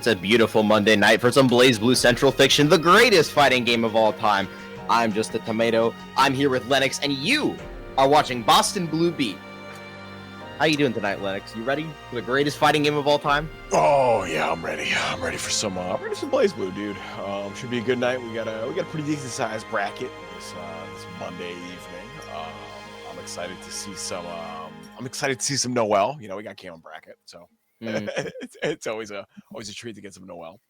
It's a beautiful Monday night for some BlazBlue Central Fiction, the greatest fighting game of all time. I'm just a tomato. I'm here with Lennox, and you are watching Boston Blue Beat. How you doing tonight, Lennox? You ready for the greatest fighting game of all time? Oh yeah, I'm ready. I'm ready for some BlazBlue, dude. Should be a good night. We got a pretty decent sized bracket this Monday evening. I'm excited to see some Noel. You know, we got Cam on bracket, so it's always a treat to get some Noel.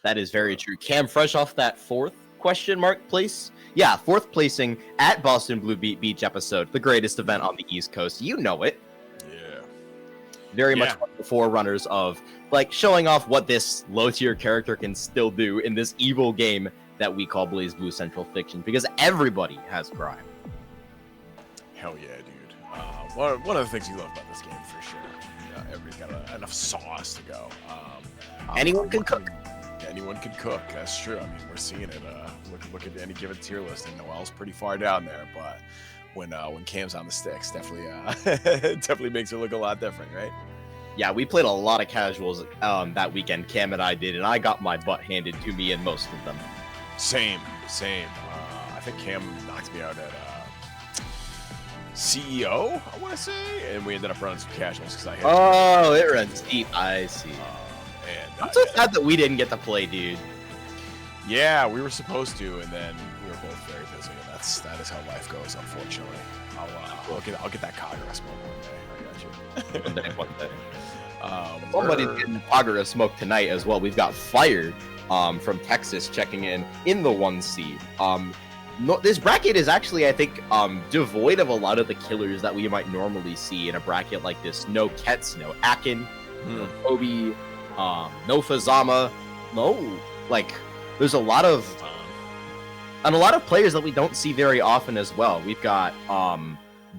That is very true. Cam, fresh off that fourth question mark place. Yeah, fourth placing at Boston Blue Beach episode, the greatest event on the East Coast. You know it. Yeah. Very much one of the forerunners of like showing off what this low tier character can still do in this evil game that we call BlazBlue Central Fiction, because everybody has crime. Hell yeah, dude. One of the things you love about this game for sure. Everybody's got enough sauce to go. Anyone can cook. Anyone can cook. That's true. I mean, we're seeing it. Look at any given tier list, and Noel's pretty far down there. But when Cam's on the sticks, definitely makes it look a lot different, right? Yeah, we played a lot of casuals that weekend. Cam and I did, and I got my butt handed to me in most of them. Same. I think Cam knocked me out at CEO, I want to say, and we ended up running some casuals because I had. Oh, it runs deep. I see. I'm so sad that we didn't get to play, dude. Yeah, we were supposed to, and then we were both very busy, and that is how life goes, unfortunately. I'll get that Kagura smoke one day. I got you. One day. Somebody's getting Kagura smoke tonight as well. We've got Fyre from Texas checking in the 1 seed. This bracket is actually, I think, devoid of a lot of the killers that we might normally see in a bracket like this. No Kets, no Akin, no Kobe, no Fazama, there's a lot of players that we don't see very often as well. We've got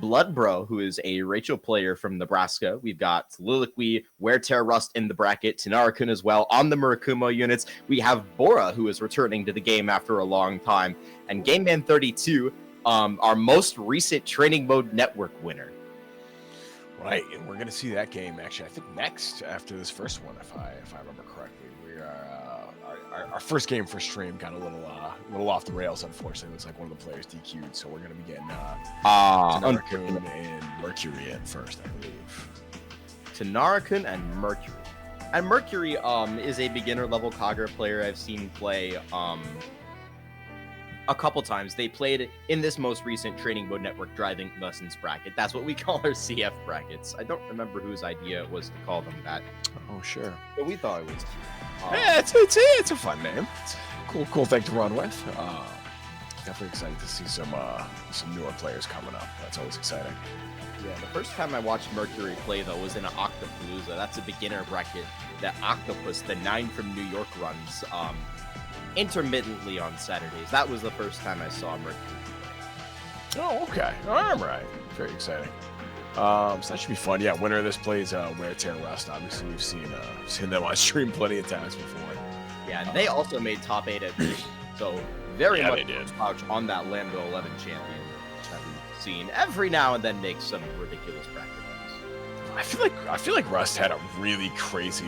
Bloodbro, who is a Rachel player from Nebraska. We've got Soliloquy, Rust in the bracket, Tenarakunn as well on the Murakumo units. We have Bora, who is returning to the game after a long time, and GameMan32, our most recent Training Mode Network winner. Right, and we're gonna see that game actually. I think next after this first one, if I remember correctly. We are our first game for stream got a little off the rails. Unfortunately, it looks like one of the players DQ'd, so we're gonna be getting Tenarakunn and Mercury in first, I believe. Tenarakunn and Mercury. And Mercury is a beginner level Kagura player I've seen play a couple times. They played in this most recent Training Mode Network driving lessons bracket. That's what we call our CF brackets. I don't remember whose idea it was to call them that. Oh, sure. But we thought it was. Yeah, it's a fun name. It's a cool thing to run with. Definitely excited to see some newer players coming up. That's always exciting. Yeah, the first time I watched Mercury play, though, was in an Octopalooza. That's a beginner bracket that Octopus, the 9 from New York, runs intermittently on Saturdays. That was the first time I saw Mercury play. Oh, okay. All right. Very exciting. So that should be fun. Yeah, winner of this plays Rust. Obviously, we've seen them on stream plenty of times before. Yeah, and they also made top 8 at Beach, so very much slouch on that Lambda 11 champion that we've seen every now and then make some ridiculous bracket runs. I feel like Rust had a really crazy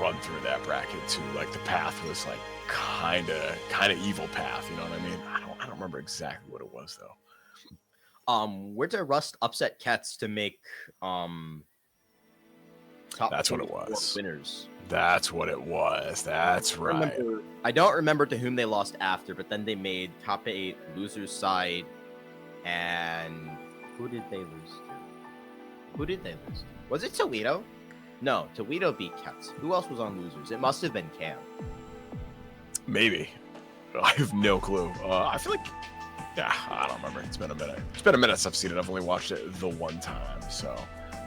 run through that bracket too. Like the path was like kind of evil path. You know what I mean? I don't remember exactly what it was though. Where did Rust upset Cats to make top That's what it was. Winners? That's what it was. That's right. I don't remember to whom they lost after, but then they made top 8 losers side, and who did they lose to? Was it Toledo? No, Toledo beat Cats. Who else was on losers? It must have been Cam. Maybe. I have no clue. I feel like. Yeah, I don't remember. It's been a minute. It's been a minute since I've seen it. I've only watched it the one time, so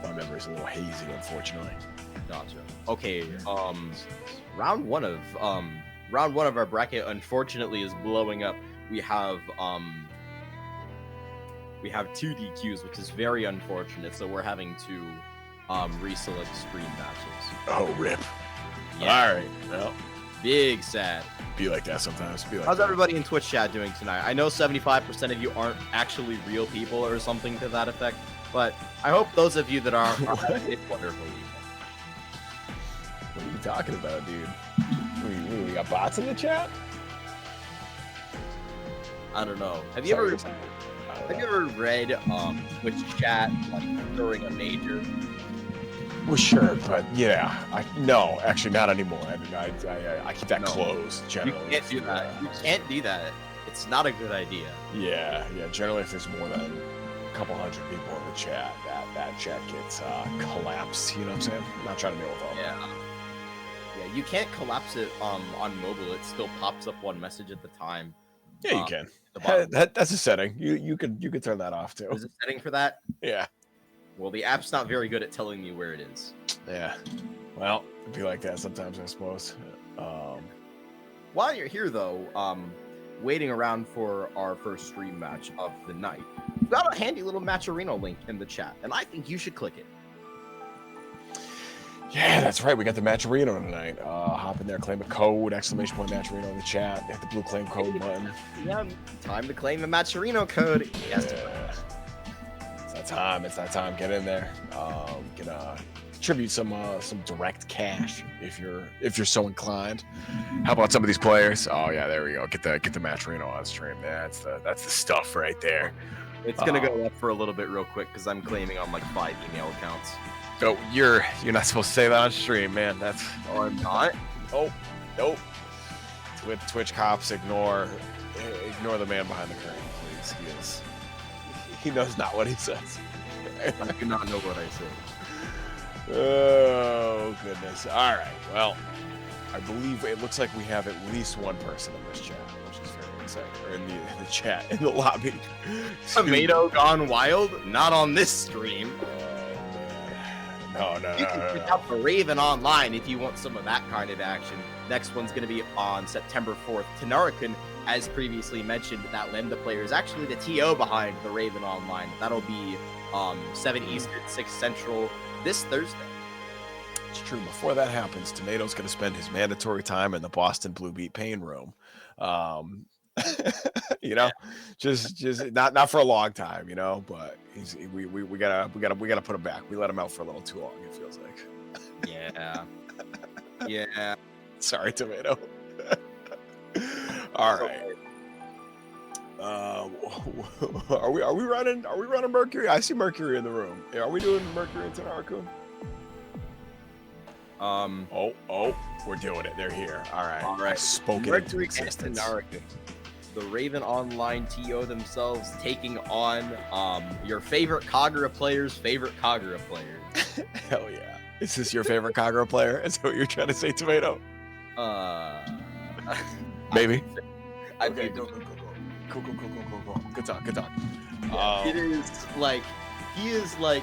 my memory's a little hazy, unfortunately. Gotcha. Okay. Round one of our bracket, unfortunately, is blowing up. We have 2 DQs, which is very unfortunate. So we're having to reselect screen matches. Oh, rip. Yeah. All right. Well, big sad. Be like that sometimes. How's everybody in Twitch chat doing tonight? I know 75% of you aren't actually real people or something to that effect, but I hope those of you that are it's wonderful. What are you talking about, dude? We got bots in the chat? I don't know. Have you ever read Twitch chat like during a major? Well, sure, but yeah, no, actually not anymore. I keep that closed generally. You can't do that. You can't do that. It's not a good idea. Yeah. Generally, if there's more than a couple hundred people in the chat, that chat gets collapsed. You know what I'm saying? I'm not trying to deal with all that. Yeah, you can't collapse it on mobile. It still pops up one message at the time. Yeah, you can. That's a setting. You could turn that off too. There's a setting for that? Yeah. Well, the app's not very good at telling me where it is. Yeah. Well, it'd be like that sometimes, I suppose. While you're here, though, waiting around for our first stream match of the night, we've got a handy little Matcherino link in the chat, and I think you should click it. Yeah, that's right. We got the Matcherino tonight. Hop in there, claim a code, !Matcherino in the chat. Hit the blue claim code button. Yeah, time to claim the Matcherino code. Yes. Yeah. It's that time. Get in there. Can contribute some direct cash if you're so inclined. How about some of these players? Oh yeah, there we go. Get the Matcherino on stream. That's the stuff right there. It's gonna go up for a little bit real quick because I'm claiming on like 5 email accounts. Oh, you're not supposed to say that on stream, man. That's I'm not. Oh, nope. Twitch cops, ignore the man behind the curtain, please. He knows not what he says. I do not know what I said. Oh goodness. All right. Well, I believe it looks like we have at least one person in this chat, which is very exciting. Or in the chat, in the lobby. Tomato gone wild? Not on this stream. No. You can check out the Raven online if you want some of that kind of action. Next one's going to be on September 4th. Tenarakunn, as previously mentioned, that Lambda player is actually the TO behind the Raven online. That'll be 7 Eastern, 6 Central this Thursday. It's true. Before that happens, Tomato's going to spend his mandatory time in the Boston Blue Beat pain room. Just not for a long time, but we gotta put him back. We let him out for a little too long, it feels like. Yeah. Sorry, Tomato. All right. Are we running Mercury? I see Mercury in the room. Are we doing Mercury and Tenarakunn? Oh, we're doing it. They're here. All right. Spoken Mercury into existence. And Tenarakunn. The Raven Online TO themselves taking on your favorite Kagura player's favorite Kagura player. Hell yeah. Is this your favorite Kagura player? Is that what you're trying to say, Tomato? Maybe. Okay, go. Cool. Good talk. Yeah, he is like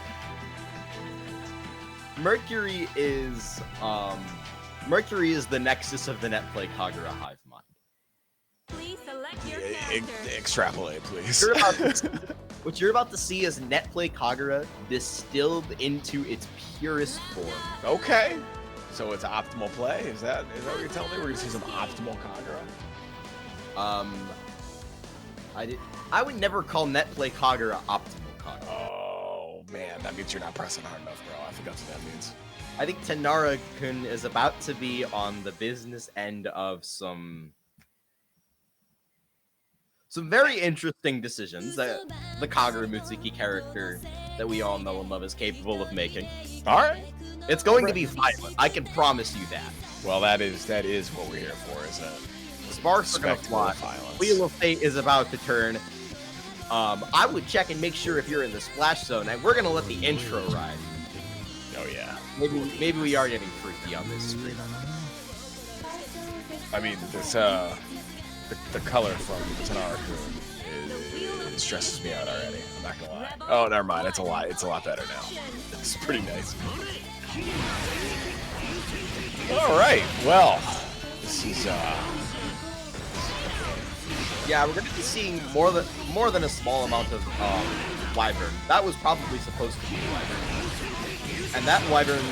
Mercury is the nexus of the netplay Kagura hive mind. Please select your character. Extrapolate, please. What you're about to see is netplay Kagura distilled into its purest form. Okay. So it's optimal play? Is that what you're telling me? We're gonna see some optimal Kagura? I would never call netplay Kagura optimal Kagura. Oh man, that means you're not pressing hard enough, bro. I think that's what that means. I think Tenarakunn is about to be on the business end of some very interesting decisions that the Kagura Mutsuki character that we all know and love is capable of making. All right. It's going to be violent. I can promise you that. Well, that is what we're here for, isn't it? Sparks are going to fly. Wheel of Fate is about to turn. I would check and make sure if you're in the splash zone, and we're going to let the intro ride. Oh, yeah. Maybe we are getting freaky on this stream. I mean, this, the color from Tenarakunn stresses me out already. I'm not gonna lie. Oh, never mind. It's a lot better now. It's pretty nice. All right. Well, this is yeah, we're gonna be seeing more than a small amount of Wyvern. That was probably supposed to be Wyvern, and that Wyvern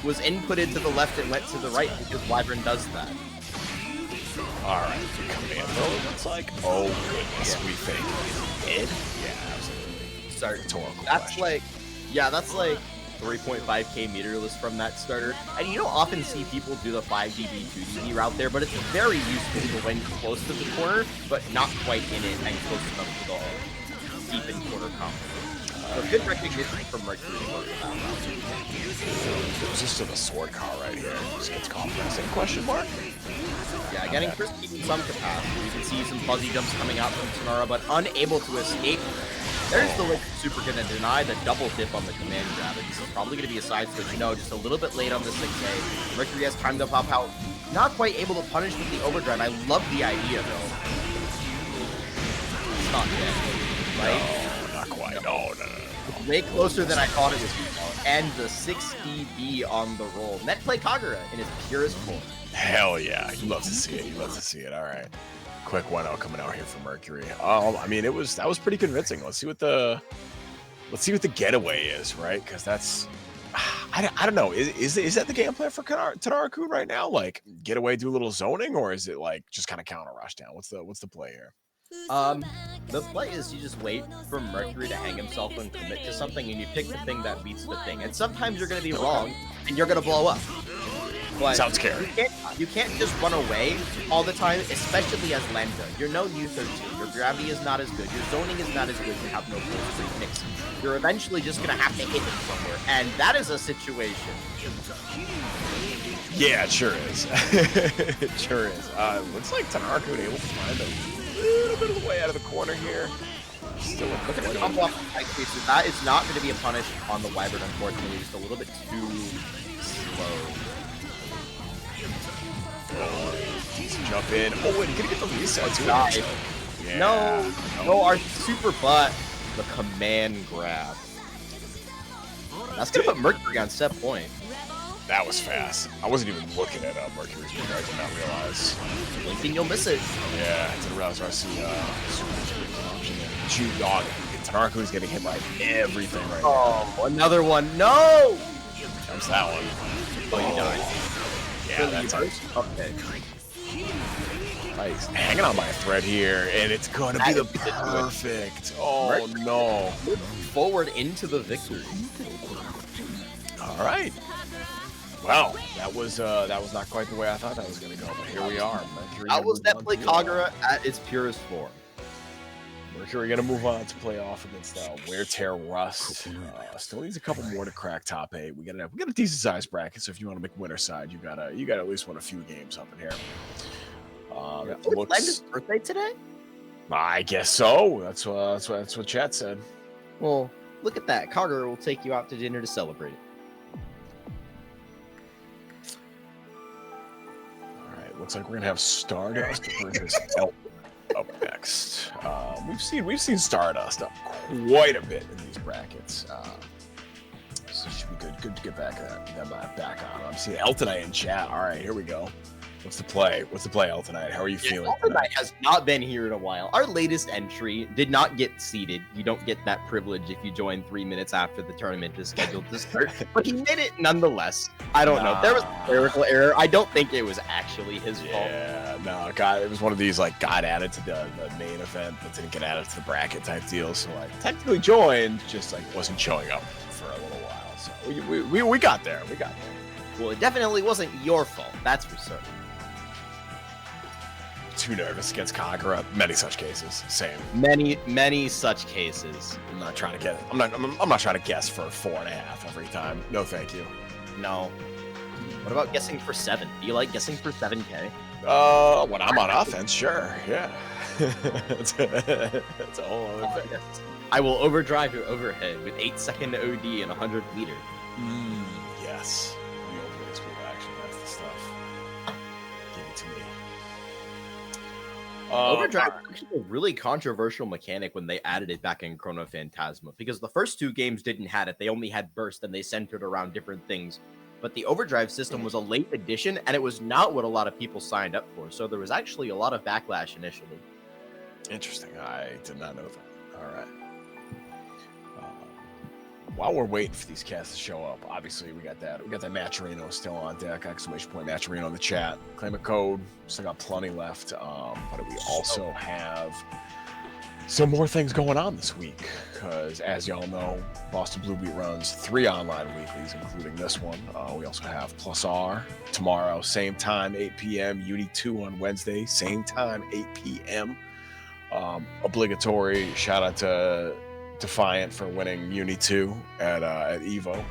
was inputted to the left and went to the right because Wyvern does that. All right, Commando, it looks like. Oh goodness, yeah. We think it did. Yeah, absolutely. Sorry, rhetorical that's question. like, yeah, that's like 3.5k meterless from that starter. And you don't often see people do the 5DB, 2DB route there, but it's very useful to win close to the corner, but not quite in it and close enough to the deep in corner combo. So good recognition from Mercury. There's just a sword car right here. Just gets caught pressing question mark. Yeah, getting frisky in some capacity. You can see some fuzzy jumps coming out from Tenara, but unable to escape. There's the look super gonna deny the double dip on the command grab. This is probably gonna be a side switch, just a little bit late on the 6A. Mercury has time to pop out. Not quite able to punish with the overdrive. I love the idea though. It's not dead, right? No, not quite. No. It's way closer than I thought it was going to. And the 6DB on the roll. Net play Kagura in his purest form. Hell yeah. You love to see it. You love to see it. All right. Quick 1-0 coming out here for Mercury. I mean, that was pretty convincing. Let's see what the getaway is, right? Because that's I don't know. Is that the game plan for Tenarakunn right now? Like get away, do a little zoning, or is it like just kind of counter rush down? What's the play here? The play is you just wait for Mercury to hang himself and commit to something, and you pick the thing that beats the thing. And sometimes you're gonna be wrong, and you're gonna blow up. But sounds scary. You can't just run away all the time, especially as Lambda. You're no U13. Your gravity is not as good. Your zoning is not as good. You have no full picks. You're eventually just gonna have to hit it somewhere, and that is a situation. Yeah, it sure is. It sure is. Looks like Tenarakunn able to find a little bit of the way out of the corner here. Still look at the combo off the high spaces. That is not going to be a punish on the Wyvern, unfortunately. Just a little bit too slow. Decent jump in. Oh, and he's gonna get the reset too. Yeah. No, our super butt. The command grab. That's gonna put Mercury on set point. That was fast. I wasn't even looking at Mercury's move. I did not realize. Blinking, you'll miss it. Yeah, I didn't realize I see super option there. Shoot, dog. Tenarakunn is getting hit by everything right now. Oh, another one. No! Comes that one. Oh, you died. Yeah, that's okay. Nice. Hanging on by a thread here, and it's going to be the perfect. Oh, no. Forward into the victory. All right. Well, that was not quite the way I thought that was going to go, but here we are. Mercury that was definitely Kagura at its purest form. Mercury going to move on to play off against Wear Tear Rust. Still needs a couple more to crack top 8. We got a decent sized bracket, so if you want to make winner side, you got at least win a few games up in here. Looks birthday today? I guess so. That's what chat said. Well, look at that. Kagura will take you out to dinner to celebrate it. All right, looks like we're gonna have Stardust versus Eltonite up next. We've seen Stardust up quite a bit in these brackets. So it should be good to get back on. I'm seeing Eltonite in chat. All right, here we go. What's the play, Eltonite? How are you feeling? Eltonite has not been here in a while. Our latest entry did not get seeded. You don't get that privilege if you join 3 minutes after the tournament is scheduled to start. But he did it nonetheless. I don't know. There was a clerical error. I don't think it was actually his fault. Yeah, no, God, it was one of these like got added to the main event, but didn't get added to the bracket type deal. So like technically joined, just like wasn't showing up for a little while. So we got there. We got there. Well, it definitely wasn't your fault. That's for certain. Too nervous against Kagura. Many such cases. Same. Many such cases. I'm not trying to guess for 4.5 every time. No, thank you. No. What about guessing for 7? Do you like guessing for 7K? When I'm on offense, sure. Yeah. That's a whole other thing. I will overdrive your overhead with 8-second OD and 100 meter. Yes. The overhead speed action. That's the stuff. Give it to me. Overdrive is actually a really controversial mechanic when they added it back in Chrono Phantasma, because the first 2 games didn't have it. They only had burst, and they centered around different things. But the overdrive system was a late addition, and it was not what a lot of people signed up for. So there was actually a lot of backlash initially. Interesting. I did not know that. All right. While we're waiting for these casts to show up, obviously we got that Matcherino still on deck. ! Matcherino in the chat. Claim a code. Still got plenty left. But we also have some more things going on this week, because as y'all know, Boston Blue Beat runs 3 online weeklies, including this one. We also have Plus R tomorrow, same time, 8 p.m. Uni 2 on Wednesday, same time, 8 p.m. Obligatory shout out to Defiant for winning Uni 2 at Evo.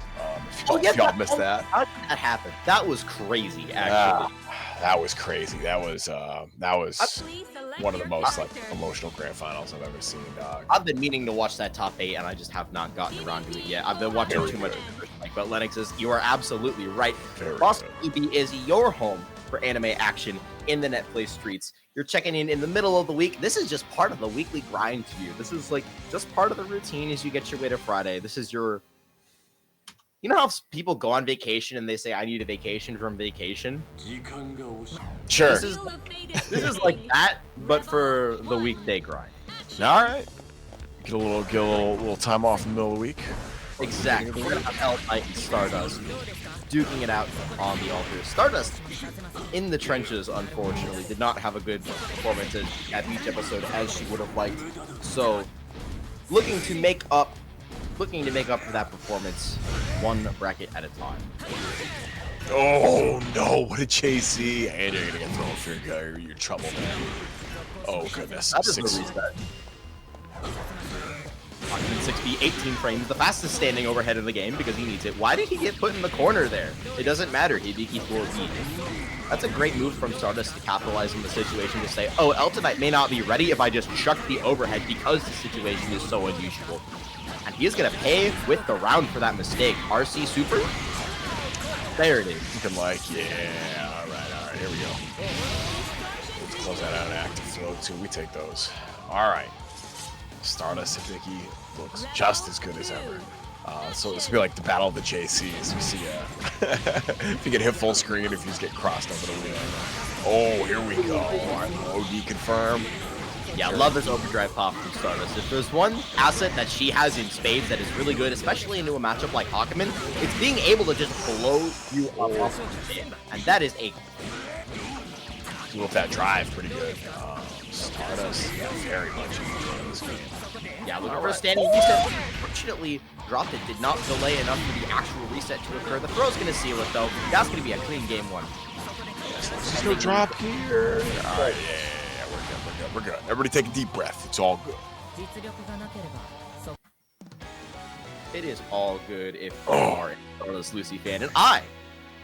If y'all missed that. How did that happen? That was crazy, actually. That was crazy. That was one of the most emotional grand finals I've ever seen, dog. I've been meaning to watch that top 8, and I just have not gotten around to it yet. I've been watching too much. But Lennox you are absolutely right. Boston BB is your home for anime action in the Netflix streets. You're checking in the middle of the week. This is just part of the weekly grind to you. This is like just part of the routine as you get your way to Friday. This is your... You know how people go on vacation and they say, I need a vacation from vacation? Sure. This is like that, but for the weekday grind. All right. Get a little time off in the middle of the week. Exactly. We're going to have Eltonite and Stardust duking it out on the altar. Stardust, in the trenches, unfortunately, did not have a good performance at each episode as she would have liked. So, looking to make up for that performance, one bracket at a time. Oh no, what a JC. And you're gonna get thrown for your trouble, man. Oh goodness. That is the reset. 6B, 18 frames, the fastest standing overhead in the game because he needs it. Why did he get put in the corner there? It doesn't matter, Hibiki 4B. That's a great move from Stardust to capitalize on the situation to say, oh, Eltonite may not be ready if I just chuck the overhead because the situation is so unusual. And he is going to pay with the round for that mistake. RC Super? There it is. Looking like, yeah, all right, here we go. Let's close that out and active throw too. We take those. All right. Stardust Hibiki looks just as good as ever. So this will be like the battle of the JCs. You see, if you get hit full screen, if you just get crossed over the wheel. Oh, here we go. OD confirm. Yeah, love this overdrive pop from Stardust. If there's one asset that she has in spades that is really good, especially into a matchup like Hawkman, it's being able to just blow you up off the spin. And that is a... With that drive, pretty good. Stardust, very much enjoying this game. Yeah, looking for a standing reset. Unfortunately, dropped it. Did not delay enough for the actual reset to occur. The throw's going to seal it, though. That's going to be a clean game one. There's no drop here. All right, yeah. We're good. Everybody take a deep breath. It's all good. It is all good if you are a Stardust Lucy fan. And I,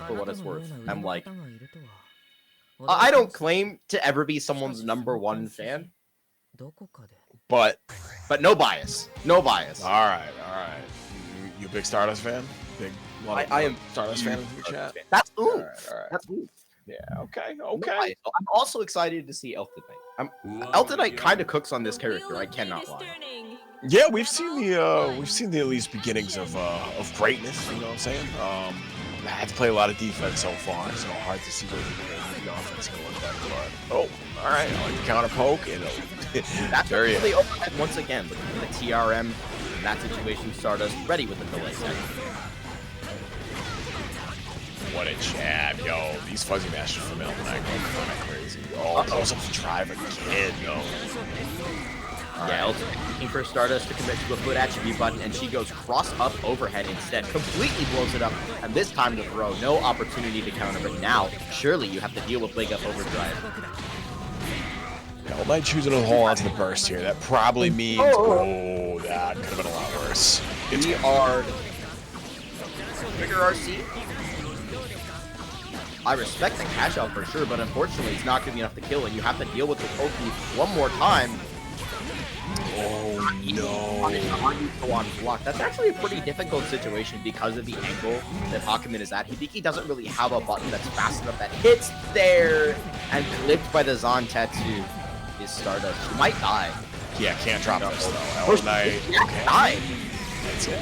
for what it's worth, I'm like... I don't claim to ever be someone's #1 fan. But no bias. No bias. All right. You a big Stardust fan? I am Stardust fan in the chat. That's ooh. All right. That's ooh. Yeah, okay. I'm also excited to see Eltonite. Eltonite kind of cooks on this character, I cannot lie. Yeah, we've seen the at least beginnings of greatness, you know what I'm saying? I had to play a lot of defense so far, so hard to see what the offense is going to look like. But, all right, I like the counter poke. That's really overhead once again. Looking for the TRM in that situation. Stardust ready with the delay set. What a jab, yo. These fuzzy masters from Eltonite go kind of crazy. Oh, goes up the drive again, yo. Yeah, Eltonite looking for Stardust to commit to a foot attribute button, and she goes cross-up overhead instead. Completely blows it up, and this time to throw. No opportunity to counter, but now, surely you have to deal with leg-up overdrive. Eltonite choosing to hold on to the burst here. That probably means... Oh, that could have been a lot worse. We are... Trigger RC. I respect the cash out for sure, but unfortunately it's not going to be enough to kill, and you have to deal with the Poki one more time. Oh no. On block. That's actually a pretty difficult situation because of the angle that Hawkman is at. Hibiki doesn't really have a button that's fast enough that hits there, and clipped by the Zon tattoo is Stardust. She might die. Yeah, can't drop this though. Eltonite can't die. That's it.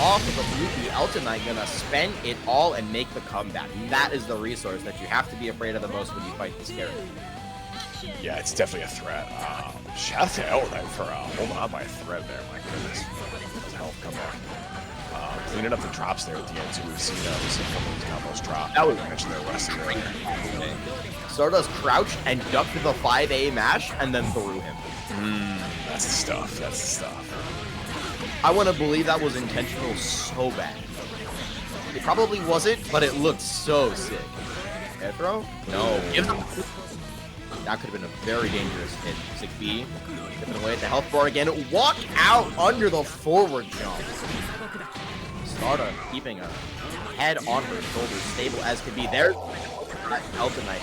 Off of a Blue, Eltonite gonna spend it all and make the comeback. That is the resource that you have to be afraid of the most when you fight this character. Yeah, it's definitely a threat. Shout out to Eltonite for holding on by a thread there. My goodness, that's a hell of a comeback. Cleaning up the drops there at the end too. We've seen a couple of these combos drop. That was mentioned their wrestling there. Stardust crouched and ducked the 5A mash and then threw him. That's the stuff. That's the stuff. I want to believe that was intentional so bad. It probably wasn't, but it looked so sick. Air throw? No. Give them. That could have been a very dangerous hit. 6B. Giving away at the health bar again. Walk out under the forward jump. Stardust keeping a head on her shoulders, stable as could be. There's Eltonite.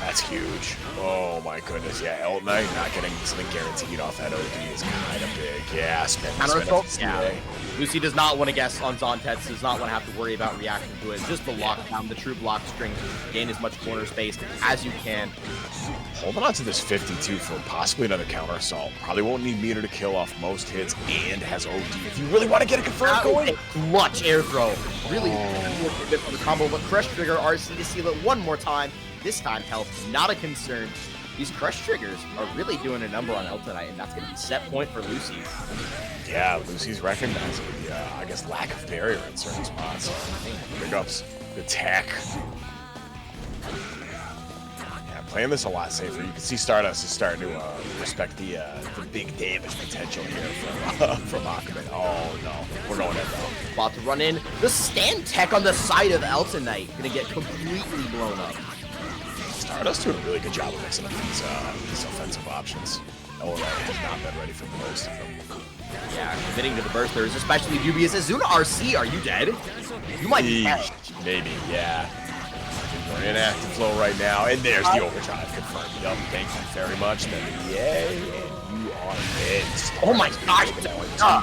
That's huge. Oh my goodness. Yeah, Eltonite not getting something guaranteed off that OD is kind of big. Yeah, spend yeah. Lucy does not want to guess on Zontets, does not want to have to worry about reacting to it. Just the lockdown, the true block string, gain as much corner space as you can. Holding on to this 52 for possibly another counter assault. Probably won't need meter to kill off most hits and has OD. If you really want to get a confirmed going. Clutch air throw. Really good for the combo, but Crush Trigger RC to seal it one more time. This time, health, not a concern. These Crush Triggers are really doing a number on Eltonite, and that's going to be set point for Lucy. Yeah, Lucy's recognizing the, I guess, lack of barrier in certain spots. Big ups. The tech. Yeah, playing this a lot safer. You can see Stardust is starting to respect the big damage potential here from Akame. Oh, no. We're going in, though. About to run in. The stand tech on the side of Eltonite. Going to get completely blown up. Stardust doing a really good job of mixing up these offensive options. Eltonite has not been ready for most of them. Yeah, committing to the bursters, especially dubious. Azuna RC, are you dead? You might be dead. Maybe, yeah. We're in active flow right now, and there's the overdrive confirmed. Yup, thank you very much. Then, yay, and you are dead. Oh my gosh, that one 2-0.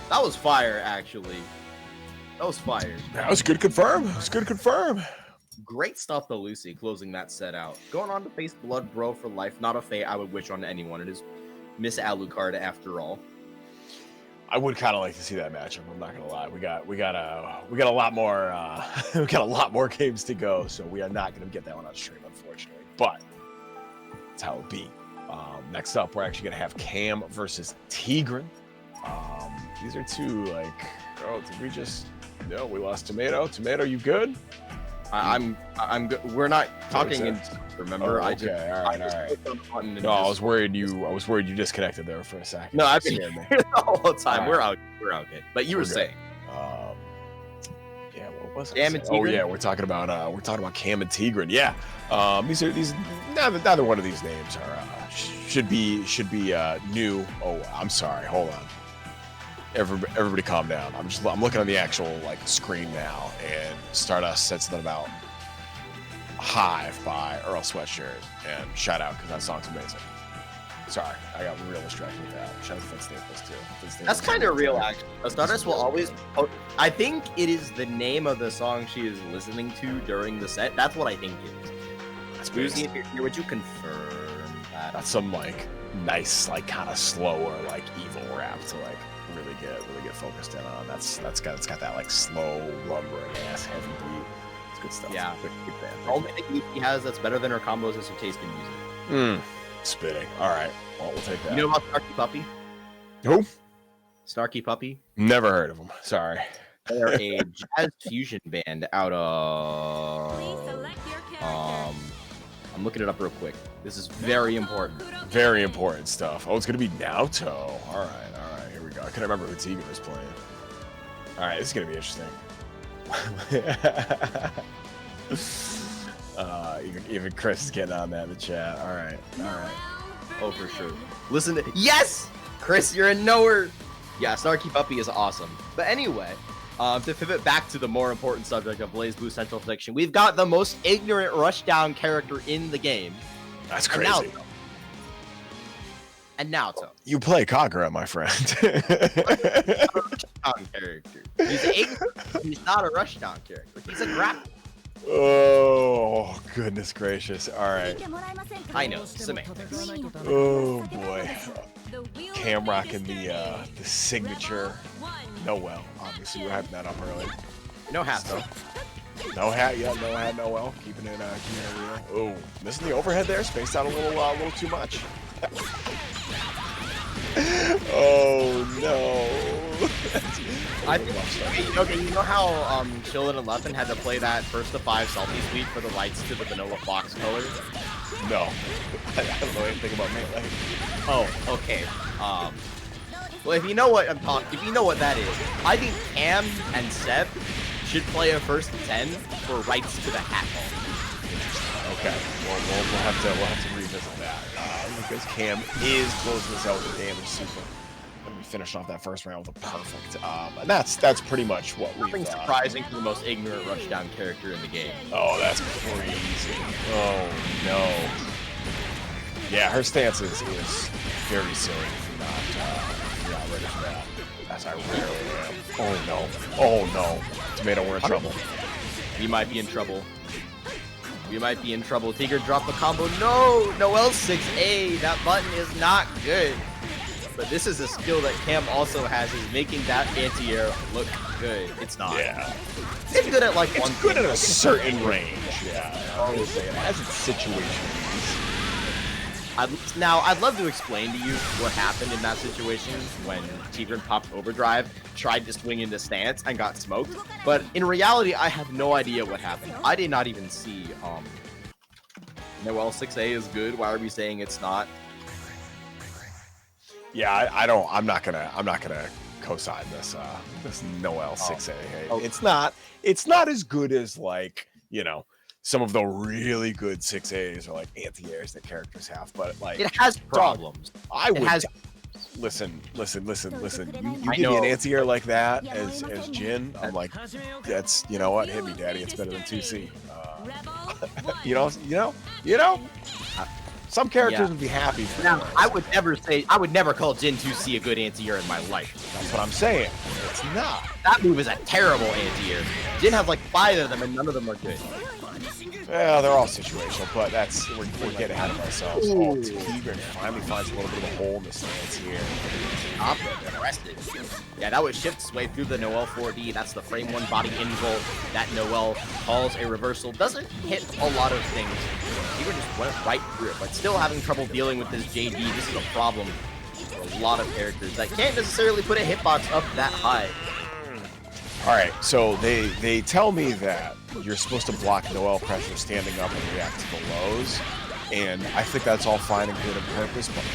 That was fire, actually. That was fire. That was good confirm. That was good confirm. Great stuff, though, Lucy, closing that set out. Going on to face Blood Bro for life. Not a fate I would wish on anyone. It is Miss Alucard, after all. I would kind of like to see that matchup. I'm not gonna lie. We got a lot more. We got a lot more games to go, so we are not gonna get that one on stream, unfortunately. But that's how it be. Next up, we're actually gonna have Cam versus Tigran. These are two like. Oh, did we just? No, we lost Tomato. Tomato, you good? I'm good. We're not talking in. Remember, oh, okay. All right. No, I was worried you disconnected there for a second. No, I've been here the whole time. Right. We're out good. But you were saying. Yeah, what was Cam and Tigran? Oh yeah, we're talking about Cam and Tigran. Yeah. These neither one of these names are should be new. Oh, I'm sorry. Hold on. Everybody calm down. I'm looking on the actual like screen now, and Stardust said something about Hive by Earl Sweatshirt, and shout out because that song's amazing. Sorry, I got real distracted with that. Shout out to Finn Staples too. That's kind of real, actually. Stardust will always. I think it is the name of the song she is listening to during the set. That's what I think it is. That's Lucy, if you're here, would you confirm that? That's some like nice, like kind of slower, like evil rap to like really get focused in on. It's got that like slow, lumbering ass heavy beat. It's good stuff. Yeah. The only thing he has that's better than her combos is her taste in music. Spitting. All right. Well, we'll take that. You know about Snarky Puppy? Who? Snarky Puppy? Never heard of them. Sorry. They're a jazz fusion band out of. I'm looking it up real quick. This is very important. Very important stuff. Oh, it's gonna be Naoto. All right. Here we go. I couldn't remember who Tigran was playing. All right, this is gonna be interesting. Even Chris is getting on that in the chat. All right. Oh, for sure. Listen to yes, Chris, you're in nowhere. Yeah, Snarky Puppy is awesome. But anyway, to pivot back to the more important subject of BlazBlue Central Fiction, we've got the most ignorant rushdown character in the game. That's crazy. And Naoto. You play Kagura, my friend. Rushdown character. He's not a rushdown character. He's a grappler. Oh, goodness gracious. All right. I know. Semantics. Oh, boy. Cam rocking the signature Noel. Obviously, we're hyping that up early. No hat, though. No hat yet. No hat, Noel. Keeping it real. Oh, missing the overhead there. Spaced out a little too much. Oh, no. I think, okay, you know how Chillin' and Leffen had to play that first to 5 salty suite for the rights to the vanilla fox color? No, I don't know anything about Melee. Oh, okay. Well, if you know what I'm talking, if you know what that is, I think Cam and Seb should play a first to 10 for rights to the hat ball. Okay, well, we'll have to revisit that because Cam is closing this out with a damage super. We finished off that first round with a perfect, and that's pretty much what we. Nothing surprising for the most ignorant rushdown character in the game. Oh, that's crazy! Oh no! Yeah, her stance is very silly if you're not ready for that. As I rarely am. Oh no! Oh no! Tomato, we're in trouble. We might be in trouble. We might be in trouble. Tigran dropped the combo. No! Noelle 6A. That button is not good. But this is a skill that Cam also has, is making that anti-air look good. It's not. Yeah. It's good at like it's one good thing. at a certain range. Yeah. I always say it has its situations. I'd love to explain to you what happened in that situation when Tigran popped overdrive, tried to swing into stance, and got smoked. But in reality, I have no idea what happened. I did not even see. Noelle 6A is good. Why are we saying it's not? Yeah, I'm not gonna co-sign this this Noelle 6A. Okay. It's not as good as, like, you know, some of the really good 6As or like anti-airs that characters have, but like it has problems. I would listen. You give me an anti-air like that as Jin, I'm like, that's, you know what, hit me, daddy. It's better than 2C. You know. Some characters would be happy for now, that. I would never call Jin 2C a good anti-air in my life. That's what I'm saying. It's not. That move is a terrible anti-air. Jin has like 5 of them and none of them are good. Well, they're all situational, but we're getting ahead of ourselves. Oh, Tigran finally finds a little bit of a hole in the stance here. Up and arrested. Yeah, that was shift sway through the Noelle 4D. That's the frame 1 body invul that Noelle calls a reversal. Doesn't hit a lot of things. Tigran just went right through it, but still having trouble dealing with this JD. This is a problem for a lot of characters that can't necessarily put a hitbox up that high. All right, so they tell me that you're supposed to block Noelle pressure standing up and react to the lows, and I think that's all fine and good on purpose, but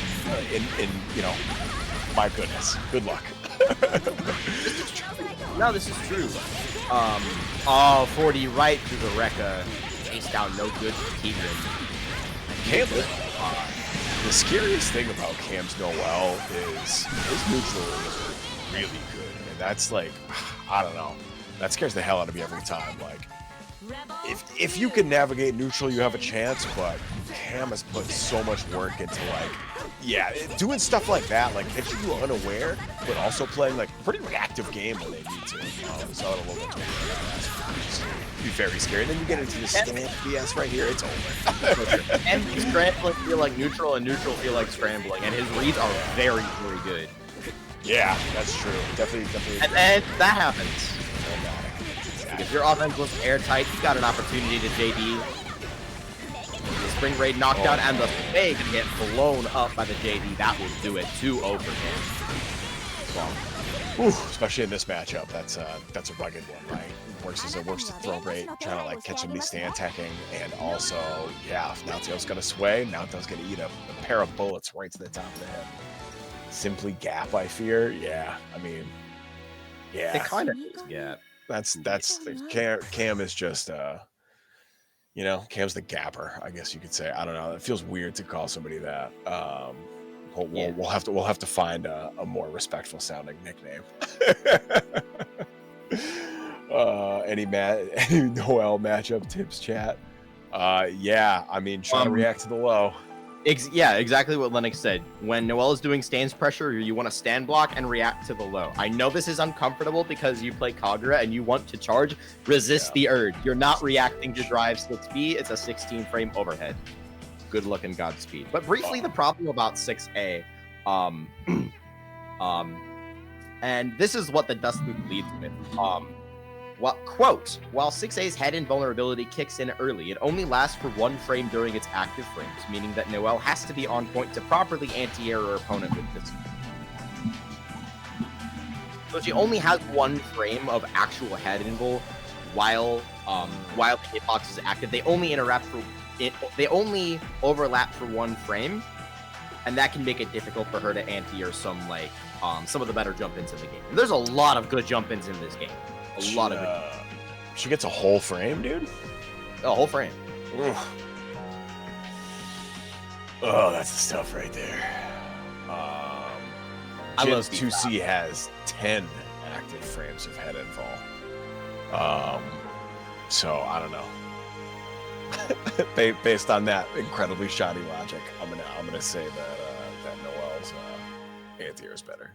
in you know, my goodness, good luck. No, this is true. Oh, 40 right through the Rekka. Chase down, no good for Tigran. Cam, the scariest thing about Cam's Noelle is his neutral is really good, and that's like, I don't know, that scares the hell out of me every time. Like, if you can navigate neutral, you have a chance, but Cam has put so much work into, like, yeah, doing stuff like that, like catching you unaware, but also playing like pretty reactive game when they need to. So a little bit be very scary. And then you get into this stand BS right here, it's over. And scrambling feel like neutral, and neutral feel like scrambling, and his reads are very, very good. Yeah, that's true. Definitely. And then that happens. If your offense was airtight, you got an opportunity to JD. The Spring Raid knockdown and the Faye can get blown up by the JD. That will do it. 2 over him. Especially in this matchup, that's a rugged one, right? Works to throw rate, trying to like catch somebody stand attacking, and also, yeah, if Naoto's gonna sway, Naoto's gonna eat a pair of bullets right to the top of the head. Simply gap, I fear. Yeah, I mean, yeah, It kind of is, yeah. That's Cam is just you know, Cam's the gapper, I guess you could say. I don't know. It feels weird to call somebody that. We'll have to find a more respectful sounding nickname. Any Noelle matchup tips, chat? Yeah, I mean, try to react to the low. Yeah, exactly what Lennox said. When Noelle is doing stance pressure, you want to stand block and react to the low. I know this is uncomfortable because you play Kagura and you want to charge. Resist the urge. You're not reacting to drive 6B. It's a 16 frame overhead. Good luck and Godspeed. But briefly, the problem about 6A, and this is what the dust move leads with. Quote, while 6A's head invulnerability kicks in early, it only lasts for 1 frame during its active frames, meaning that Noelle has to be on point to properly anti-air her opponent with this. So she only has 1 frame of actual head invul while the hitbox is active. They only they only overlap for 1 frame, and that can make it difficult for her to anti or some of the better jump ins in the game. And there's a lot of good jump ins in this game. A lot of good. She gets a whole frame, dude. A whole frame. Oof. Oh, that's the stuff right there. I love 2C has 10 active frames of head invul. So I don't know. Based on that incredibly shoddy logic, I'm gonna say that Noelle's anti-air is better.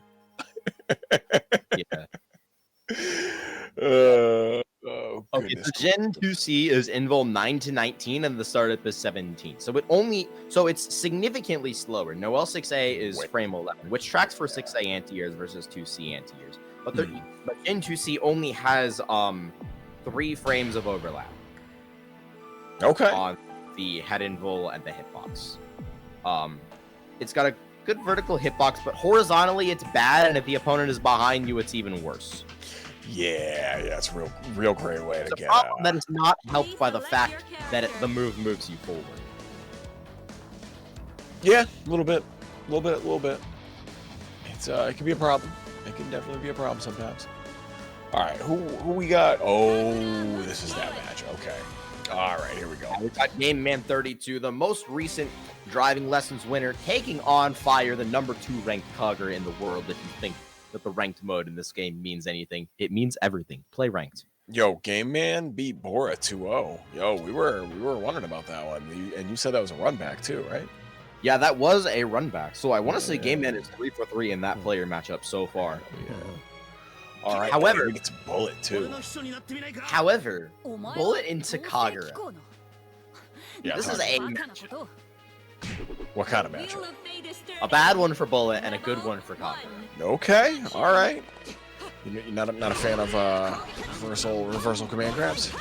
Yeah. Okay, so Gen 2C is invul 9 to 19 and the startup is 17. So it's significantly slower. Noelle 6A is frame 11, which tracks for 6A anti-airs versus 2C anti-airs. But Gen 2C only has 3 frames of overlap. Okay. On the head invul and the hitbox. It's got a good vertical hitbox, but horizontally it's bad, and if the opponent is behind you, it's even worse. Yeah, it's a real great way to get out. That is not helped by the fact that the move moves you forward. Yeah, a little bit. It's it can be a problem. It can definitely be a problem sometimes. All right, who we got? Oh, this is that match. Okay. All right, here we go. We got Game Man 32, the most recent driving lessons winner, taking on Fyre, the number 2 ranked cogger in the world. If you think that the ranked mode in this game means anything, it means everything. Play ranked. Yo, Game Man beat Bora 2-0. Yo, we were wondering about that one, and you said that was a run back too, right? Yeah, that was a run back. So I want to say Game Man is 3 for 3 in that player matchup so far. Yeah. All right. However, we get to Bullet too. However, Bullet into Kagura. Yeah, this is a matchup. What kind of matchup? A bad one for Bullet and a good one for Kagura. Okay. All right. You're not a fan of reversal command grabs?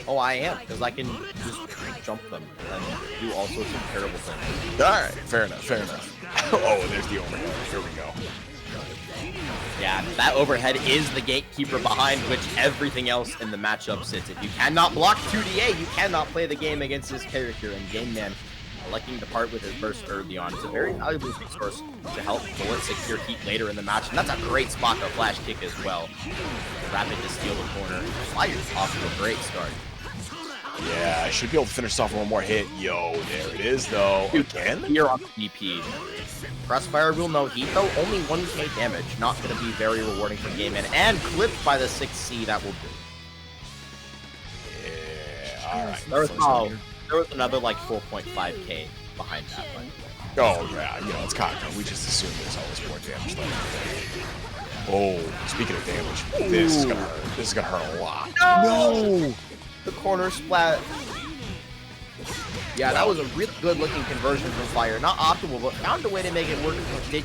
Oh, I am, because I can just jump them and do all sorts of terrible things. All right. Fair enough. Oh, there's the overhead. Here we go. Yeah, that overhead is the gatekeeper behind which everything else in the matchup sits. If you cannot block 2DA, you cannot play the game against this character. And Game Man electing to part with his burst early on is a very valuable resource to help Bullet secure heat later in the match. And that's a great spot to flash kick as well. Rapid to steal the corner. Fyre's off to a great start. Yeah, I should be able to finish off one more hit. Yo, there it is, though. Again? Here on DP. Crossfire will no heat, though. Only 1k damage. Not going to be very rewarding for Game Man. And clipped by the 6C, that will do. Yeah, alright. There was another, 4.5k behind that, by the way. Oh, yeah, it's Kagura. We just assumed there's always more damage left. Oh, speaking of damage, this is gonna hurt a lot. No! The corner splat. Yeah, that was a really good looking conversion from Fyre. Not optimal, but found a way to make it work. Did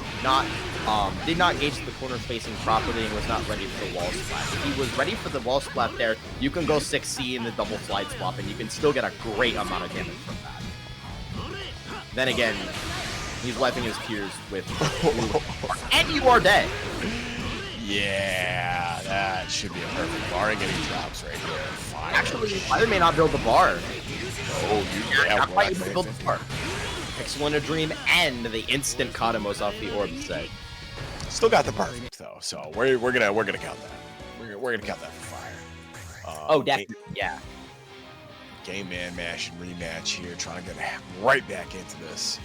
not gauge the corner spacing properly and was not ready for the wall splat. If he was ready for the wall splat there, you can go 6C in the double slide swap and you can still get a great amount of damage from that. Then again, he's wiping his tears with and you are dead. Yeah, that should be a perfect bar getting drops right here. Fyre. Actually, Fyre may not build the bar. Oh, not quite able to build the bar. Pixel in a Dream and the instant Katamos off the orb set. Still got the perfect though, so we're gonna count that. We're gonna count that for Fyre. Oh, definitely, yeah. Game Man mash and rematch here, trying to get right back into this,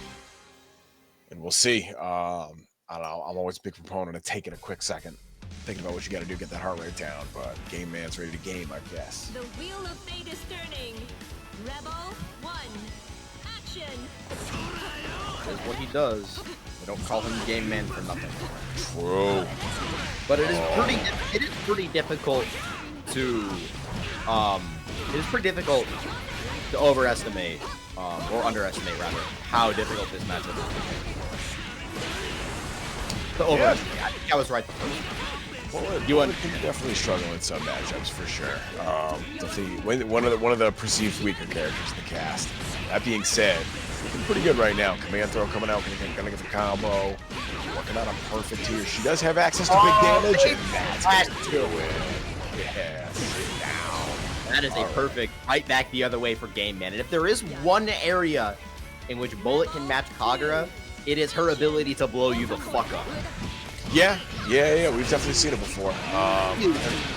and we'll see. I don't know. I'm always a big proponent of taking a quick second, thinking about what you got to do to get that heart rate down. But Game Man's ready to game, I guess. The wheel of fate is turning. Rebel 1, action. That's what he does. They don't call him Game Man for nothing. True. But it is pretty difficult to overestimate or underestimate rather how difficult this matchup is. Overestimate. I think I was right the first time. Well, you definitely struggle in some matchups for sure. Definitely one of the perceived weaker characters in the cast. That being said, looking pretty good right now. Command throw coming out, gonna get the combo. knocking out on perfect here. She does have access to big damage, and that's going to do it. Yeah, sit down. That is a perfect right back the other way for Game Man. And if there is one area in which Bullet can match Kagura, it is her ability to blow you the fuck up. Yeah. We've definitely seen it before.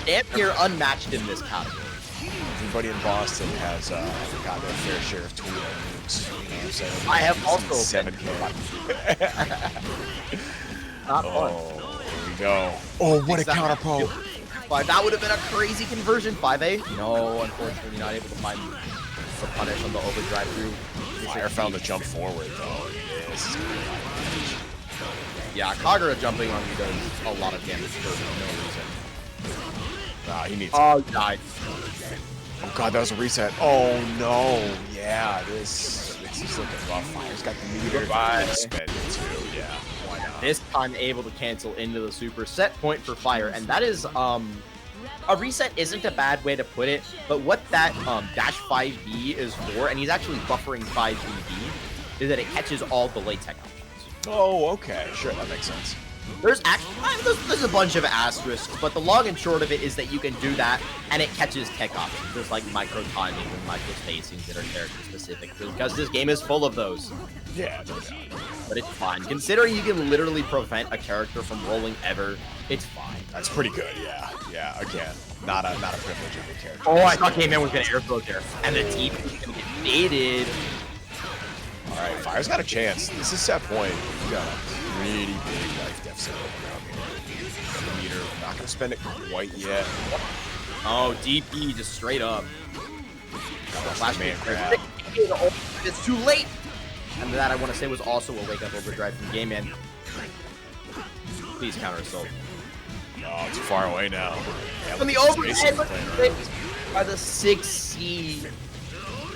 Damn near unmatched in this category. Everybody in Boston has got their fair share of Toledo moves. You know what I'm saying? I have also 7K. Not fun. Here we go. Oh, what a counter poke. But that would have been a crazy conversion. 5A? No, unfortunately not able to find the punish on the overdrive through. Fyre found the jump forward, though. This is gonna be yeah, Kagura jumping on you does a lot of damage for no reason. Nah, he needs. Oh, died. Oh god, that was a reset. Oh no. Yeah, this is looking rough. Fyre's got the meter to spend it too. Yeah, why not? This time able to cancel into the super set point for Fyre, and that is a reset isn't a bad way to put it, but what that dash 5B is for, and he's actually buffering 5BB, is that it catches all delay tech options. Oh, okay, sure, that makes sense. There's actually there's a bunch of asterisks, but the long and short of it is that you can do that, and it catches tech options. There's like micro timing and micro spacings that are character specific, because this game is full of those. Yeah, no doubt. But it's fine. Considering you can literally prevent a character from rolling ever, it's fine. That's pretty good. Yeah. Again, not a privilege of the character. Oh, I thought Game Man was gonna airflow there, and the TP is gonna get baited. All right, Fyre's got a chance. This is set point. We got a pretty big life deficit around here. The meter, not gonna spend it quite yet. Oh, DP just straight up. Flash man grab. It's too late. And that I want to say was also a wake up overdrive from Game Man. Please counter assault. Oh, too far away now. Yeah, From the overhead by the 6C.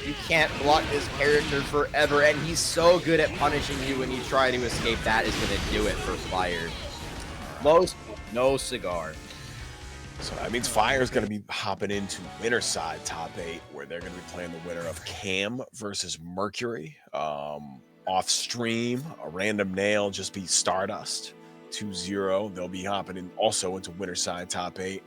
You can't block this character forever, and he's so good at punishing you when you try to escape. That is going to do it for Fyre. No cigar. So that means Fyre's going to be hopping into winner side top 8, where they're going to be playing the winner of Cam versus Mercury. Off stream, a random nail just beat Stardust 2-0. They'll be hopping in also into winner side top 8.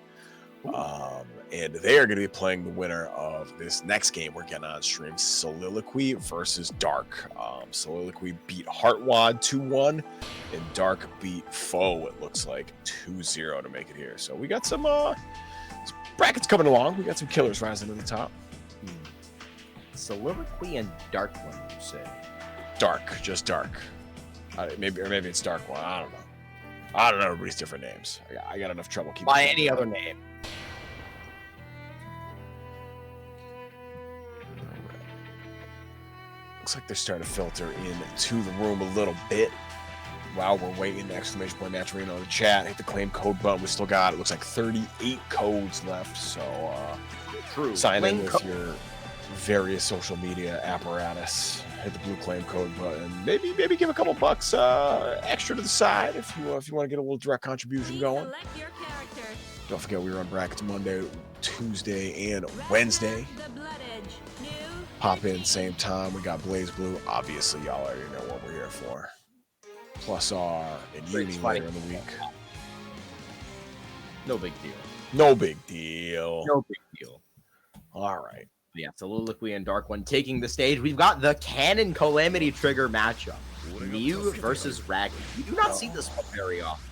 And they are going to be playing the winner of this next game we're getting on stream, Soliloquy versus Dark. Soliloquy beat Heartwad 2-1, and Dark beat Foe, it looks like, 2-0 to make it here. So we got some brackets coming along. We got some killers rising to the top. Soliloquy and Dark one, you say? Dark, just Dark. Maybe it's Dark one. I don't know. I don't know everybody's different names. I got enough trouble keeping by any other name. Looks like they're starting to filter into the room a little bit while we're waiting. Exclamation point match arena on the chat. Hit the claim code button. We still got it. Looks like 38 codes left. So sign in with your various social media apparatus. Hit the blue claim code button. Maybe give a couple bucks extra to the side if you want to get a little direct contribution going. Don't forget we run brackets Monday, Tuesday, and Wednesday. Pop in same time. We got BlazBlue. Obviously, y'all already know what we're here for. Plus an evening later in the week. No big deal. No big deal. No big deal. All right. Yeah, Soliloquy and Dark One taking the stage. We've got the Cannon Calamity Trigger matchup. Mew versus Ragnar. You do not see this one very often.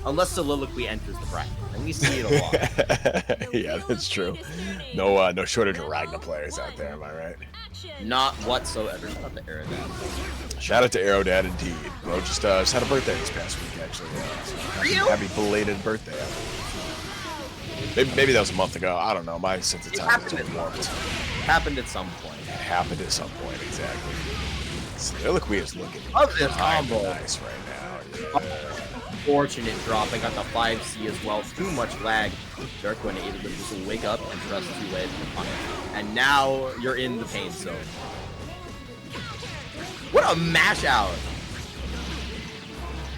Unless Soliloquy enters the bracket. And we see it a lot. Yeah, that's true. No shortage of Ragnar players out there, am I right? Not whatsoever. Shout out to Aerodad. Shout out to Aerodad indeed. Bro, just had a birthday this past week, actually. So happy belated birthday. Maybe that was a month ago. I don't know. My sense of time is warped. Happened at some point. It happened at some point, exactly. Soliloquy is looking this combo. Nice right now. Yeah. Fortunate drop. I got the 5C as well. Too much lag. Dark One able to just wake up and press 2 edge on it. And now you're in the pain zone. What a mash out!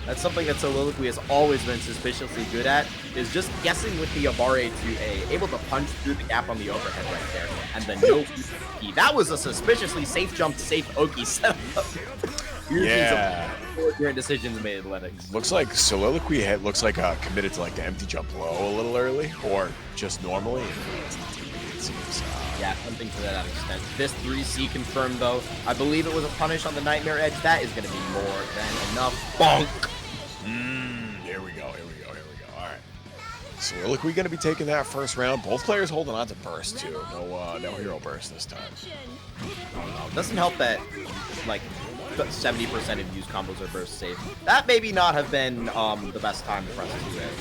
That's something that Soliloquy has always been suspiciously good at, is just guessing with the Abare 2A, able to punch through the gap on the overhead right there. And the no Oki. That was a suspiciously safe jump, safe Oki setup. Yeah. Great decisions made, Lennox. Looks like Soliloquy looks like committed to like the empty jump low a little early, or just normally. It seems. Yeah, something to that extent. This 3C confirmed, though. I believe it was a punish on the Nightmare Edge. That is going to be more than enough. Bonk! Here we go. All right. Soliloquy going to be taking that first round. Both players holding on to burst, too. No hero burst this time. Doesn't help that, like, 70% of used combos are burst safe. That maybe not have been the best time to press 2-hit.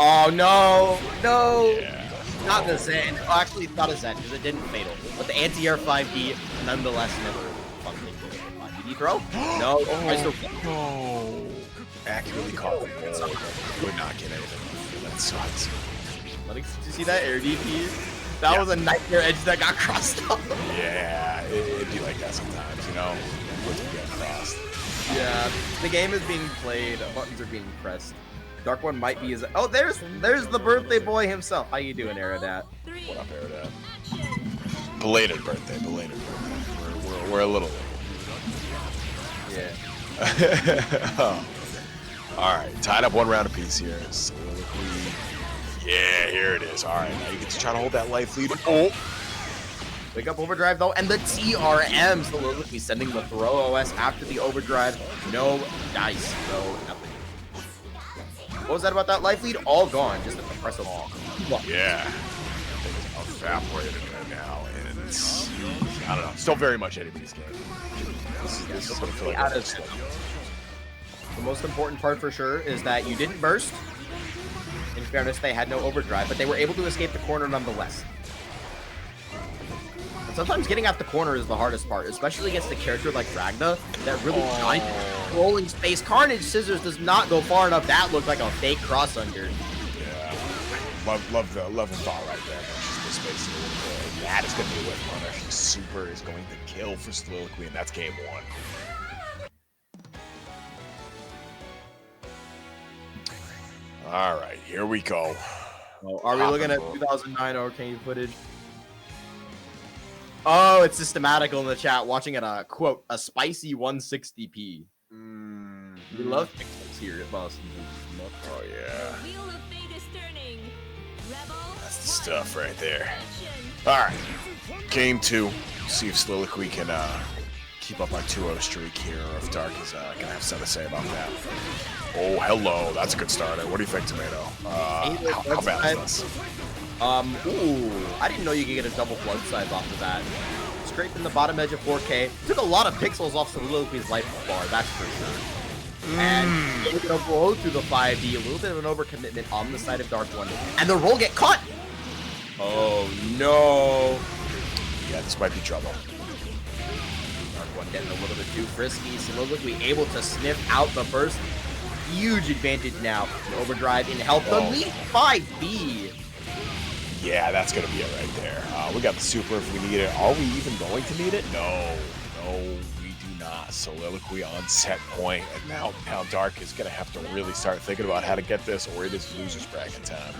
Oh, no! No! Yeah. Not the Zen. Oh, actually, it's not a Zen, because it didn't fatal. But the anti-air 5D, nonetheless, never fun thing to do. 5D throw? No. I still Oh. Accurately caught the ball. Would not get anything. That sucks. Did you see that air DP? That was a Nightmare Edge that got crossed up. Yeah, it'd be like that sometimes, you know? Wouldn't get crossed. Yeah, the game is being played. Buttons are being pressed. Dark One might be his. Oh, there's the birthday boy himself. How you doing, Aerodat? What up, Aerodat? Belated birthday. We're a little late. Yeah. Oh. All right, tied up one round apiece here. Soliloquy. Yeah, here it is. All right, now you get to try to hold that life lead. Oh. Wake up overdrive though, and the TRM. Soliloquy sending the throw OS after the overdrive. No dice, no nothing. What was that about that life lead? All gone. Just a compressive all. Yeah. It's evaporated right now, and it's, I don't know. Still very much anybody's game. This is gonna feel like the most important part for sure is that you didn't burst. In fairness, they had no overdrive, but they were able to escape the corner nonetheless. And sometimes getting out the corner is the hardest part, especially against a character like Ragna that really giant rolling space. Carnage Scissors does not go far enough. That looked like a fake cross under. Yeah. Love the thought right there. The space a little bit. That is going to be a whip punish. Super is going to kill for Soliloquy, and that's game one. All right, here we go. Oh, are we looking at 2009 arcane footage? Oh, it's systematical in the chat. Watching at a quote a spicy 160p. We love pixels here at Boston. Oh yeah, Wheel of Fate is turning. Rebel. that's the stuff right there. All right, game two. See if Soliloquy can keep up our 2-0 streak here, or if Dark is gonna have something to say about that. Oh, hello. That's a good start. What do you think, Tomato? How bad is this? Ooh, I didn't know you could get a double blood scythe off of that. Scraping the bottom edge of 4K. Took a lot of pixels off Soliloquy's life bar, that's for sure. And able to blow through the 5D. A little bit of an overcommitment on the side of Dark One. And the roll get caught! Oh, no. Yeah, this might be trouble. Dark One getting a little bit too frisky. Soliloquy able to sniff out the burst. Huge advantage now. The overdrive in health. The lead 5B. Yeah, that's going to be it right there. We got the super if we need it. Are we even going to need it? No, we do not. Soliloquy on set point. And now Dark is going to have to really start thinking about how to get this, or it is loser's bracket time.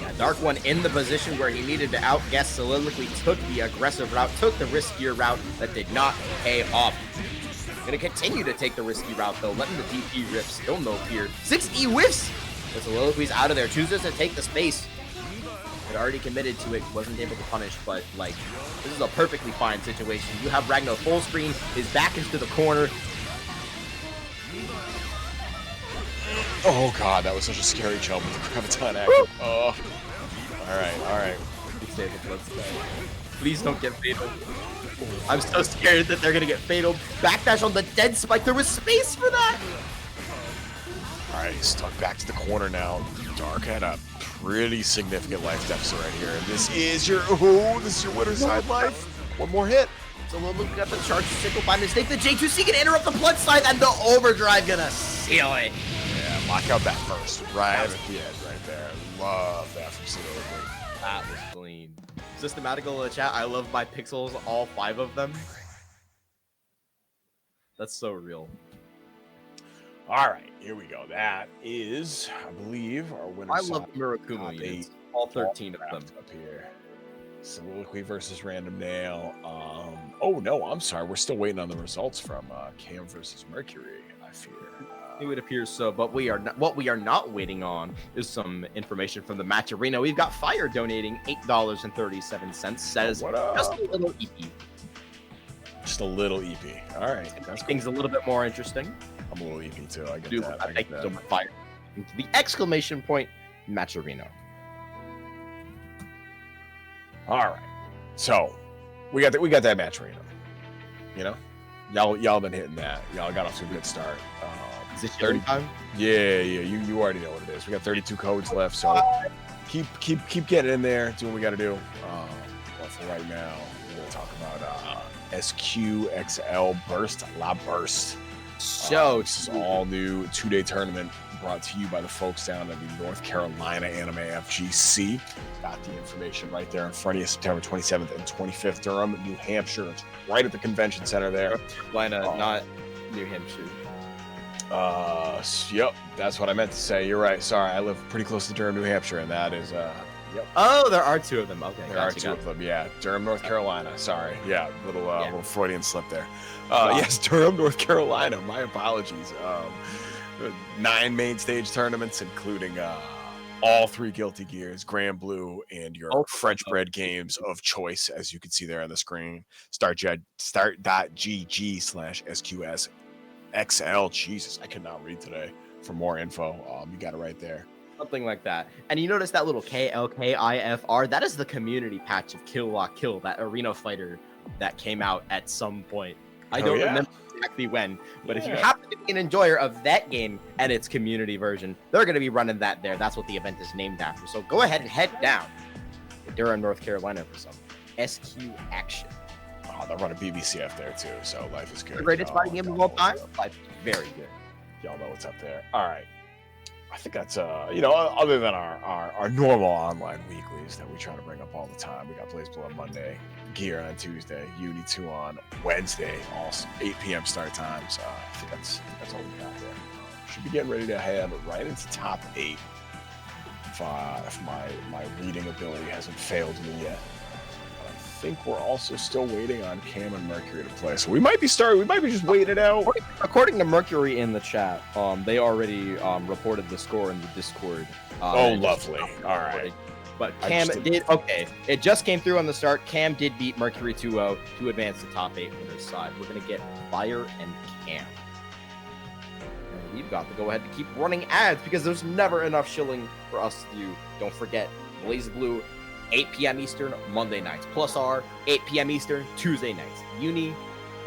Yeah, Dark One in the position where he needed to outguess Soliloquy, took the aggressive route, took the riskier route that did not pay off. Gonna continue to take the risky route though, letting the DP rip, still no fear. 6E whiffs! But Soliloquy's out of there, chooses to take the space. Had already committed to it, wasn't able to punish, but like, this is a perfectly fine situation. You have Ragnar full screen, his back is to the corner. Oh god, that was such a scary jump with the graviton action. Oh. Alright. Please don't get fatal. I'm so scared that they're gonna get fatal. Backdash on the dead spike. There was space for that. Alright, he's stuck back to the corner now. Dark had a pretty significant life deficit right here. And this is your winner's side life. One more hit. So we'll look at the charge sickle by mistake. The J2C can interrupt the blood side, and the overdrive gonna seal it. Yeah, lock out that first right at the end right there. Love that from Soliloquy. That was clean. Systematical in the chat. I love my pixels, all 5 of them. That's so real. All right, here we go. That is, I believe, our winner. I love Murakuma units. All 13 of them. Up here. Soliloquy versus Random Nail. Oh no, I'm sorry. We're still waiting on the results from Cam versus Mercury. I fear. It would appear so, but what we are not waiting on is some information from the match arena. We've got Fyre donating $8.37. Says What up? just a little EP. Just a little EP. All right, that's cool. Things a little bit more interesting. I'm a little EP too. I get Dude, that. I thank you so much, Fyre. Into the exclamation point match arena. All right, so we got that match arena. You know, y'all been hitting that. Y'all got off to a good start. Is it 30 time? Yeah. You already know what it is. We got 32 codes left, so keep getting in there. Do what we got to do. But for right now, we're gonna talk about SQXL Burst La Burst. So this is all new 2-day tournament brought to you by the folks down at the North Carolina Anime FGC. Got the information right there in front of you. September 27th and 25th, Durham, New Hampshire. It's right at the convention center there. Carolina, not New Hampshire. Yep, that's what I meant to say. You're right. Sorry, I live pretty close to Durham, New Hampshire, and that is yep. Oh, there are two of them. Okay, there are two of them. Yeah, Durham, North Carolina. Sorry, yeah, little Freudian slip there. Yes, Durham, North Carolina. My apologies. 9 main stage tournaments, including all 3 Guilty Gears, Grand Blue, and your French bred games of choice, as you can see there on the screen. Start.gg/SQSXL. Jesus, I cannot read today. For more info, you got it right there. Something like that. And you notice that little KLKIFR? That is the community patch of Kill La Kill, that arena fighter that came out at some point. I don't remember exactly when, but if you happen to be an enjoyer of that game and its community version, they're going to be running that there. That's what the event is named after. So go ahead and head down to Durham, North Carolina for some SQ action. Oh, they're running BBCF there too, so life is good. The greatest fighting game of all time? Life is very good. Y'all know what's up there. All right. I think that's other than our normal online weeklies that we try to bring up all the time. We got BlazBlue on Monday, Gear on Tuesday, Uni 2 on Wednesday, all 8 p.m. start times. I think that's all we got there. Should be getting ready to head right into top 8 if my reading ability hasn't failed me yet. But I think we're also still waiting on Cam and Mercury to play, so we might be just waiting it out. According to Mercury in the chat, they already reported the score in the Discord. Lovely. All right. But Cam did, okay, it just came through on the start. Cam did beat Mercury 2-0 to advance to top 8 on their side. We're going to get Fyre and Cam. And we've got to go ahead and keep running ads because there's never enough shilling for us to do. Don't forget, BlazBlue, 8 p.m. Eastern, Monday nights. Plus R, 8 p.m. Eastern, Tuesday nights. Uni,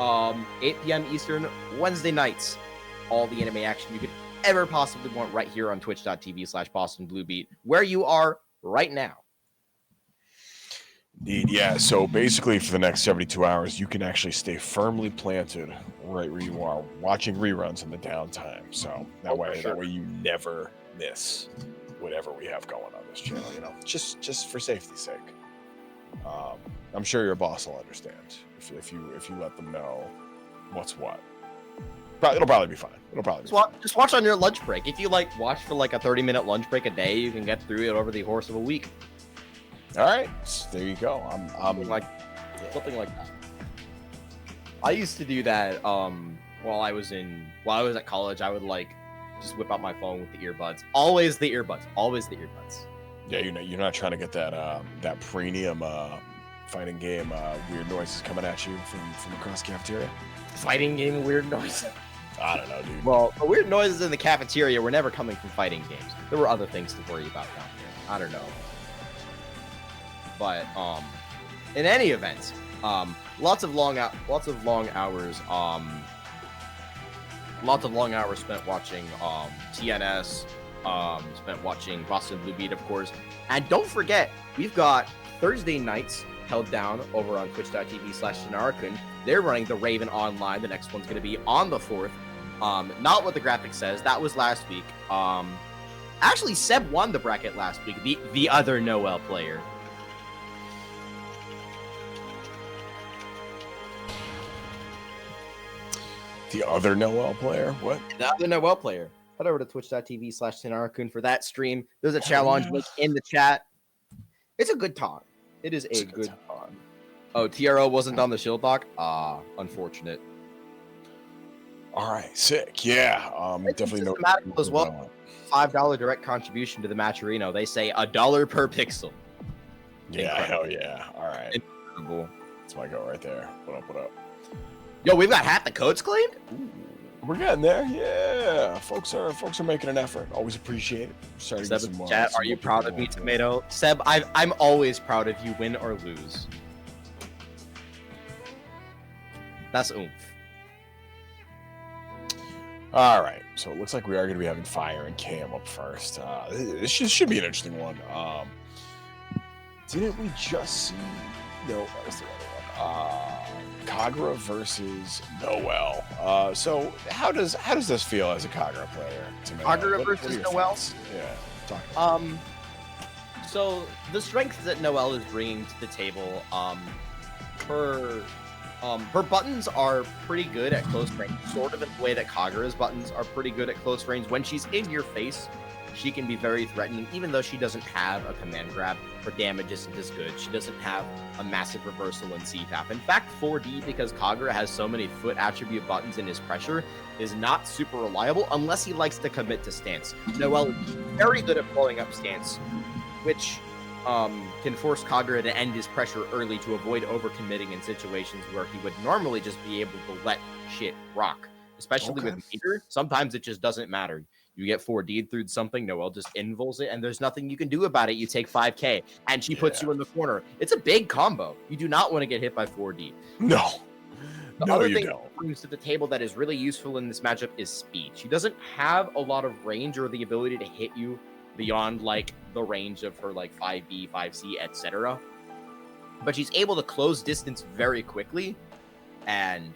8 p.m. Eastern, Wednesday nights. All the anime action you could ever possibly want right here on twitch.tv/BostonBlueBeat, where you are right now. Indeed, yeah. So basically, for the next 72 hours, you can actually stay firmly planted right where you are, watching reruns in the downtime. So that way you never miss whatever we have going on this channel. You know, just for safety's sake. I'm sure your boss will understand if you let them know what's what. It'll probably be fine. Just watch on your lunch break. If you watch for a 30-minute lunch break a day, you can get through it over the course of a week. All right, there you go. Something like that. I used to do that while I was at college. I would just whip out my phone with the earbuds. Always the earbuds. Yeah, you're not trying to get that premium fighting game weird noises coming at you from across the cafeteria. Fighting game weird noises. I don't know, dude. Well, the weird noises in the cafeteria were never coming from fighting games. There were other things to worry about down here. I don't know. But in any event, lots of long hours spent watching TNS, spent watching Boston Blue Beat, of course. And don't forget, we've got Thursday nights held down over on twitch.tv/Tenarakunn. They're running the Raven Online. The next one's going to be on the 4th. Not what the graphic says. That was last week. Actually, Seb won the bracket last week. The other Noel player. The other Noel player? What? The other Noel player. Head over to twitch.tv/Tenarakunn for that stream. There's a challenge link in the chat. It's a good time. It is a good con. Oh, TRO wasn't on the shield dock? Unfortunate. All right, sick. Yeah, definitely no as well. $5 direct contribution to the Matcherino. They say $1 per pixel. Yeah, hell yeah. All right. Incredible. That's my go right there. What up, what up? Yo, we've got half the codes claimed? Ooh, we're getting there. Yeah. Folks are making an effort. Always appreciate it. Seb, chat, are you proud of me, Tomato? Seb, I'm always proud of you, win or lose. That's oomph. All right, so it looks like we are going to be having Fyre and Cam up first. This should be an interesting one. Didn't we just see? No, that was the other one. Kagura versus Noel. So how does this feel as a Kagura player? Kagura versus Noel? Yeah. Talk so the strength that Noel is bringing to the table, her buttons are pretty good at close range, sort of in the way that Kagura's buttons are pretty good at close range. When she's in your face, she can be very threatening, even though she doesn't have a command grab. Her damage isn't as good. She doesn't have a massive reversal in CFAP. In fact, 4D, because Kagura has so many foot attribute buttons in his pressure, is not super reliable unless he likes to commit to stance. Noel is very good at blowing up stance, which can force Kagura to end his pressure early to avoid overcommitting in situations where he would normally just be able to let shit rock. Especially with meter, sometimes it just doesn't matter. You get 4D'd through something, Noel just invols it, and there's nothing you can do about it. You take 5k, and she puts you in the corner. It's a big combo. You do not want to get hit by 4D. No. The other thing that brings to the table that is really useful in this matchup is speed. She doesn't have a lot of range or the ability to hit you beyond like the range of her like 5B, 5C, etc. But she's able to close distance very quickly, and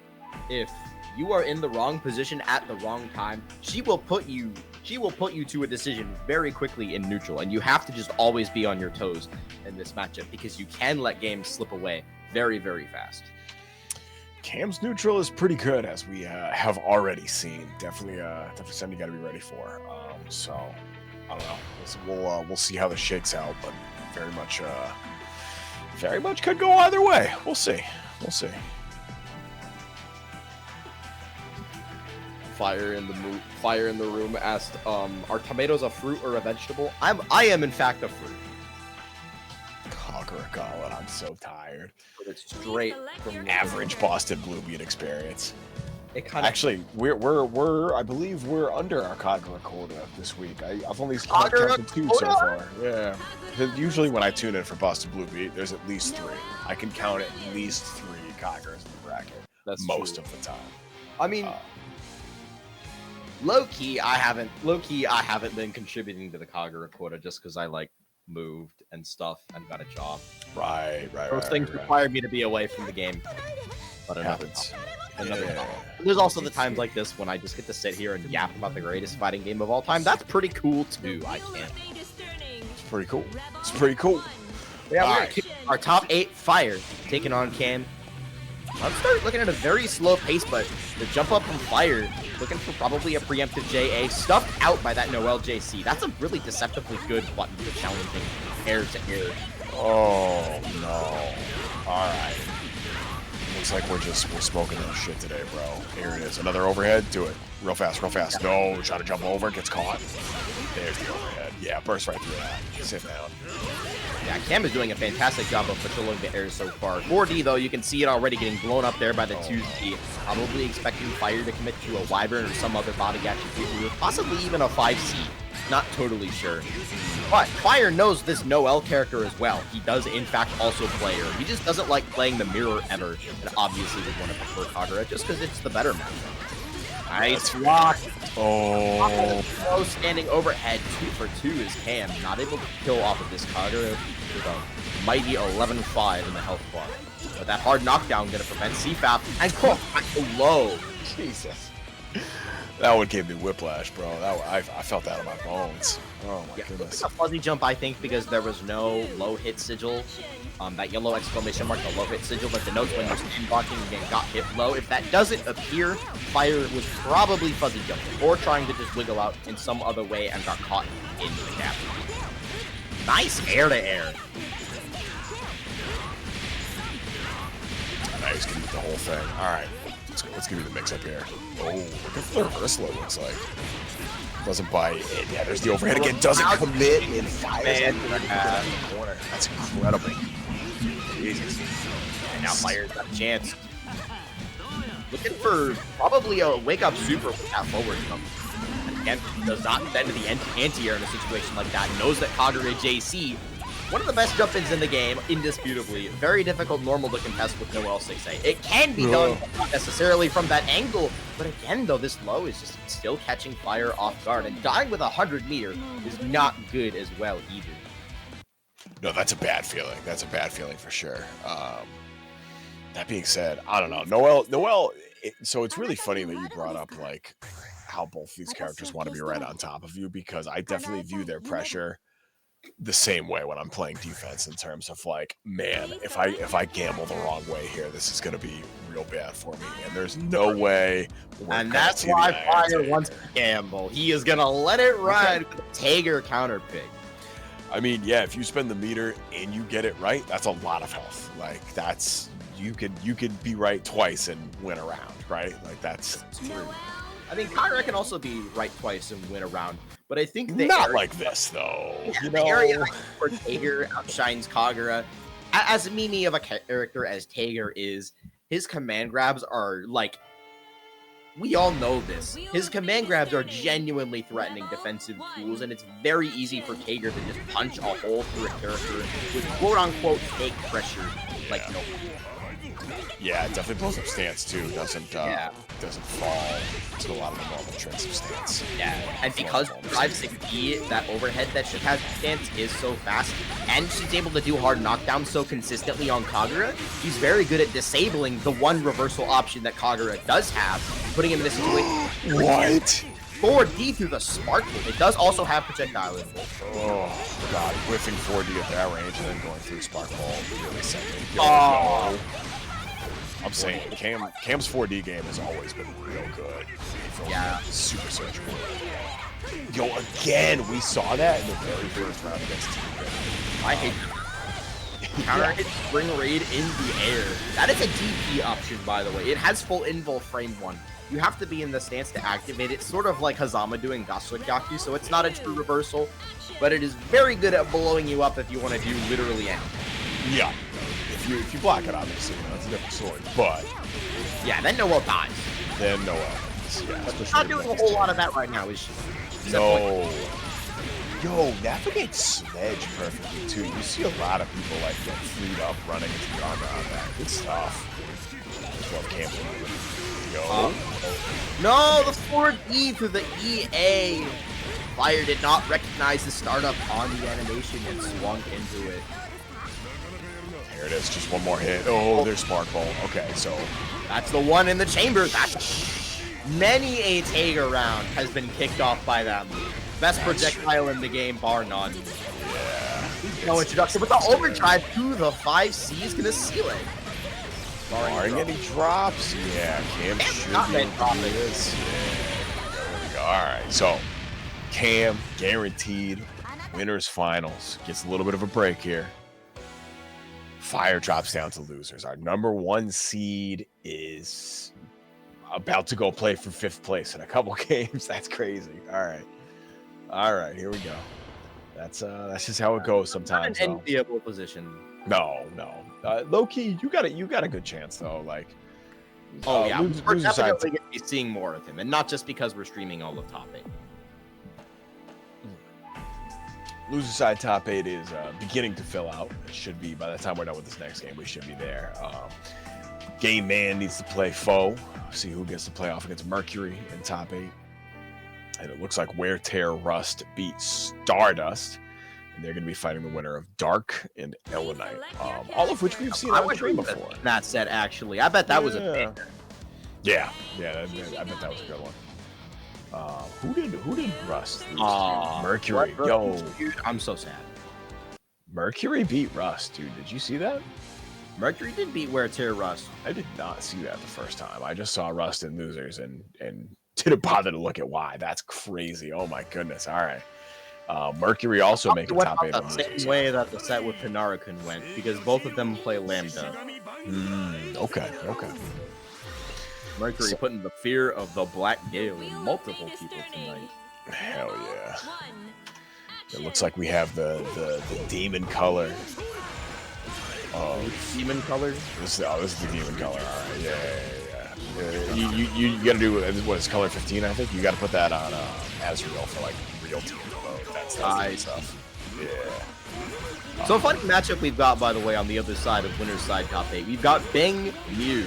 if you are in the wrong position at the wrong time, she will put you to a decision very quickly in neutral, and you have to just always be on your toes in this matchup because you can let games slip away very, very fast. Cam's neutral is pretty good, as we have already seen. Definitely something you got to be ready for. So I don't know. We'll see how this shakes out, but very much could go either way. We'll see. Fyre in the room asked, "Are tomatoes a fruit or a vegetable?" I am in fact a fruit. Kagura Gauntlet, I'm so tired. But it's straight from average Boston Blue Bean experience. It kind of actually I believe we're under our Kagura quota this week. I've only counted 2 so far. Yeah. Usually when I tune in for Boston Blue Bean, there's at least 3. I can count at least 3 Kaguras in the bracket. That's most true. of the time. I mean, low-key, I haven't been contributing to the Kagura quota just because I like moved and stuff and got a job. Right. Those things require me to be away from the game. But another time. There's also the times like this when I just get to sit here and yap about the greatest fighting game of all time. That's pretty cool too. I can't. It's pretty cool. Yeah, we're gonna kick our top 8 Fyre taking on Cam. I'm starting looking at a very slow pace, but the jump up from Fyre, looking for probably a preemptive JA, stuffed out by that Noel JC. That's a really deceptively good button for challenging air to air. Oh no! All right. Looks like we're smoking that shit today, bro. Here it is. Another overhead. Do it. Real fast. No, try to jump over. Gets caught. There's the overhead. Yeah, burst right through that. Sit down. Yeah, Cam is doing a fantastic job of patrolling the air so far. 4D, though, you can see it already getting blown up there by the 2Z. Probably expecting Fyre to commit to a Wyvern or some other body attribute, possibly even a 5C. Not totally sure. But Fyre knows this Noel character as well. He does, in fact, also play her. He just doesn't like playing the mirror ever, and obviously would want to prefer Kagura just because it's the better matchup. Nice rock. Oh. Standing overhead, 2 for 2 is Cam. Not able to kill off of this Kagura with a mighty 11-5 in the health bar. But that hard knockdown going to prevent CFAP and Cook back to low. Jesus. That one gave me whiplash, bro. I felt that in my bones. Oh my goodness. It's a fuzzy jump, I think, because there was no low hit sigil. That yellow exclamation mark, the low hit sigil, that denotes when you're stand blocking and got hit low. If that doesn't appear, Fyre was probably fuzzy jumping or trying to just wiggle out in some other way and got caught in the gap. Nice air to air. just gonna eat the whole thing. All right, let's give you the mix up here. Oh, look at the reversal. It looks like doesn't bite. And yeah, there's the overhead again. Doesn't commit and fires in the corner. That's incredible. Jesus. And now Fyre's got a chance. Looking for probably a wake-up super with that forward jump. Again, does not bend to the anti-air in a situation like that. Knows that Kagura JC, one of the best jump-ins in the game, indisputably. Very difficult normal to contest with no L6A. It can be done, not necessarily from that angle, but again, though, this low is just still catching Fyre off guard, and dying with 100 meter is not good as well either. No, that's a bad feeling. That's a bad feeling for sure. That being said, I don't know. Noelle, so it's really funny that you brought up like how both these characters want to be right on top of you, because I definitely view their pressure the same way when I'm playing defense in terms of like, man, if I gamble the wrong way here, this is going to be real bad for me, and there's no way. And that's why Fyre wants to gamble. He is going to let it ride with a Tigran counter pick. I mean, yeah, if you spend the meter and you get it right, that's a lot of health. Like that's you could be right twice and win a round, right? Like that's true. I mean, Kagura can also be right twice and win a round, but I think the not like this though. Yeah, you the know, area where Tigran outshines Kagura, as meme of a character as Tigran is, his command grabs are like. We all know this. His command grabs are genuinely threatening defensive tools, and it's very easy for Tigran to just punch a hole through a character with quote-unquote fake pressure. Like, no. Yeah, it definitely blows up stance too. Doesn't fall to a lot of the normal tricks of stance. Yeah, and because 5-6E, that overhead that she has stance is so fast, and she's able to do hard knockdowns so consistently on Kagura, she's very good at disabling the one reversal option that Kagura does have, putting him in this situation. What? 4D through the Sparkle. It does also have projectile input. Oh god, whiffing 4D at that range and then going through Sparkle really second. Oh. I'm saying Cam's 4D game has always been real good. Yeah. Super surgical. Yo, again, we saw that in the very first round against Tigran. I hate that. Counter hit Spring Raid in the air. That is a DP option, by the way. It has full invul frame 1. You have to be in the stance to activate it, sort of like Hazama doing Gasukyaku, so it's not a true reversal, but it is very good at blowing you up if you want to do literally anything. Yeah. If you block it, obviously, that's a different story. But yeah, then Noelle dies. Then Noelle. Yeah, but she's not doing a whole lot of that right now, is she? No. Yo, navigate Sledge perfectly too. You see a lot of people like get freed up running into the armor on that. Good stuff. Just love camping. Yo. No, the 4D through the EA. Fyre did not recognize the startup on the animation and swung into it. There it is, just one more hit. Oh, there's Sparkball. Okay, so that's the one in the chamber. That's many a Tigran round has been kicked off by that move. Best projectile in the game, bar none. Yeah. No introduction, but the overdrive to the 5C is gonna seal it. Barring any drops, yeah, Cam should be this. Yeah, there we go. All right, so Cam guaranteed winners finals. Gets a little bit of a break here. Fyre drops down to losers. Our number 1 seed is about to go play for 5th place in a couple games. That's crazy. All right, here we go. That's just how it goes sometimes. Not an enviable position. No. Low key, you got a good chance though. Like, oh yeah, we're definitely gonna be seeing more of him, and not just because we're streaming all of top 8. Loser side top 8 is beginning to fill out. It should be, by the time we're done with this next game, we should be there. Game Man needs to play Foe. See who gets to play off against Mercury in top 8. And it looks like Wear Tear Rust beat Stardust. And they're going to be fighting the winner of Dark and Eltonite. All of which we've seen on stream before. That said, actually, I bet that was a big. Yeah, I bet that was a good one. Who did Rust lose to? Mercury. Yo, dude, I'm so sad. Mercury beat Rust, dude. Did you see that? Mercury did beat Wear Tear Rust. I did not see that the first time. I just saw Rust in losers and didn't bother to look at why. That's crazy. Oh my goodness. All right. Mercury also making top 8 on the same way that the set with Tenarakunn went, because both of them play Lambda. Okay. Mercury putting the fear of the Black Gale in multiple people tonight. Hell yeah. It looks like we have the demon color. Demon color? This is the demon color. All right. Yeah. You got to do what is color 15? I think you got to put that on Azrael for like real team mode. That's the stuff. Yeah. So a funny matchup we've got, by the way, on the other side of winner's side top 8. We've got Bang Mew.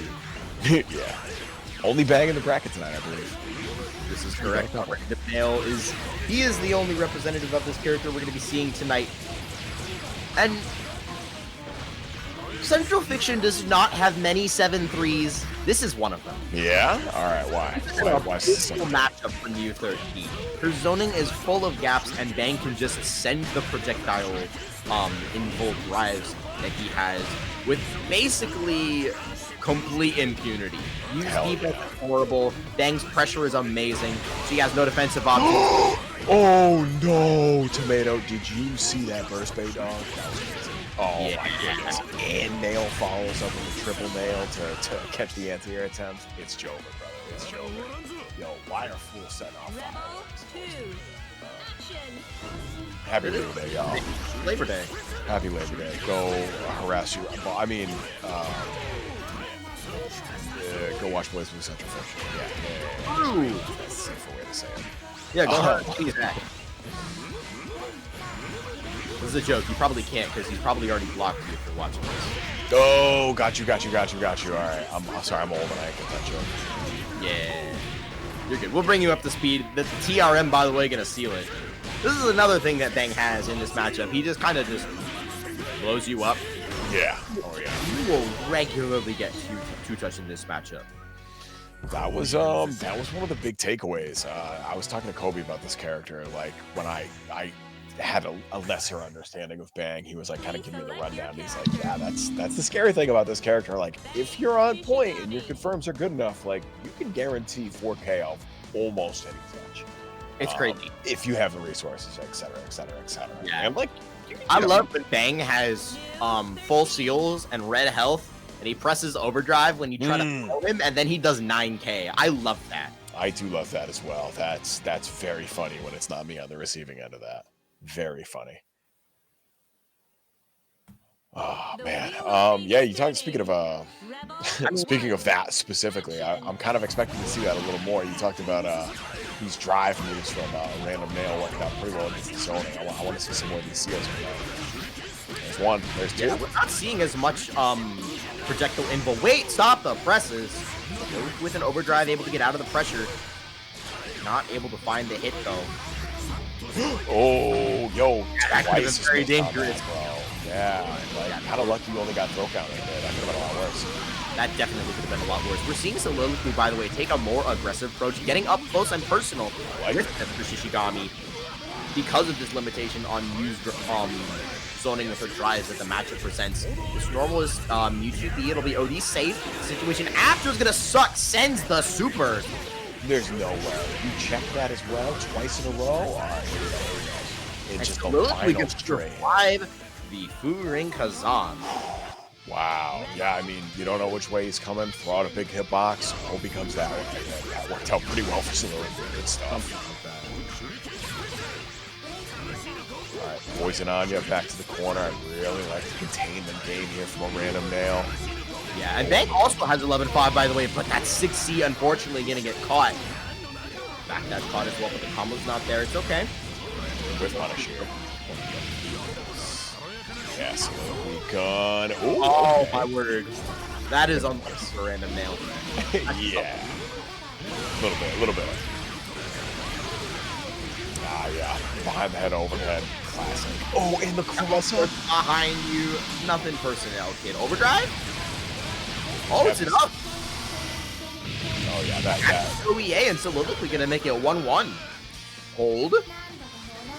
Yeah. Only Bang in the bracket tonight, I believe. This is correct. The male is the only representative of this character we're going to be seeing tonight. And Central Fiction does not have many 7-3s. This is one of them. Yeah? All right. Why This is a matchup for Mew 13. Her zoning is full of gaps, and Bang can just send the projectile in full drives that he has with basically complete impunity. Use defense is horrible. Bang's pressure is amazing. She has no defensive options. Oh no, Tomato! Did you see that burst bait, dog? That was amazing. Oh Yeah. my goodness! And nail follows up with a triple nail to catch the anti-air attempt. It's Jover, brother. It's Jover. Yo, why are fools setting off fireworks? Happy Labor Day, y'all. Labor Day. Happy Labor Day. Go harass you. Well, I mean, go watch BlazBlue Central Fiction. Yeah. Ooh. That's a safer way to say it. Yeah, go ahead. Please back. This is a joke. You probably can't because he's probably already blocked you for watching this. Oh, got you. All right. I'm sorry, I'm old and I can't touch you. Yeah. You're good. We'll bring you up to speed. The TRM, by the way, gonna seal it. This is another thing that Bang has in this matchup. He just kind of just blows you up. Yeah. Oh yeah. You will regularly get two touch in this matchup. That was one of the big takeaways. I was talking to Kobe about this character. Like when I had a lesser understanding of Bang, he was like kind of giving me the rundown. He's like, yeah, that's the scary thing about this character. Like if you're on point and your confirms are good enough, like you can guarantee 4K of almost any touch. It's crazy if you have the resources, et cetera. Yeah. And like, I love when Bang has full seals and red health, and he presses overdrive when you try to throw him, and then he does 9K. I love that. I do love that as well. That's very funny when it's not me on the receiving end of that. Very funny. Oh man. Yeah, you talked speaking of speaking of that specifically, I'm kind of expecting to see that a little more. You talked about these drive moves from Random Nail working out pretty well against the zoning. I want to see some more of these seals. There's one, there's two. Yeah, we're not seeing as much projectile info. Wait, stop the presses. With an overdrive, able to get out of the pressure. Not able to find the hit though. Oh, yo, that could have been very dangerous, bro. Yeah, like kind of lucky you only got throw count right there. That could have been a lot worse. That definitely could have been a lot worse. We're seeing Soliloquy, by the way, take a more aggressive approach, getting up close and personal with Shishigami because of this limitation on used zoning with her drives that the matchup presents. This normal is UGB, it'll be OD safe. The situation after is gonna suck, sends the super. There's no way. You checked that as well twice in a row? All right, here we go. It's just the final straight. Survive the PhoKingAzn. Wow. Yeah, I mean, you don't know which way he's coming. Throw out a big hitbox. Hope he comes that way. That worked out pretty well for Soliloquy. Good stuff. All right, poison on you. Back to the corner. I really like to contain the game here from a Random Nail. Yeah, and Bang also has 11-5, by the way, but that 6C, unfortunately, going to get caught. Back that caught as well, but the combo's not there. It's okay. With punish here. Yeah, Soliloquy gun. Ooh. Oh, my word. That is on for Random Nail. Yeah. A little bit. Ah, yeah. Behind the head, overhead. Classic. Oh, and the crosser. Behind you. Nothing personnel, kid. Overdrive? Oh, it's enough. Oh, yeah, that. OEA and Soliloquy going to make it 1-1. Hold.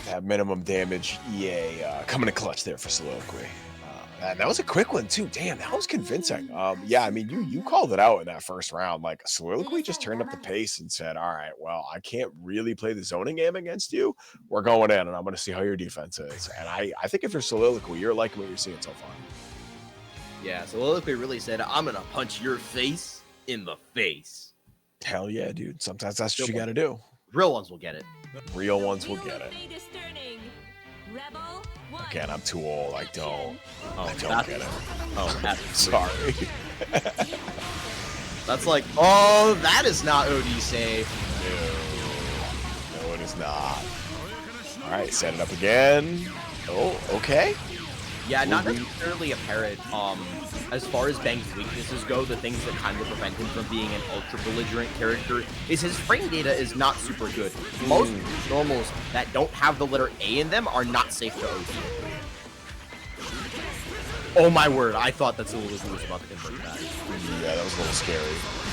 That minimum damage EA coming to clutch there for Soliloquy. And that was a quick one, too. Damn, that was convincing. Yeah, I mean, you called it out in that first round. Like, Soliloquy just turned up the pace and said, all right, well, I can't really play the zoning game against you. We're going in, and I'm going to see how your defense is. And I think if you're Soliloquy, you're liking what you're seeing so far. Yeah, so Soliloquy really said, I'm gonna punch your face in the face. Hell yeah, dude. Sometimes that's what Real you got to do. Real ones will get it. Real ones will get it. Rebel 1. Again, I'm too old. I don't that's- get it. Oh, that's Sorry. That's like, oh, that is not OD safe. No, it is not. All right, set it up again. Oh, okay. Yeah, not necessarily apparent. As far as Bang's weaknesses go, the things that kind of prevent him from being an ultra belligerent character is his frame data is not super good. Most normals that don't have the letter A in them are not safe to OD. Oh my word, I thought that Soliloquy was about to convert that. Yeah, that was a little scary.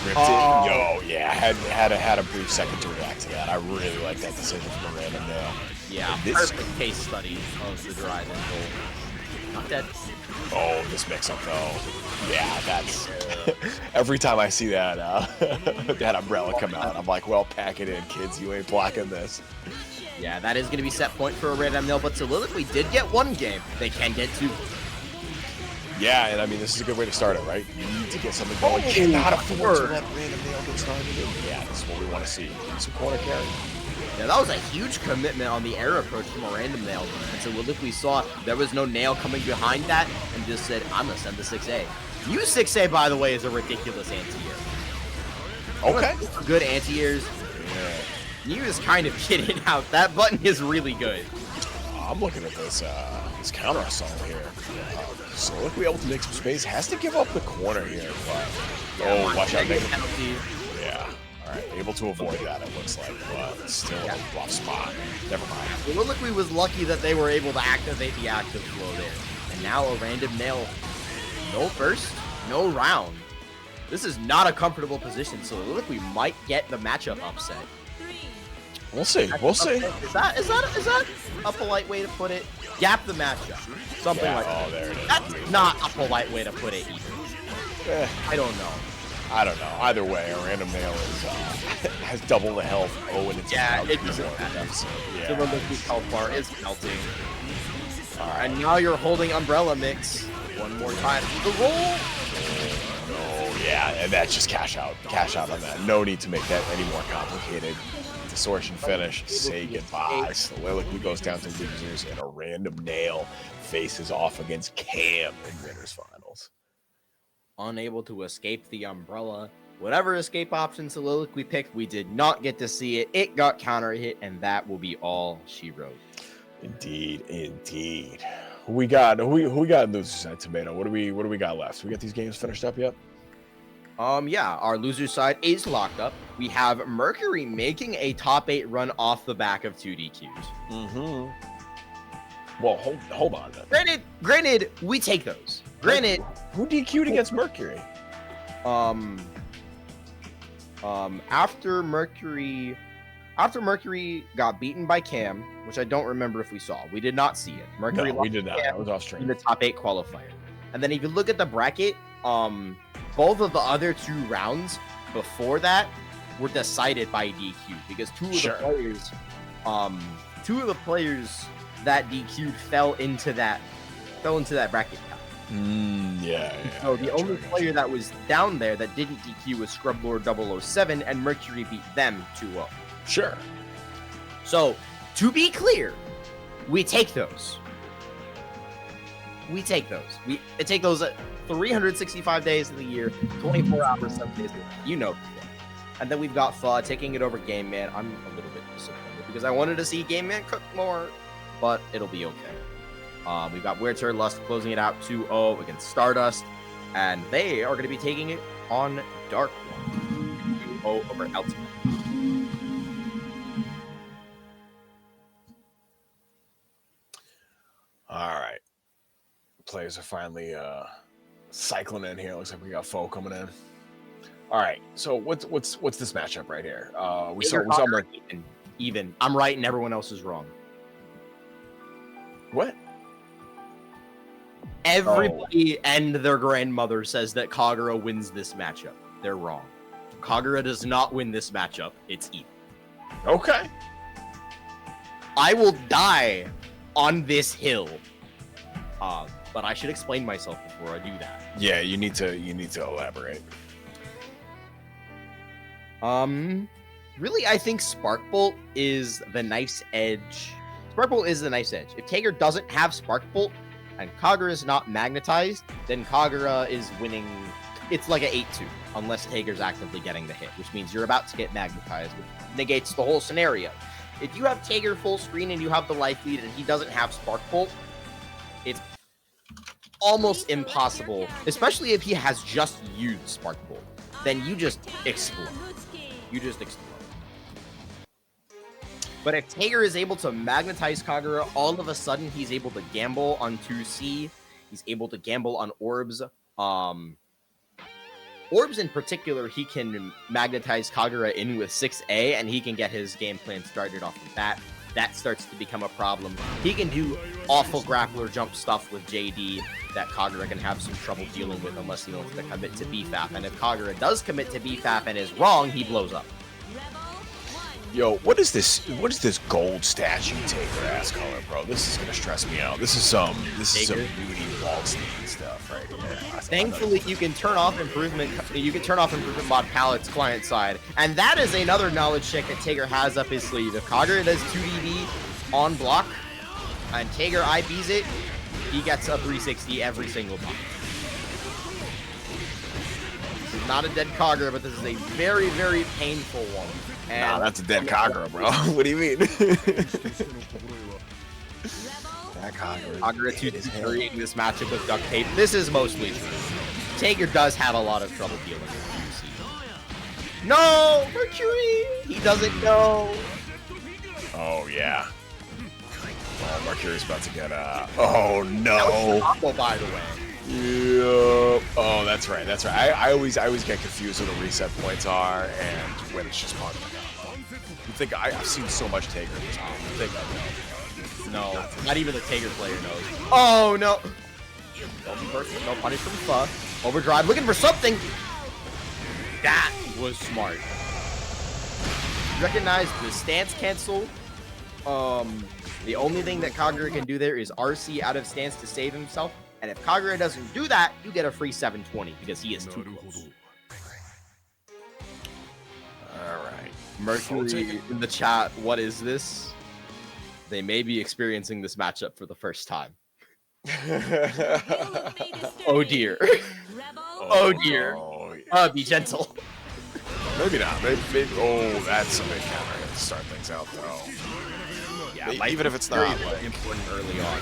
Ripped Oh. it. Yo, yeah, had a brief second to react to that. I really like that decision from a random nail. Yeah, This- perfect case study of the drive and goal. Not dead. Oh, this mix-up though. Yeah, that's every time I see that that umbrella come out, I'm like, well, pack it in, kids. You ain't blocking this. Yeah, that is going to be set point for a random nil, but Soliloquy did get one game. They can get two. Yeah, and I mean, this is a good way to start it, right? You need to get something going. You cannot afford to let random nail get started. Yeah, this is what we want to see. Some corner carry. Yeah, that was a huge commitment on the air approach from a random nail. And Soliloquy saw there was no nail coming behind that and just said, I'm going to send the 6A. New 6A, by the way, is a ridiculous anti-air. Okay. Good anti-airs. Yeah. New is kind of getting out. That button is really good. I'm looking at this counter assault here. Soliloquy able to make some space. Has to give up the corner here, but watch out! Penalty. Yeah. All right, able to avoid that. It looks like, but still a rough spot. Never mind. Soliloquy was lucky that they were able to activate the active flow there. And now a random nail. No burst, no round. This is not a comfortable position. Soliloquy might get the matchup upset. We'll see. We'll see. Is that a polite way to put it? Gap the matchup. Something like that. Oh, there it is. That's not a polite way to put it either. I don't know. I don't know. Either way, a random nail is has double the health. Oh, and it's Yeah, it doesn't doesn't matter. Yeah. Soliloquy's health bar is melting. And now you're holding Umbrella Mix. One more time. The roll. Oh, yeah, and that's just cash out. Cash out on that. No need to make that any more complicated. Distortion finish. Say goodbye. Soliloquy goes down to losers, and a random nail faces off against Cam in winners finals. Unable to escape the umbrella. Whatever escape option Soliloquy picked, we did not get to see it. It got counter hit, and that will be all she wrote. Indeed, indeed. Who we got? Who we got in losers side? Tomato. What do we got left? We got these games finished up yet? Yeah, our loser side is locked up. We have Mercury making a top 8 run off the back of 2 DQs. Mm-hmm. Well, hold on then. Granted, we take those. Granted, who DQ'd against Mercury? After Mercury got beaten by Cam, which I don't remember if we saw. We did not see it. Mercury No, we did not. Cam That was off in stream. the top 8 qualifier. And then if you look at the bracket, both of the other 2 rounds before that were decided by DQ because two of the players that DQ'd fell into that bracket count. Yeah. So the only player that was down there that didn't DQ was Scrublord 007, and Mercury beat them 2-0. Sure. So, to be clear, we take those. We take those 365 days of the year, 24 hours, 7 days a week. You know. And then we've got Pho taking it over Game Man. I'm a little bit disappointed because I wanted to see Game Man cook more, but it'll be okay. We've got Weird Turd Lust closing it out 2-0 against Stardust, and they are going to be taking it on Dark One 2-0 over Eltonite. All right. Players are finally cycling in here. Looks like we got Pho coming in. All right. So what's this matchup right here? We saw even. I'm right and everyone else is wrong. What? Everybody and their grandmother says that Kagura wins this matchup. They're wrong. Kagura does not win this matchup. It's even. Okay. I will die on this hill. but I should explain myself before I do that. Yeah, you need to elaborate. Really, I think Spark Bolt is the nice edge. Spark Bolt is the nice edge. If Tigran doesn't have Spark Bolt and Kagura is not magnetized, then Kagura is winning. It's like an 8-2, unless Tigran's actively getting the hit, which means you're about to get magnetized, which negates the whole scenario. If you have Tigran full screen and you have the life lead and he doesn't have Spark Bolt, it's almost impossible, especially if he has just used Spark Bolt. Then you just explode. You just explode. But if Tigran is able to magnetize Kagura, all of a sudden he's able to gamble on 2C. He's able to gamble on orbs. Orbs in particular, he can magnetize Kagura in with 6A, and he can get his game plan started off of that. That starts to become a problem. He can do awful grappler jump stuff with JD that Kagura can have some trouble dealing with unless he wants to commit to BFAP. And if Kagura does commit to BFAP and is wrong, he blows up. Yo, what is this gold statue Tigran ass color, bro? This is gonna stress me out. This is some beauty Waldstein stuff right here. Thankfully, you can turn off improvement. You can turn off improvement mod palettes client side, and that is another knowledge check that Tigran has up his sleeve. If Kagura does 2DD on block, and Tigran IPs it, he gets a 360 every single time. This is not a dead Kagura, but this is a very, very painful one. And nah, that's a dead Kagura, bro. What do you mean? That Kagura 2-3 this matchup with duct tape. This is mostly true. Tigran does have a lot of trouble dealing with UC. No! Mercury! He doesn't know. Oh, yeah. Oh, Mercury's about to get oh, no. That was the combo, by the way. Yep. Oh, that's right. That's right. I always get confused when the reset points are and when it's just part of the combo. You think I've seen so much Tigran in this game. You think I know? No, not even the Tigran player knows. Oh no! No punish from Pho. Overdrive, looking for something. That was smart. Recognize the stance cancel. The only thing that Kagura can do there is RC out of stance to save himself. And if Kagura doesn't do that, you get a free 720 because he is too close. Alright. Mercury in the chat, what is this? They may be experiencing this matchup for the first time. Oh dear. Oh dear. Oh, yeah. Be gentle. Maybe not. Maybe. Oh, that's a big counter hit to start things out, though. Yeah, even if it's not very important early on.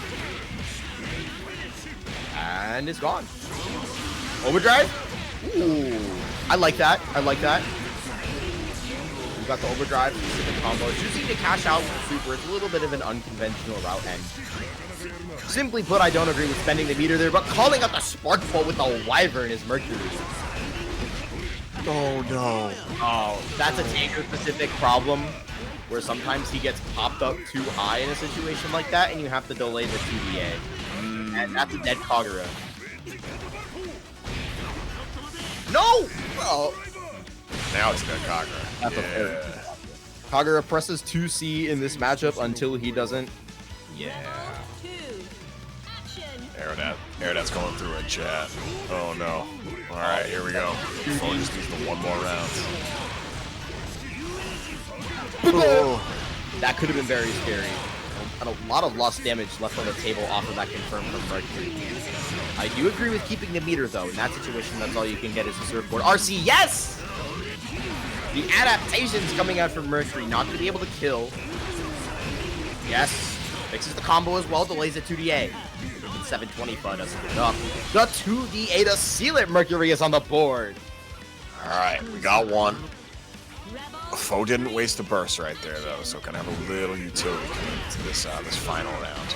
And it's gone. Overdrive? Ooh. I like that. I like that. We got the overdrive specific combo. Choosing to cash out with super. It's a little bit of an unconventional route, and simply put, I don't agree with spending the meter there, but calling out the spark bolt with the wyvern is Mercury. Oh no. Oh, that's a Tigran specific problem where sometimes he gets popped up too high in a situation like that and you have to delay the 2DA. And that's a dead Kagura. No! Oh. Now it's dead Kagura. That's a fair. Kagura presses 2C in this matchup until he doesn't. Yeah. Aerodac's going through in chat. Oh no. Alright, here we go. Phone just needs the one more round. Oh. That could have been very scary. And a lot of lost damage left on the table off of that confirmed from Mercury. I do agree with keeping the meter though. In that situation, that's all you can get is a surfboard. RC, yes! The adaptations coming out from Mercury, not going to be able to kill. Yes. Fixes the combo as well, delays the 2DA. 720 Pho doesn't get up. The 2DA to seal it. Mercury is on the board. Alright, we got one. Pho didn't waste a burst right there though, so can have a little utility to this this final round.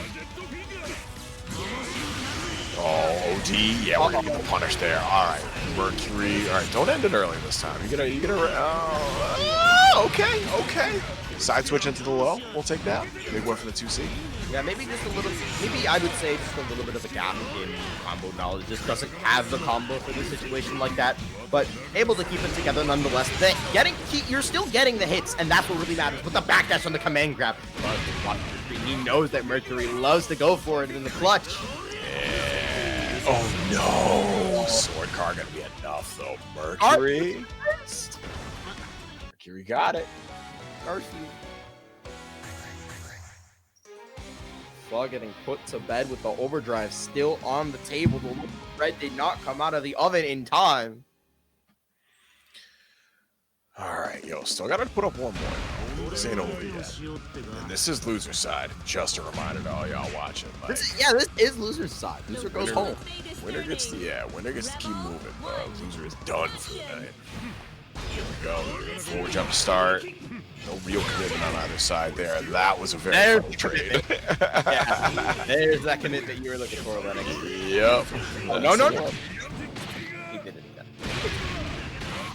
Oh, OD, yeah, we're gonna get the punish there. Alright, Mercury. Alright, don't end it early this time. You're gonna okay. Side switch into the low, we'll take that. Big one for the 2C. Yeah, maybe just a little, maybe I would say just a little bit of a gap in combo knowledge. Just doesn't have the combo for this situation like that, but able to keep it together nonetheless. You're still getting the hits, and that's what really matters. With the backdash on the command grab, but he knows that Mercury loves to go for it in the clutch. Yeah. Oh no! Sword car gonna be enough though. Mercury. Mercury got it. Mercy. Fog getting put to bed with the overdrive still on the table. The bread did not come out of the oven in time. All right, yo, still gotta put up one more. This ain't over yet. And this is loser side. Just a reminder to all y'all watching. Like, This is loser's side. Loser goes home. winner gets to keep moving, bro. Loser is done for the night. Here we go. Forward jump start. No real commitment on either side there. That was a very funny trade. Yeah, there's that commitment you were looking for, Lennox. Yep. Oh, no. He did it again.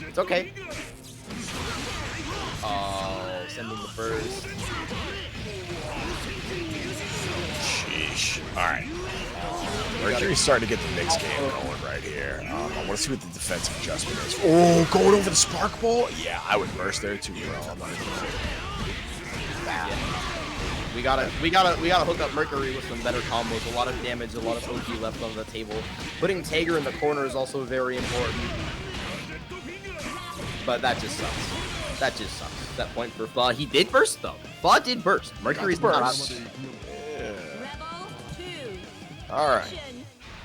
It's okay. Oh, sending the burst. Sheesh. All right. Mercury's starting to get the mix game going right here. I want to see what the defensive adjustment is. Oh, going over the spark ball? Yeah, I would burst there too, bro. I'm not even kidding. We gotta hook up Mercury with some better combos. A lot of damage, a lot of OP left on the table. Putting Tigran in the corner is also very important. But that just sucks. That just sucks. That point for Fa. He did burst though. Fa did burst. Mercury's burst. Yeah. Rebel 2. All right.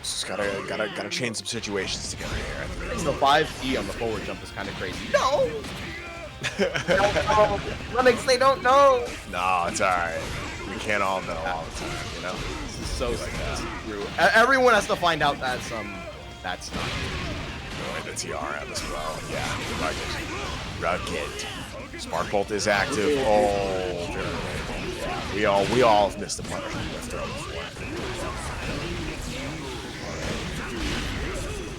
Just gotta change some situations together here. The 5D on the forward jump is kind of crazy. No! Lennox, they don't know! No, it's alright. We can't all know all the time, you know? This is so true. Everyone has to find out that's not. Boy, the TRM as well. Yeah, rugged. Spark Bolt is active. Oh, very yeah. We all missed the punishment with throw before.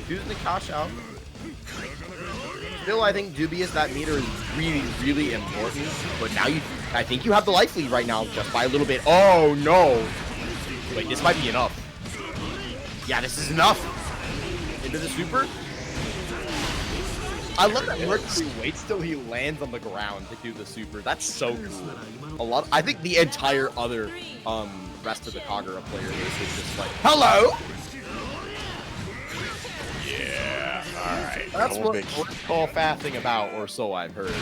Using the cash out. Still, I think dubious that meter is really, really important. But now I think you have the life lead right now, just by a little bit. Oh no! Wait, this might be enough. Yeah, this is enough. Into the super. I love that Mercury waits till he lands on the ground to do the super. That's so cool. I think the entire other rest of the Kagura player is just like, hello. Yeah, alright. That's what we call faffing about, or so I've heard.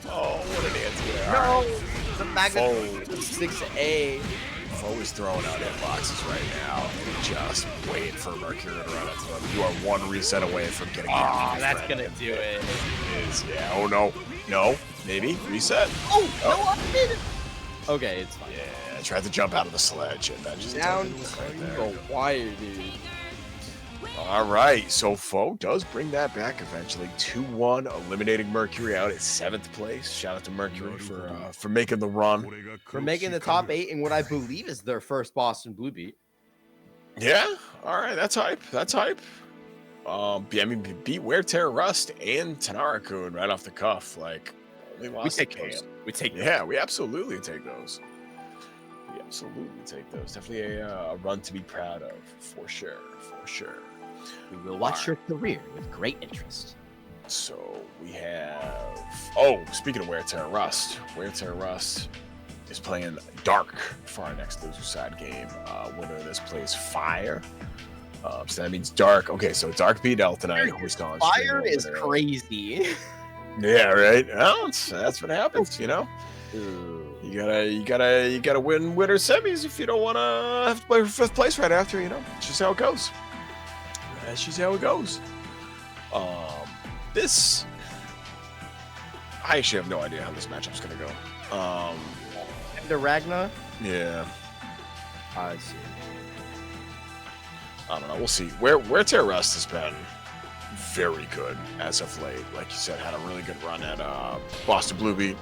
Oh, what an answer there. No! The Magnet 6A. Fo is throwing out inboxes right now and just waiting for Mercury to run into them. You are one reset away from getting that's gonna do it. It is, yeah. Oh no. No. Maybe. Reset. Oh, no, I did it. Okay, it's fine. Yeah, I tried to jump out of the sledge and that just Down right the there. wire, dude. All right, so Fo does bring that back eventually. 2-1, eliminating Mercury out at 7th place. Shout out to Mercury for making the run. For making the top 8 in what I believe is their first Boston Blue beat. Yeah, all right, that's hype. That's hype. I mean, beat Wear Terror Rust and Tenarakunn right off the cuff. Like, We take those. We take those. Yeah, we absolutely take those. We absolutely take those. Definitely a run to be proud of, for sure, for sure. We will watch your career with great interest. So we have. Oh, speaking of Wear Terror Rust is playing Dark for our next loser side game. Winner of this plays Fyre. So that means Dark. Okay, so Dark beat Eltonite. Who's gone? Fyre is crazy. Yeah, right. Well, that's what happens, you know. You gotta win winter semis if you don't want to have to play for 5th place right after. You know, it's just how it goes. That's just how it goes. This, I actually have no idea how this matchup's gonna go. The Ragna. Yeah, I see. I don't know. We'll see. Where Terror Rust has been very good as of late. Like you said, had a really good run at Boston Blue Beat.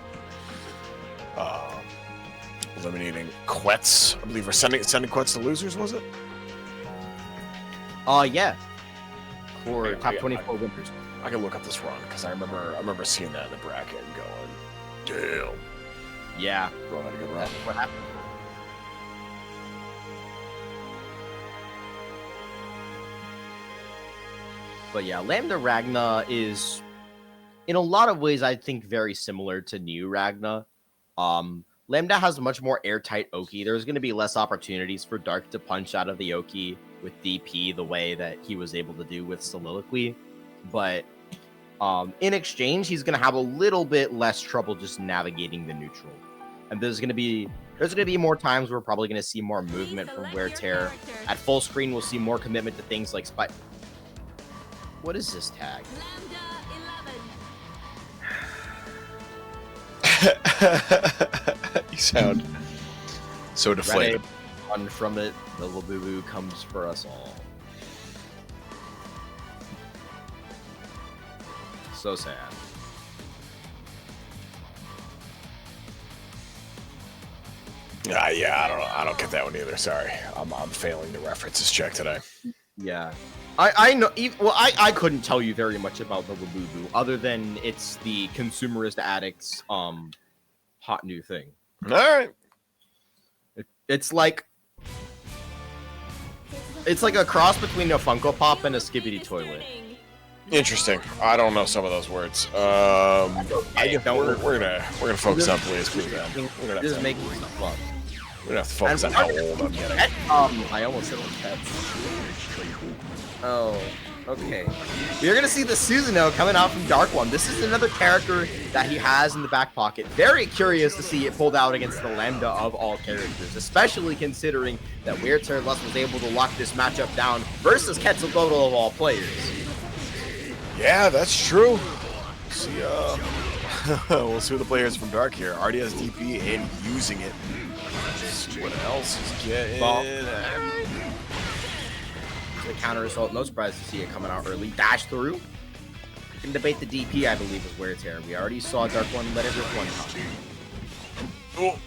Eliminating Quetz, I believe, or sending Quetz to losers, was it? Yeah. For Okay, top 24 winners. I can look up this run because I remember seeing that in the bracket and going, damn. Yeah. Bro, had a good run. That's what happened. But yeah, Lambda Ragna is, in a lot of ways, I think, very similar to New Ragna. Lambda has much more airtight Oki. There's going to be less opportunities for Dark to punch out of the Oki with DP the way that he was able to do with Soliloquy. But in exchange, he's going to have a little bit less trouble just navigating the neutral. And there's going to be more times where we're probably going to see more movement from Wear Tear. At full screen, we'll see more commitment to things like Spike. What is this tag? You sound so deflated. Run from it. The Labubu comes for us all. So sad. Yeah, I don't get that one either. Sorry, I'm failing the references check today. Yeah, I know. Well, I couldn't tell you very much about the Labubu other than it's the consumerist addicts hot new thing. All right. It's like a cross between a Funko Pop and a Skibidi toilet. Interesting. I don't know some of those words. We're gonna focus on BlazBlue then. We're gonna just making stuff up. We're gonna have to focus on how old I'm getting. I almost said pets. Oh, okay. You're gonna see the Susanoo coming out from Dark One. This is another character that he has in the back pocket. Very curious to see it pulled out against the Lambda of all characters, especially considering that Weird Lust was able to lock this matchup down versus Quetzalcoatl of all players. Yeah, that's true. See, we'll see what the players from Dark here. Already has DP and using it. See what else is getting. The counter assault, no surprise to see it coming out early. Dash through. You can debate the DP, I believe, is where it's here. We already saw Dark One let it rip one come.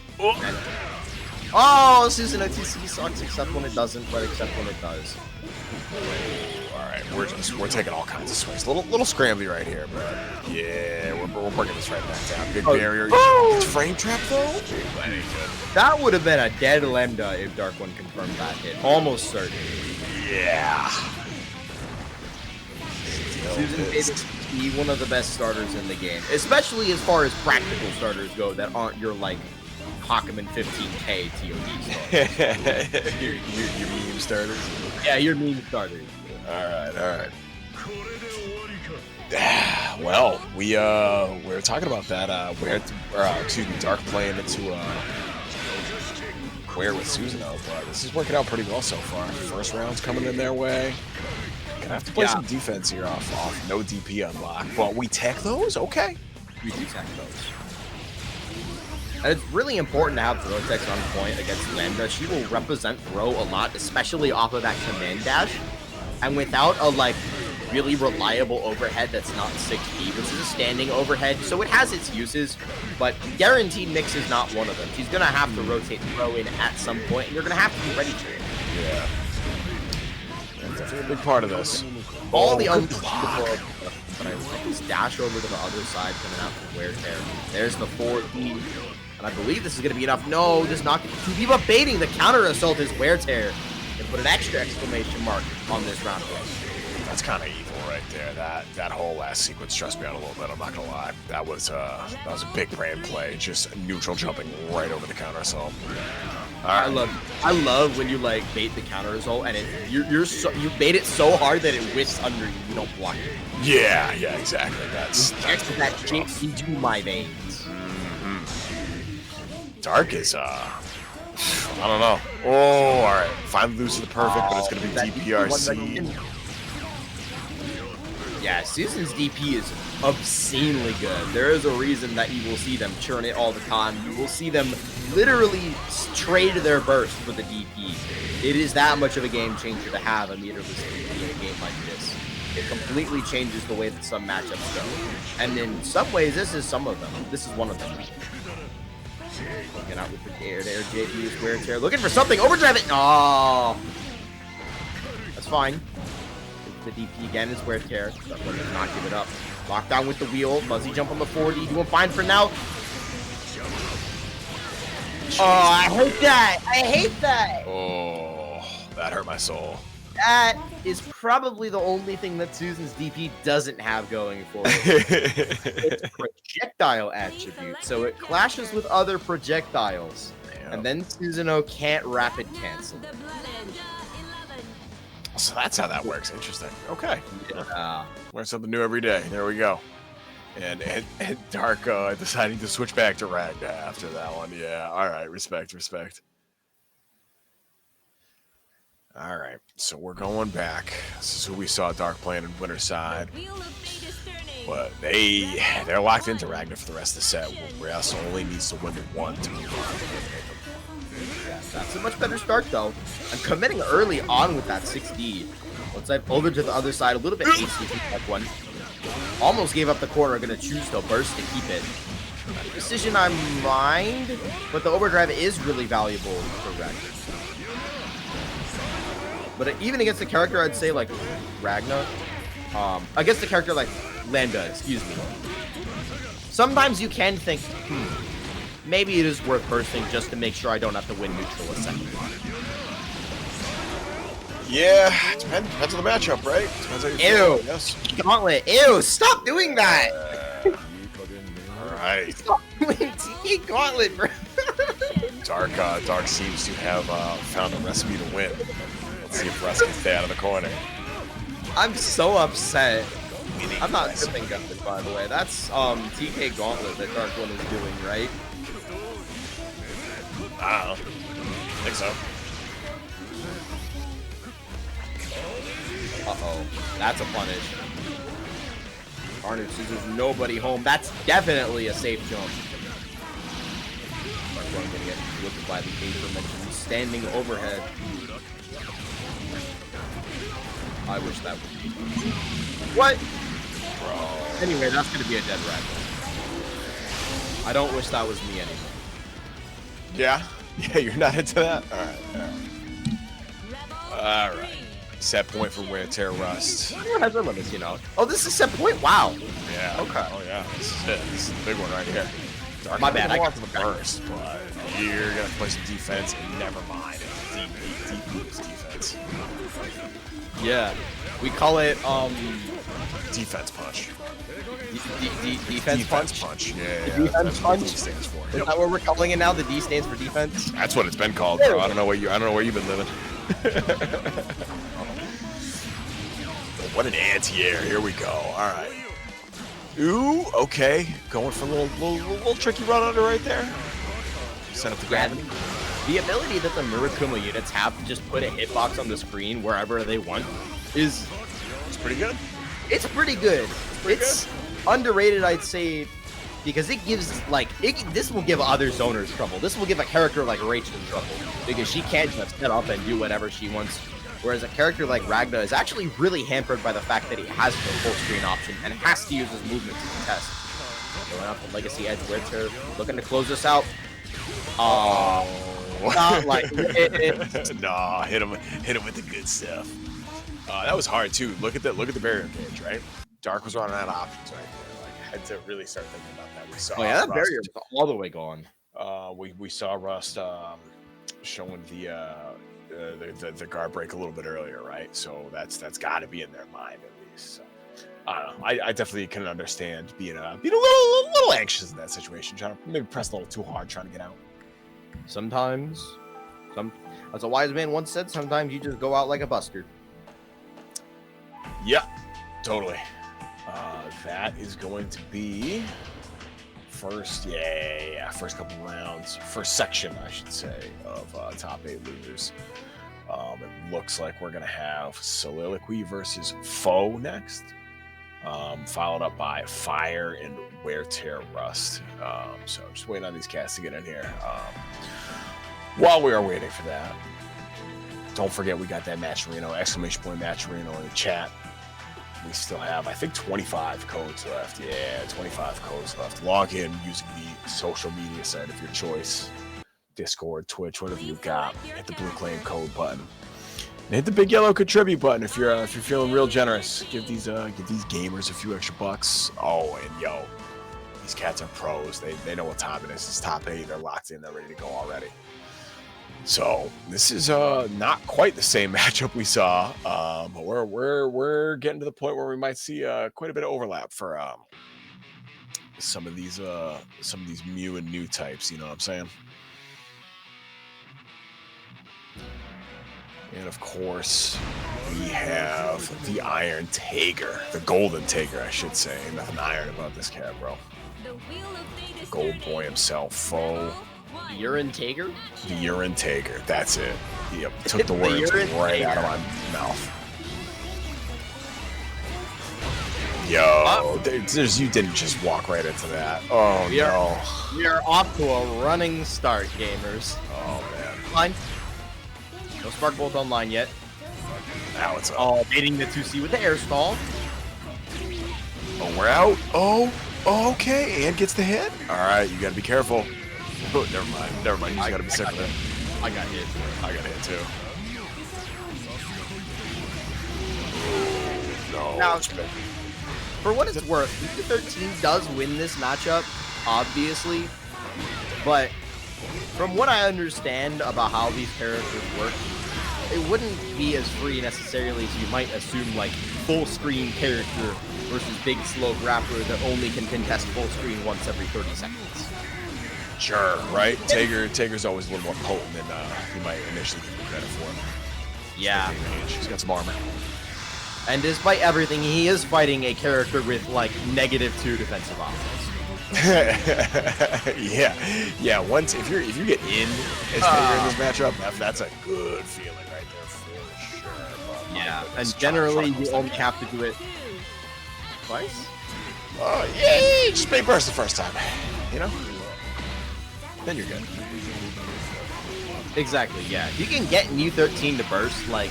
Oh, Susan OTC sucks except when it doesn't, but except when it does. Alright, we're taking all kinds of swings. Little scrambly right here, but yeah, we're bringing this right back down. Big barrier. It's frame trap though? That would have been a dead Lambda if Dark One confirmed that hit. Almost certain. Yeah. Susan is one of the best starters in the game, especially as far as practical starters go that aren't your like Hawkman 15k TOD starters. your meme starters? Yeah, your meme starters. Alright. Well, we were talking about that. Dark playing into Wear with Susanoo, but this is working out pretty well so far. First round's coming in their way. Gonna have to play some defense here off no DP unlock, but we tech those. Okay, we do tech those. And it's really important to have throw techs on point against Lambda. She will represent throw a lot, especially off of that command dash. And without a like really reliable overhead that's not 6B, which is a standing overhead, so it has its uses, but guaranteed mix is not one of them. She's gonna have to rotate throw in at some point, and you're gonna have to be ready to it. Yeah. That's definitely a big part of this. All the unblockable, but I like this dash over to the other side coming out from Wear Tear. There's the 4E. And I believe this is going to be enough. No, this not going to be baiting. The counter assault is Wear Tear. And put an extra exclamation mark on this round play. That's kind of evil right there. That whole last sequence stressed me out a little bit. I'm not gonna lie. That was a big brand play. Just neutral jumping right over the counter assault. I love when you like bait the counter assault and you bait it so hard that it whisks under you. You don't block it. Yeah, exactly. That's that jinx into my veins. Dark is I don't know. Oh, all right. Finally loses the perfect, but it's gonna be DPRC. Yeah, Susan's DP is obscenely good. There is a reason that you will see them churn it all the time. You will see them literally trade their burst for the DP. It is that much of a game changer to have a meterless DP in a game like this. It completely changes the way that some matchups go. And in some ways, this is some of them. This is one of them. Looking out with the air-to-air JP is Wear Tear. Looking for something. Overdrive it. Oh. That's fine. The DP again is Wear Tear. But does not give it up. Lockdown with the wheel. Fuzzy jump on the 4D. Doing fine for now. Oh, I hate that. I hate that. Oh, that hurt my soul. That is probably the only thing that Susan's DP doesn't have going for it. It's projectile attribute, so it clashes with other projectiles. Yep. And then Susanoo can't rapid cancel. The blooded 11. So that's how that works. Interesting. Okay. Yeah. Learn something new every day. There we go. And Dark deciding to switch back to Ragna after that one. Yeah. All right. Respect. All right. So we're going back. This is who we saw Dark playing in Winter Side. Wheel of Fate is turning. But they're locked into Ragna for the rest of the set. Reyes only needs to win the one to move on. Yeah, that's a much better start, though. I'm committing early on with that 6D. Once I've over to the other side, a little bit hasty from that one. Almost gave up the corner, gonna choose to burst to keep it. Decision I mind, but the overdrive is really valuable for Ragna. But even against the character, I'd say like Ragna, against the character like Lambda, excuse me. Sometimes you can think, maybe it is worth bursting just to make sure I don't have to win neutral a second. Yeah, depends on the matchup, right? Depends how you feel. Ew. Yes. Gauntlet, ew, stop doing that! All right. Stop doing TK Gauntlet, bro. Dark seems to have found a recipe to win. Let's see if Russ can stay out of the corner. I'm so upset. I'm not tripping Gauntlet, by the way. That's TK Gauntlet that Dark One is doing, right? I don't know. I think so. Uh-oh. That's a punish. Carnage says there's nobody home. That's definitely a safe jump. Dark One gonna get looked by the aforementioned standing overhead. I wish that would be. What? Bro. Anyway, that's gonna be a dead rat. I don't wish that was me anymore. Yeah? Yeah, you're not into that? All right. Set point for Wear Tear Rust. Everyone has their limits, you know. Oh, this is set point? Wow. Yeah. Okay. Oh, yeah. This is it. This is the big one right here. Dark My bad. I got the burst, but you're going to play some defense and never mind. Deep moves defense. Yeah. We call it, defense punch. Defense punch? Yeah. Defense That's what punch? D stands for. Is that what we're calling it now? The D stands for defense? That's what it's been called, bro. I don't know where you've been living. What an anti-air. Here we go. All right. Ooh, okay. Going for a little tricky run under right there. Set up the gravity. The ability that the Murakuma units have to just put a hitbox on the screen wherever they want is... It's pretty good. It's pretty good. It's underrated, I'd say, because it gives, like, this will give other zoners trouble. This will give a character like Rachel trouble, because she can't just set up and do whatever she wants. Whereas a character like Ragna is actually really hampered by the fact that he has no full screen option and has to use his movement to contest. Going out the Legacy Edge Winter, looking to close this out. Not like it. Nah, hit him with the good stuff. That was hard too. Look at the barrier cage, right? Dark was running out of options right there. Like, had to really start thinking about that. We saw. Oh yeah, that Rust. barrier was all the way gone. We saw Rust showing the guard break a little bit earlier, right? So that's got to be in their mind at least. So, I don't know. I definitely can understand being a little anxious in that situation, trying to maybe press a little too hard, trying to get out. Sometimes, as a wise man once said, sometimes you just go out like a buster. Yeah, totally. That is going to be first, first couple rounds, first section, I should say, of top 8 losers. It looks like we're gonna have Soliloquy versus Pho next, followed up by Fyre and Wear Tear Rust. So just waiting on these cats to get in here. While we are waiting for that, don't forget we got that Matcherino, exclamation point Matcherino in the chat. We still have, I think, 25 codes left. Yeah, 25 codes left. Log in using the social media site of your choice. Discord, Twitch, whatever you got. Hit the blue claim code button. And hit the big yellow contribute button if you're feeling real generous. Give these gamers a few extra bucks. Oh, and yo, these cats are pros. They know what time it is. It's top 8. They're locked in. They're ready to go already. So this is not quite the same matchup we saw, but we're getting to the point where we might see quite a bit of overlap for some of these Mew and new types. You know what I'm saying? And of course, we have the Iron Tiger, the Golden Tiger, I should say. Nothing iron about this cat, bro. Gold boy himself, Pho. Urine Tiger? The Urine Tiger, that's it. Yep, took the words right out of my mouth. Yo, you didn't just walk right into that. Oh, no. We are off to a running start, gamers. Oh, man. Fine. No Spark Bolt online yet. Now it's up. Oh, baiting the 2C with the air stall. Oh, we're out. Oh, okay. And gets the hit. All right, you got to be careful. Oh, never mind. Never mind. You just got to be sick of it. I got hit. I got hit too. No. Now, for what it's worth, BB13 does win this matchup, obviously. But from what I understand about how these characters work, it wouldn't be as free necessarily as you might assume, like full screen character versus big slow grappler that only can contest full screen once every 30 seconds. Sure, right? Tiger's always a little more potent than you might initially give him credit for. Yeah. He's got some armor. And despite everything, he is fighting a character with like -2 defensive offense. yeah. Once if you get in as Tiger in this matchup, that's a good feeling right there for sure. Yeah, and generally you only have to do it twice. Oh yeah, just make burst the first time, you know. Then you're good. Exactly, yeah. If you can get Mew 13 to burst, like,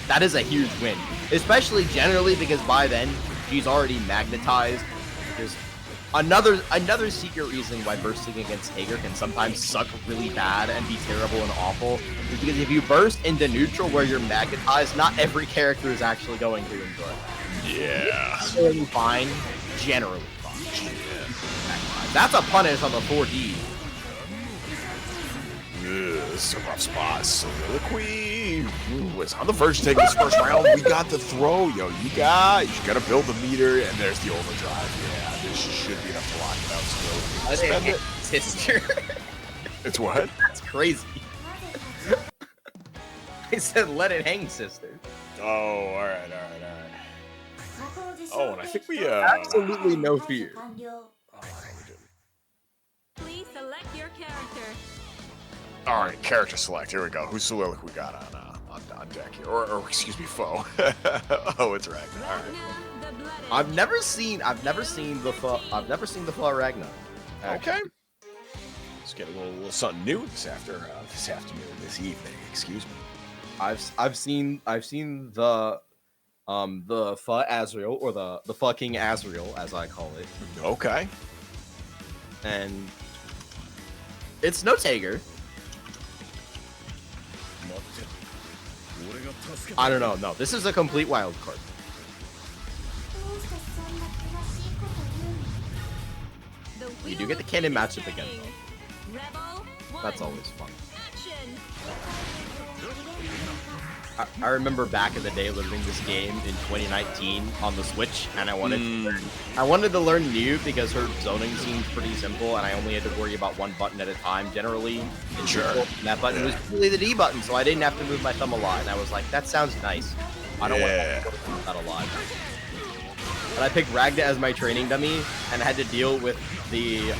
that is a huge win. Especially generally because by then, she's already magnetized. There's another secret reason why bursting against Tiger can sometimes suck really bad and be terrible and awful is because if you burst into neutral where you're magnetized, not every character is actually going to enjoy it. Yeah. Generally fine. Generally fine. Yeah. That's a punish on the 4D. This is a rough spot. Soliloquy was on the verge of taking this first round. We got the throw. Yo, you got to build the meter, and there's the overdrive. Yeah, this should be enough to lock it out. Soliloquy. Spend it. Sister. It's what? That's crazy. I said let it hang, sister. Oh, all right. Oh, and I think we absolutely no fear. Please select your character. All right, character select. Here we go. Who's Soliloquy we got on deck here? Or excuse me, Pho. Oh, it's Ragnar. All right. I've never seen the Pho Ragnar. Okay. Let's get a little something new this evening. Excuse me. I've seen the PhoKingAzn or the PhoKingAzn as I call it. Okay. And it's no Tiger. I don't know. No, this is a complete wild card. You do get the canon matchup again, though. That's always fun. I remember back in the day learning this game in 2019 on the Switch, and I wanted to learn Mew because her zoning seemed pretty simple, and I only had to worry about one button at a time generally. Sure. And that button was really the D button, so I didn't have to move my thumb a lot, and I was like, that sounds nice. I don't want to move that a lot. And I picked Ragna as my training dummy, and I had to deal with the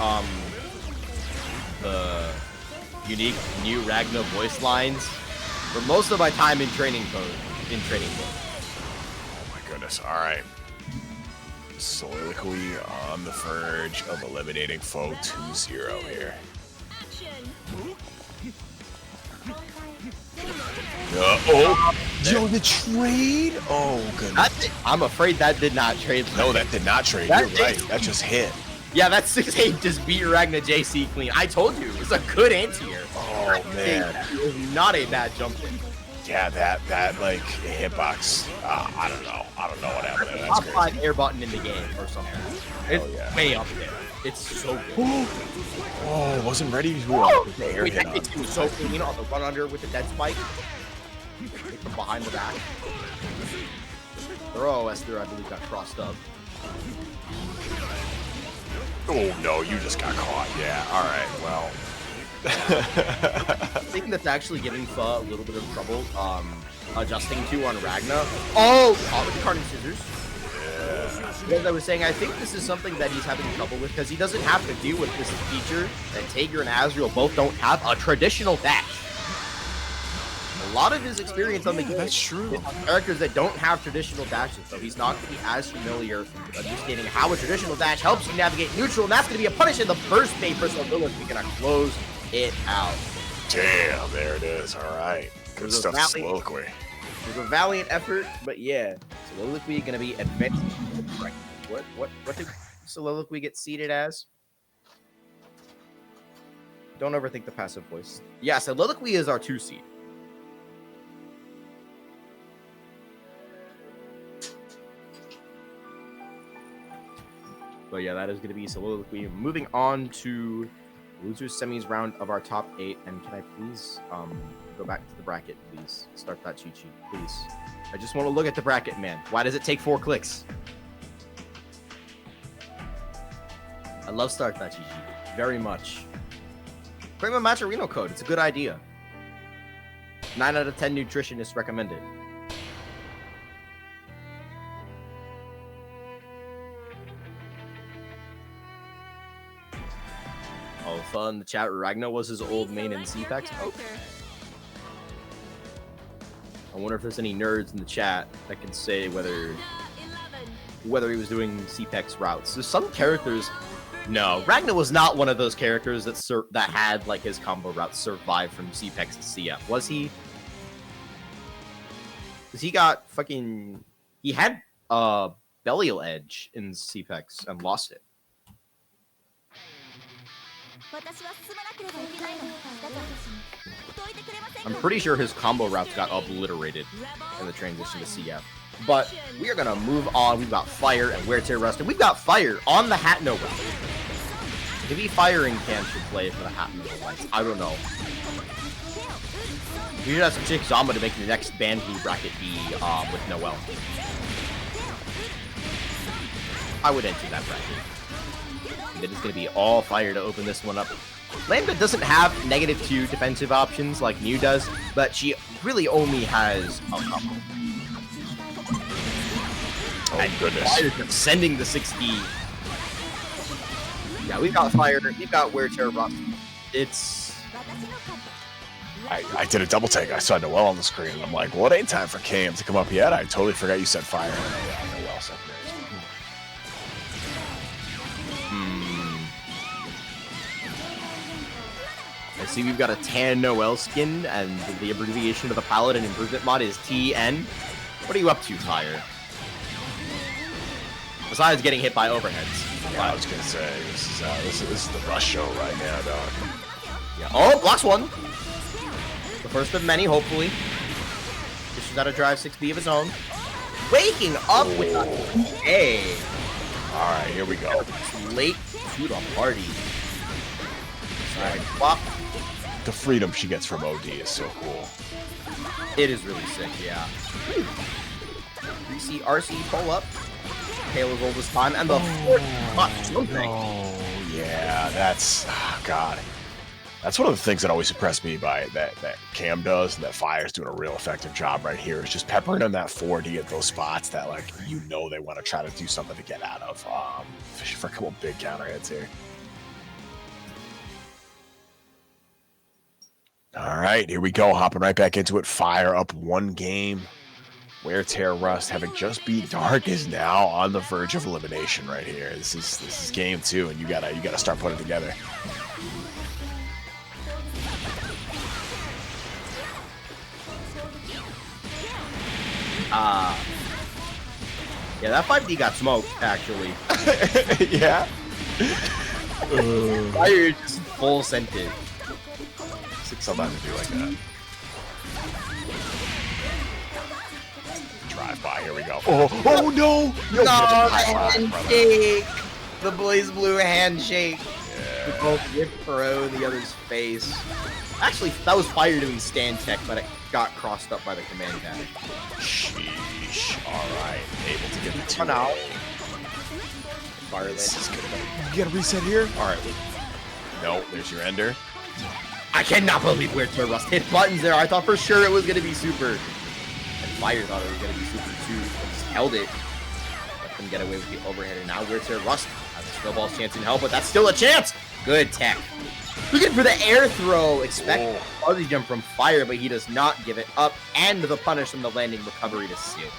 unique new Ragna voice lines for most of my time in training mode. Oh my goodness! All right, Soliloquy on the verge of eliminating Pho 2-0 here. Yo, the trade! Oh goodness! I'm afraid that did not trade. No, that did not trade. You're right. That just hit. Yeah, that 6-8 just beat Ragna JC clean. I told you, it was a good anti-air. Oh, man. It was not a bad jump in. Yeah, that like, hitbox. I don't know what happened. That's Top crazy. 5 air button in the game or something. It's way up there. It's so cool. Oh, wasn't ready to the air hit on. It was so clean on the run under with the dead spike. Hit from behind the back. Throw Esther, I believe, got crossed up. Oh no, you just got caught. Yeah, alright, well. I think that's actually giving Pho a little bit of trouble adjusting to on Ragna. Oh, with the carding scissors. Yeah. As I was saying, I think this is something that he's having trouble with because he doesn't have to deal with this feature that Tigran and Azrael both don't have, a traditional dash. A lot of his experience on the game that's true. is on characters that don't have traditional dashes, so he's not going to be as familiar with understanding how a traditional dash helps you navigate neutral, and that's going to be a punish in the first phase for Soliloquy. We're going to close it out. Damn, there it is. All right. Good stuff, Soliloquy. It was a valiant effort, but yeah, Soliloquy going to be advancing. What did Soliloquy get seated as? Don't overthink the passive voice. Yeah, Soliloquy is our 2 seed. But yeah, that is going to be Soliloquy. Moving on to losers semis round of our top 8. And can I please go back to the bracket, please? Start that cheat sheet, please. I just want to look at the bracket, man. Why does it take 4 clicks? I love start that cheat sheet very much. Bring my Matcherino code. It's a good idea. 9 out of 10 nutritionists recommended. Oh, fun. The chat. Ragna was his old main in CPEX. Okay. I wonder if there's any nerds in the chat that can say whether he was doing CPEX routes. There's some characters. No, Ragna was not one of those characters that had like his combo routes survive from CPEX to CF. Was he? Because he got fucking. He had Belial Edge in CPEX and lost it. I'm pretty sure his combo routes got obliterated in the transition to CF. But we are going to move on. We've got Fyre and Wear Tear Rust. And we've got Fyre on the Hat Nova. Maybe Fyre and Cam should play for the Hat Nova lights. I don't know. We should have some Chick Zamba to make the next Banbu bracket be with Noel. I would enter that bracket. It is going to be all Fyre to open this one up. Lambda doesn't have -2 defensive options like Mew does, but she really only has a couple. Oh, and goodness. Fyre just sending the 60. Yeah, we've got Fyre, we've got Wear Tear Rust. It's... I did a double take. I saw Noel on the screen, and I'm like, well, it ain't time for Cam to come up yet. I totally forgot you said Fyre. Yeah, Noel said I see we've got a tan Noel skin, and the abbreviation of the Paladin Improvement mod is TN. What are you up to, Fyre? Besides getting hit by overheads. Yeah, I was gonna say, this is the rush show right now, dog. Yeah. Oh, blocks one! The first of many, hopefully. Dishes out a drive 6B of his own. Waking up with a A. Alright, here we go. Late to the party. Sorry, block. The freedom she gets from OD is so cool. It is really sick, yeah. We see RC pull up. Halo's oldest time, and the fourth Oh, yeah, that's... Oh, God. That's one of the things that always impressed me by that Cam does, and that Fyre's doing a real effective job right here, is just peppering on that 4D at those spots that, like, you know they want to try to do something to get out of. Fishing for a couple big counter hits here. All right, here we go. Hopping right back into it. Fyre up 1 game. Wear Tear Rust, having just beat Dark, is now on the verge of elimination right here. This is game 2, and you gotta start putting it together. Yeah, that 5D got smoked, actually. Yeah. Fyre just full scented. Sometimes I do like that. Drive by, here we go. Oh no! No, The blazblue handshake. We both whip throw the other's face. Actually, that was Fyre doing stand tech, but it got crossed up by the command tag. Sheesh. Alright. Able to get the 2 out. Fyre, this is good. You get a reset here? Alright. No, there's your ender. I cannot believe where to Rust hit buttons there. I thought for sure it was going to be super. And Fyre thought it was going to be super too. Just held it. Let them get away with the overhead. And now where to Rust has a snowball's chance in hell, but that's still a chance. Good tech. Looking for the air throw. Expect a fuzzy jump from Fyre, but he does not give it up. And the punish from the landing recovery to seal it.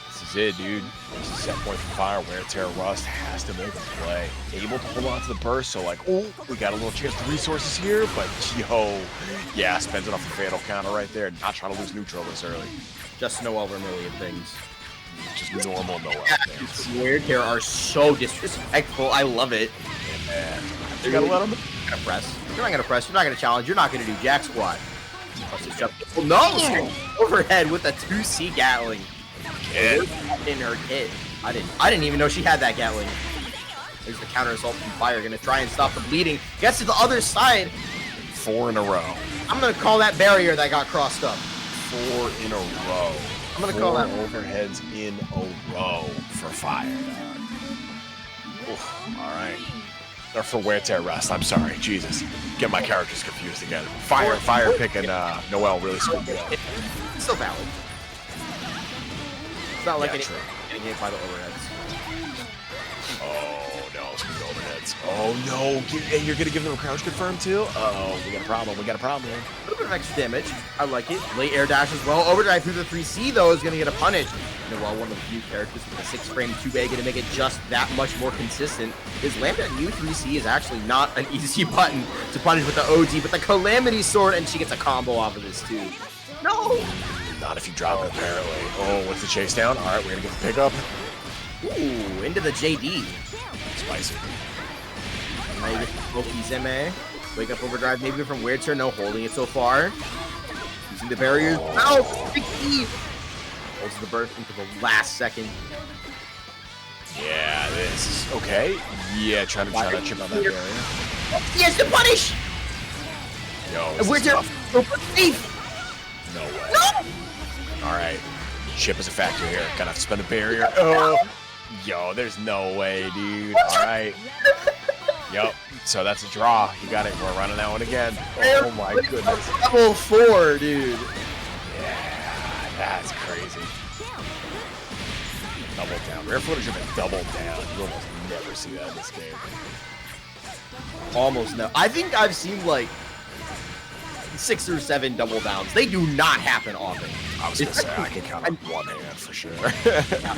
This is it, dude. This is set point for Fyre. Wear Tear Rust has to make a play. Able to hold on to the burst, so like, oh, we got a little chance to resources here, but yo, yeah, spends it off the fatal counter right there. Not trying to lose neutral this early. Just Noel Vermilion things. Just normal Noel things. Weird Tear are so disrespectful. I love it. Yeah. You gotta let them. You're not gonna press. You're not gonna press. You're not gonna challenge. You're not gonna do jack squat. Oh, no! Overhead with a 2C Gatling. Kid. In her kit. I didn't even know she had that Gatling. There's the counter assault from Fyre. Gonna try and stop the bleeding. Gets to the other side. 4 in a row. I'm gonna call that barrier that got crossed up. 4 in a row. I'm gonna call that overheads in a row for Fyre. All right. Or for Wear Tear Rust. I'm sorry. Jesus. Get my characters confused again. Fyre picking Noel really screwed me up. It's still valid. It's not like true. getting hit by the overheads. Oh, no. It's going to be overheads. Oh, no. And you're going to give them a crouch confirm, too? Uh-oh. We got a problem. We got a problem here. A little bit of extra damage. I like it. Late air dash as well. Overdrive through the 3C, though, is going to get a punish. Noel, one of the few characters with a 6-frame 2A, going to make it just that much more consistent. His Lambda new 3C is actually not an easy button to punish with the OD, but the Calamity Sword, and she gets a combo off of this, too. No! Not if you drop it, apparently. Oh, what's the chase down? All right, we're going to get the pickup. Ooh, into the JD. Spicy. Now you get PhoKingAzn. Wake up overdrive, maybe from Weird Turn, no holding it so far. Using the barriers. No! 60! Holds the burst into the last second. Yeah, this is okay. Yeah, trying to chip on that barrier. He has to punish! Yo, And Weird Turn, safe! No way. No! All right. Chip is a factor here. Gotta spend a barrier. Oh, yo, there's no way, dude. All right. Yep. So that's a draw. You got it. We're running that one again. Oh my goodness. Level 4, dude. Yeah, that's crazy. Double down. Rare footage of a double down. You almost never see that in this game. Almost no. I think I've seen like 6 or 7 double downs. They do not happen often. I was gonna say I can count on one hand for sure.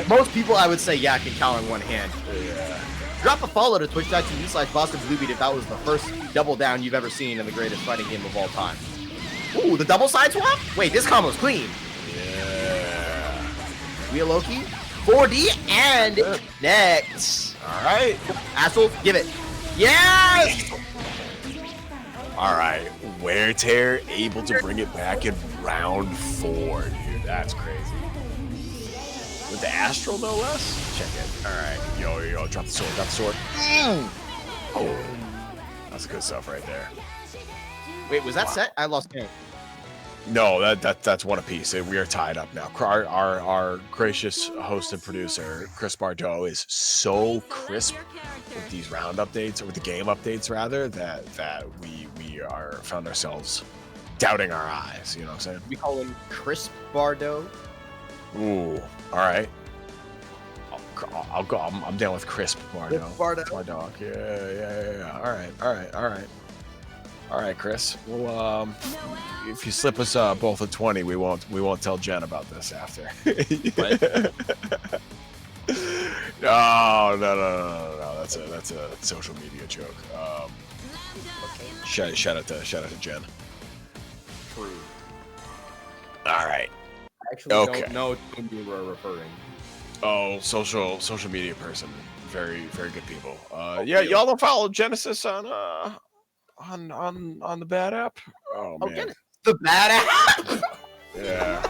Most people I would say, yeah, I can count on one hand. Yeah. Drop a follow to twitch.tv/BostonBluebeat if that was the first double down you've ever seen in the greatest fighting game of all time. Ooh, the double side swap? Wait, this combo's clean. Yeah. Soliloquy, 4D, and next. All right. Asshole, give it. Yes! All right. Wear Tear able to bring it back in round 4, dude. That's crazy. With the Astral, no less? Check it. All right. Yo, drop the sword. Drop the sword. Oh. That's good stuff right there. Wait, was that set? I lost count. No, that's one apiece. We are tied up now. Our gracious host and producer, Chris Bardot, is so crisp with these round updates, or with the game updates rather, that we are found ourselves doubting our eyes. You know what I'm saying? We call him Chris Bardot. Ooh, all right. I'll go. I'm down with Crisp Bardot. Bardot. That's my dog. Yeah. All right, Chris. Well, if you slip us both a 20, we won't tell Jen about this after. What? No. That's a social media joke. Shout out to Jen. True. All right. I actually don't know to whom you were referring. Oh, social media person. Very, very good people. Yeah, y'all don't follow Genesis on the bad app? Oh man. Genesis. The bad app? Yeah.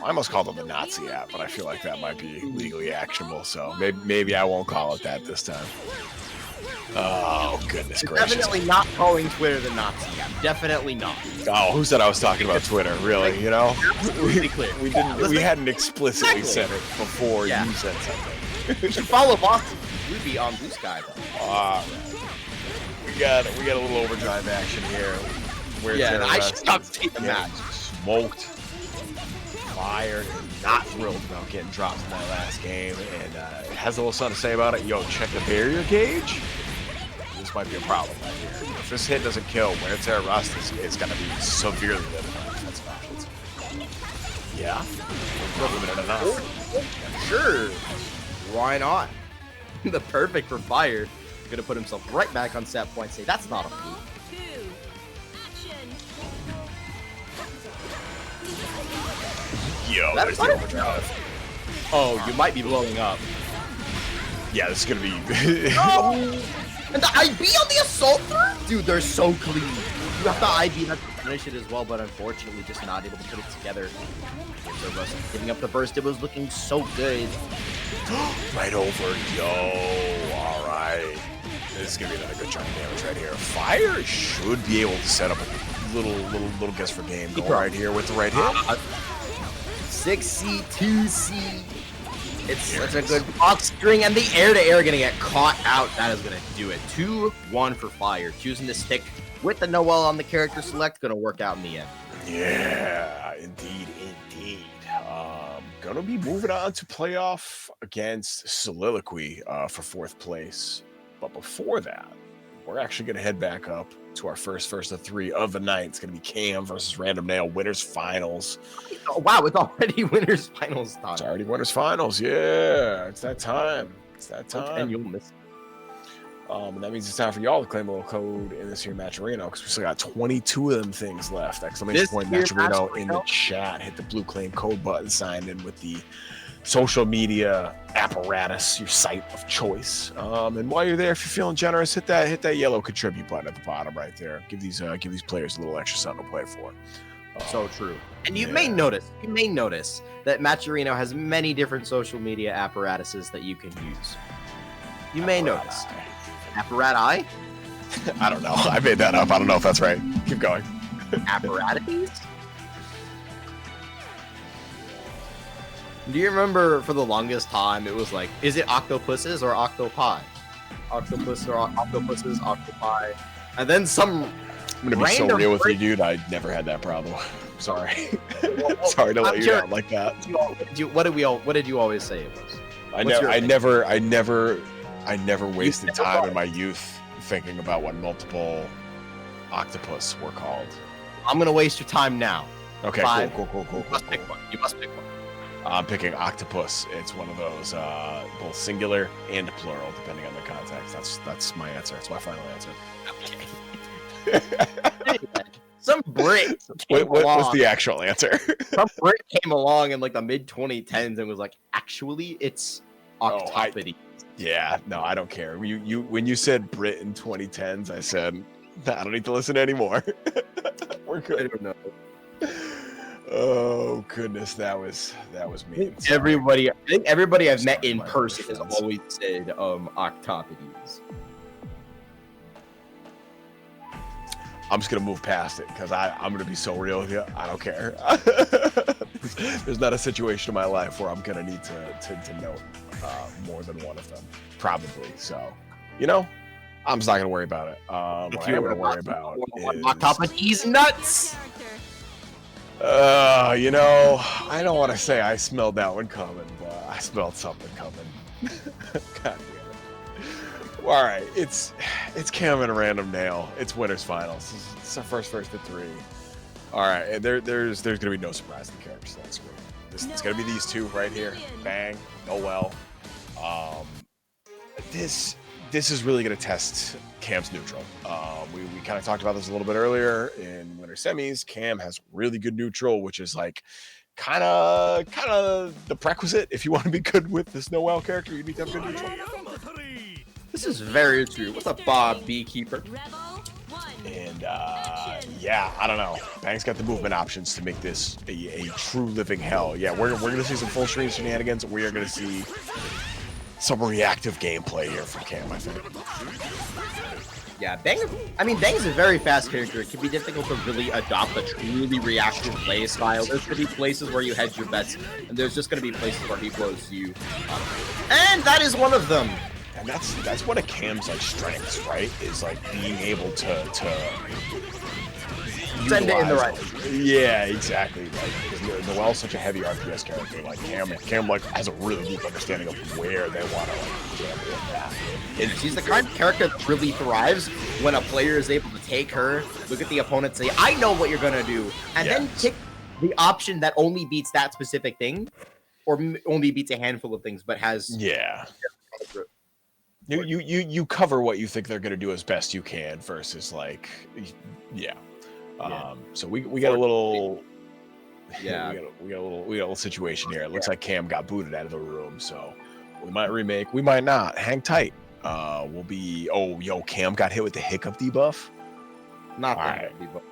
I almost called it the Nazi app, but I feel like that might be legally actionable, so maybe I won't call it that this time. Oh, goodness gracious. Definitely not calling Twitter the Nazi app. Definitely not. Oh, who said I was talking about Twitter? Really, you know? Absolutely clear. We hadn't explicitly said it before you said something. You should follow Boston Ruby on Blue Sky, though. All right. We got a little overdrive action here. And I stopped seeing the match. Smoked. Fyre. Not thrilled about getting dropped in that last game, and it has a little something to say about it. Yo, check the barrier gauge. This might be a problem right here. If this hit doesn't kill, wear tear rust is going to be severely limited on defensive options. Yeah, limited enough. Sure. Why not? The perfect for Fyre. Gonna put himself right back on set point. Say that's not a peak. Yo, That's there's the overdrive. Oh, you might be blowing up. Yeah, this is gonna be. Oh! And the IB on the assault through? Dude, they're so clean. You have the IB that to finish it as well, but unfortunately just not able to put it together. Giving up the burst, it was looking so good. Right over, yo. All right. This is gonna be another good chunk of damage right here. Fyre should be able to set up a little guess for game going right here with the right hit. 6C, 2C. It's such a good box string, and the air-to-air gonna get caught out. That is gonna do it. 2-1 for Fyre. Choosing to stick with the Noel on the character select, gonna work out in the end. Yeah, indeed. Gonna be moving on to playoff against Soliloquy for 4th place. But before that, we're actually gonna head back up to our first of 3 of the night. It's gonna be Cam versus Random Nail winners finals. Oh, wow, it's already winners finals time. It's already winners finals. Yeah, it's that time. And you'll miss it. And that means it's time for y'all to claim a little code in this here Matcherino, because we still got 22 of them things left. Exclamation point Matcherino in the chat. Hit the blue claim code button, sign in with the social media apparatus, your site of choice. And while you're there, if you're feeling generous, hit that yellow contribute button at the bottom right there. Give these players a little extra something to play for. So true. And you may notice that Matcherino has many different social media apparatuses that you can use. You may notice. Apparati? I don't know. I made that up. I don't know if that's right. Keep going. Apparatus? Do you remember for the longest time it was like, is it octopuses or octopi? Octopus or octopuses, octopi. And then some I'm gonna be so real with you, dude. I never had that problem. Sorry. Sorry to let you down like that. What did you always say it was? I never wasted time in my youth thinking about what multiple octopus were called. I'm gonna waste your time now. Okay, cool. You must pick one. I'm picking octopus. It's one of those both singular and plural, depending on the context. That's my answer. It's my final answer. Okay. Some Brit. What was the actual answer? Some Brit came along in like the mid 2010s and was like, actually, it's octopodes. Yeah, no, I don't care. You when you said Brit in 2010s, I said I don't need to listen anymore. We're good. I don't know. Oh goodness, that was me. I think everybody I've met in person has always said octopodes. I'm just gonna move past it because I'm gonna be so real with you. I don't care. There's not a situation in my life where I'm gonna need to know more than one of them, probably. So, I'm just not gonna worry about it. What I'm gonna worry about is octopodes nuts. I don't want to say I smelled that one coming, but I smelled something coming. God damn it. All right, it's Cam and Random Nail. It's winners finals. It's our first of 3. All right, there's gonna be no surprise in the characters on screen. It's gonna be these two right here. Bang, Noel. This is really gonna test Cam's neutral. We kind of talked about this a little bit earlier in winter semis. Cam has really good neutral, which is like kind of the prerequisite. If you want to be good with this Noel character, you need to have good neutral. This is very true. What's up, Bob Beekeeper? And yeah, I don't know. Bang's got the movement options to make this a true living hell. Yeah, we're gonna see some full screen shenanigans. We are gonna see some reactive gameplay here from Cam, I think. Yeah, Bang. I mean, Bang is a very fast character. It can be difficult to really adopt a truly reactive play style. There's gonna be places where you hedge your bets, and there's just gonna be places where he blows you up. And that is one of them. And that's one of Cam's like strengths, right? Is like being able to send it in the right. Yeah, exactly. Like Noel's such a heavy RPS character. Like Cam like has a really deep understanding of where they want to like gamble with that. And she's the kind of character that really thrives when a player is able to take her, look at the opponent, say, "I know what you're gonna do," and then pick the option that only beats that specific thing, or only beats a handful of things, but has You cover what you think they're gonna do as best you can versus like so we got a little we got a little situation here. It looks like Cam got booted out of the room, so we might remake, we might not. Hang tight. We'll be Cam got hit with the hiccup debuff. Not that debuff.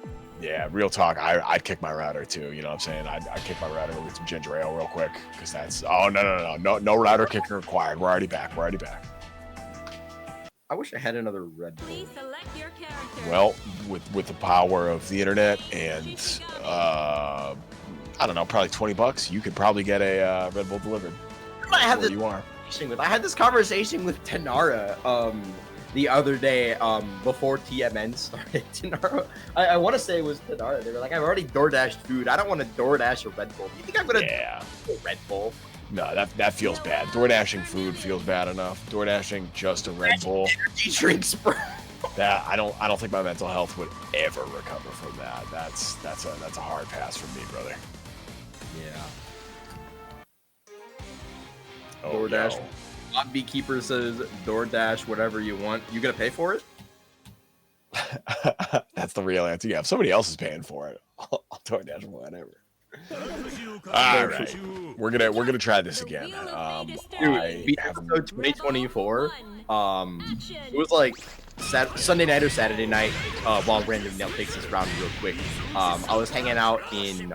Yeah, real talk. I'd kick my router too. You know what I'm saying? I'd kick my router with some ginger ale real quick because that's no router kicking required. We're already back. I wish I had another Red Bull. Please select your character. Well, with the power of the internet and I don't know, probably $20, you could probably get a Red Bull delivered. I had this conversation with Tenara the other day before TMN started. Tenara, I want to say it was Tenara. They were like, "I've already DoorDashed food. I don't want to DoorDash a Red Bull. Do you think I'm gonna do a Red Bull?" No, that feels bad. DoorDashing food feels bad enough. DoorDashing just a Red Bull. Energy drinks, bro. That I don't think my mental health would ever recover from that. That's a hard pass from me, brother. Yeah. DoorDash. Bot Beekeeper says DoorDash whatever you want. You gonna pay for it? That's the real answer. Yeah, if somebody else is paying for it, I'll DoorDash whatever. All right, we're gonna try this again. Dude, episode 2024. It was like Sunday night or Saturday night. While Random Nail takes this round real quick, I was hanging out in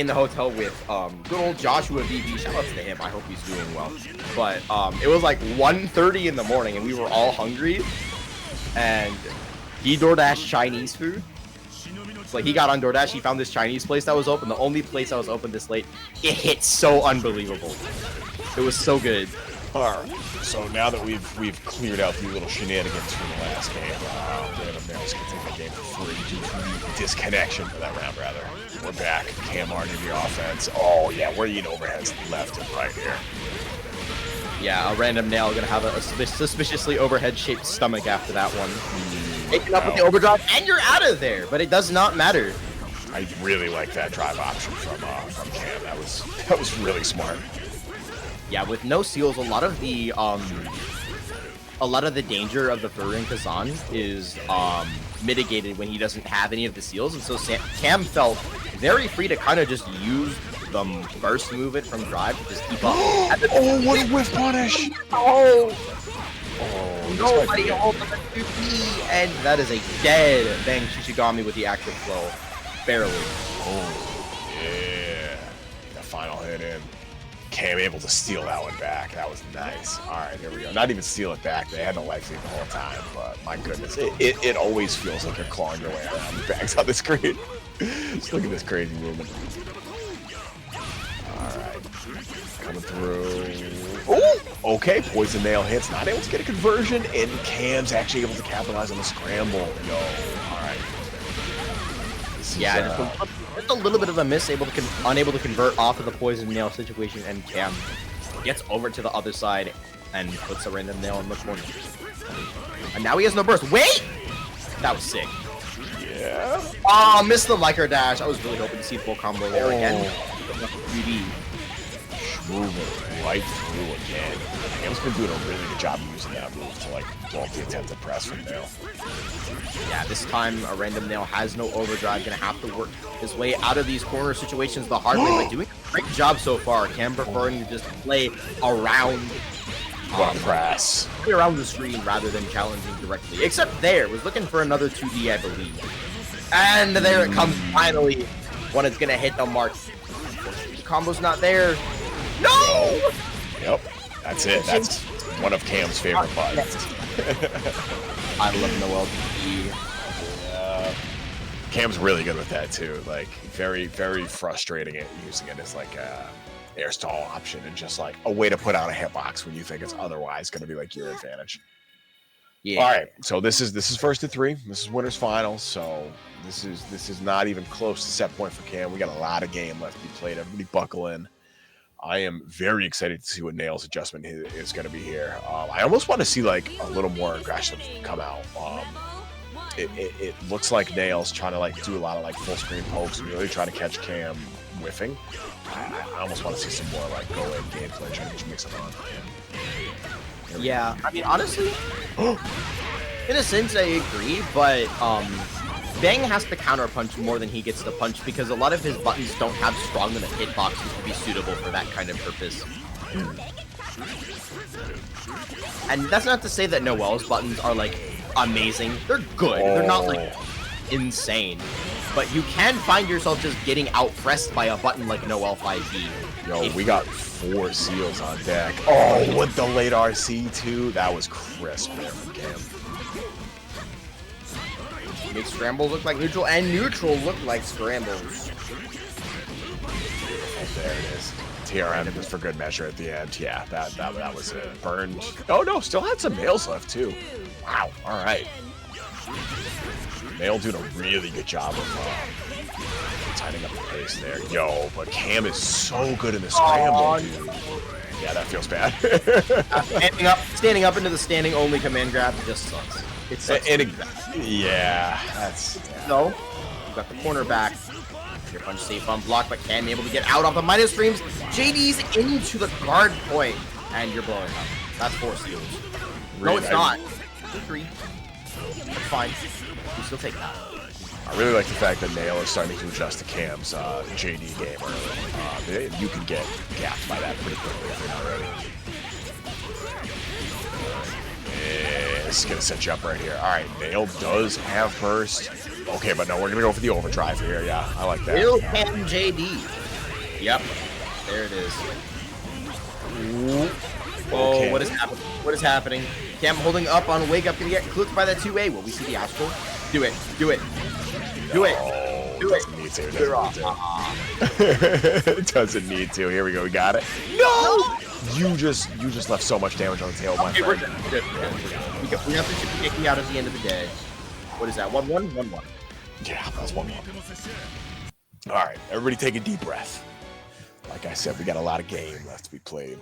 the hotel with good old Joshua BB. Shout out to him. I hope he's doing well. But it was like 1:30 in the morning, and we were all hungry. And he DoorDashed Chinese food. Like, he got on DoorDash, he found this Chinese place that was open, the only place that was open this late. It hit so unbelievable. It was so good. All right. So now that we've cleared out the little shenanigans from the last game, Random Nails can take the game for free due to disconnection for that round, rather. We're back. Cam Arden in the offense. Oh yeah, we're eating overheads left and right here. Yeah, a Random Nail gonna have a suspiciously overhead-shaped stomach after that one. Taking up with the overdrive, and you're out of there. But it does not matter. I really like that drive option from Cam. That was really smart. Yeah, with no seals, a lot of the danger of the PhoKingAzn is mitigated when he doesn't have any of the seals, and so Cam felt very free to kind of just use the burst movement from drive to just keep up. Oh, what a whiff punish! Oh, nobody hold the 2P, and that is a dead Bang Shishigami with the active flow. Barely. Oh, yeah. The final hit in. Cam able to steal that one back. That was nice. All right, here we go. Not even steal it back. They had no life lead the whole time, but my goodness. It always feels like you're clawing your way around the bags on the screen. Just look at this crazy movement. All right. Coming through. Oh, okay. Poison Nail hits. Not able to get a conversion, and Cam's actually able to capitalize on the scramble. Yo, all right. Just a little bit of a miss, unable to convert off of the Poison Nail situation, and Cam gets over to the other side and puts a Random Nail in the corner. And now he has no burst. Wait! That was sick. Yeah. Oh, missed the Liker dash. I was really hoping to see full combo there again. 3D. Moving right through again. Cam's been doing a really good job of using that move to like blow up the attempted press from Nail. Yeah, this time a Random Nail has no overdrive, gonna have to work his way out of these corner situations the hard way, but doing a great job so far. Cam preferring to just play around What a press. Around the screen rather than challenging directly. Except there, was looking for another 2D, I believe. And there it comes finally, when it's gonna hit the mark. The combo's not there. No! Yep, that's it. That's one of Cam's favorite buttons. I love Noel. Cam's really good with that too. Like very, very frustrating at using it as like a air stall option and just like a way to put out a hitbox when you think it's otherwise going to be like your advantage. Yeah. All right. So this is first to three. This is winners finals. So this is not even close to set point for Cam. We got a lot of game left to be played. Everybody buckle in. I am very excited to see what Nail's adjustment is going to be here. I almost want to see like a little more aggressive come out. It looks like Nail's trying to like do a lot of like full screen pokes and really try to catch Cam whiffing. I almost want to see some more like go in gameplay trying to mix it on. Yeah, I mean honestly, in a sense I agree, but Bang has to counter punch more than he gets to punch because a lot of his buttons don't have strong enough hitboxes to be suitable for that kind of purpose. And that's not to say that Noel's buttons are like amazing. They're good. They're not like insane. But you can find yourself just getting out-pressed by a button like Noel 5B. Yo, we got 4 seals on deck. Oh, with the late RC too. That was crisp there from Cam. Make scrambles look like neutral and neutral look like scrambles. There it is. TRM was for good measure at the end. Yeah, that was it. Burned. Oh no, still had some nails left too. Wow. All right. Nail doing a really good job of tightening up the pace there. Yo, but Cam is so good in the scramble, dude. Yeah, that feels bad. standing up into the standing only command grab just sucks. It sucks. Yeah, that's. No, you got the corner back. Your punch safe on block, but Cam able to get out off the minus streams. JD's into the guard point, and you're blowing up. That's 4 steals. No, it's not. 3. That's fine. You still take that. I really like the fact that Nail is starting to adjust to Cam's JD game early. You can get gapped by that pretty quickly if you're not ready. It's going to set you up right here. All right, Nail does have burst. Okay, but no, we're going to go for the overdrive here. Yeah, I like that. Real Cam JD. Yep. There it is. Ooh. Oh, Okay. what is happening? What is happening? Cam holding up on wake up, gonna get clipped by that 2A. Will we see the astral? Do it. Do it. Do it. Do it. Doesn't need to. Doesn't need to. Here we go. We got it. No! You just left so much damage on the tail, my friend. We're good. We have to chip the Icky out at the end of the day. What is that? 1-1? 1-1. Yeah, that's 1-1. All right, everybody take a deep breath. Like I said, we got a lot of game left to be played.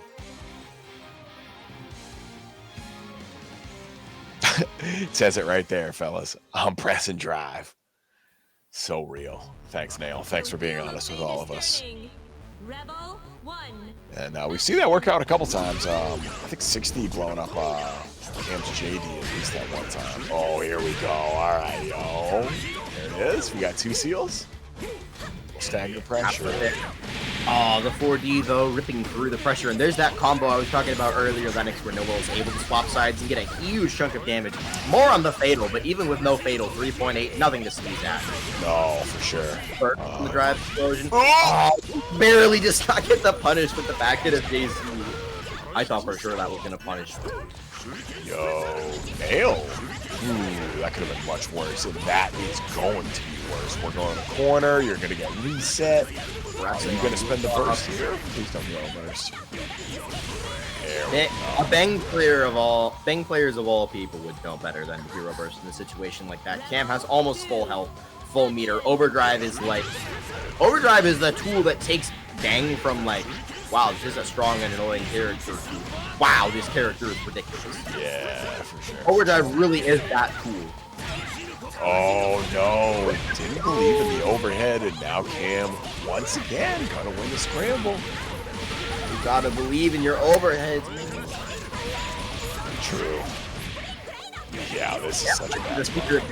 It says it right there, fellas. I'm pressing drive. So real. Thanks, Nail. Thanks for being honest with all of us. Rebel 1. And we've seen that work out a couple times. I think 60 blowing up Cam's JD at least that one time. Oh, here we go. All right, yo. There it is. We got 2 seals. Stagger pressure. Oh, the 4D though, ripping through the pressure. And there's that combo I was talking about earlier, Lennox, where Noel is able to swap sides and get a huge chunk of damage. More on the fatal, but even with no fatal, 3.8, nothing to sneeze at. No, for sure. Burst from the drive explosion. Oh, barely just not get the punish with the back hit of JC. I thought for sure that was going to punish. Yo, Nail. Ooh, that could have been much worse. And that is going to be worse. We're going to the corner. You're going to get reset. Are you going to spend the burst here? Please don't go burst. A Bang players of all people would know better than Hero Burst in a situation like that. Cam has almost full health, full meter. Overdrive is the tool that takes Bang from like, wow, this is a strong and annoying character, to, wow, this character is ridiculous. Yeah, for sure. Overdrive really is that tool. Oh no, didn't believe in the overhead, and now Cam once again gonna win the scramble. You gotta believe in your overheads, man. True. Yeah, this is such a bad spot.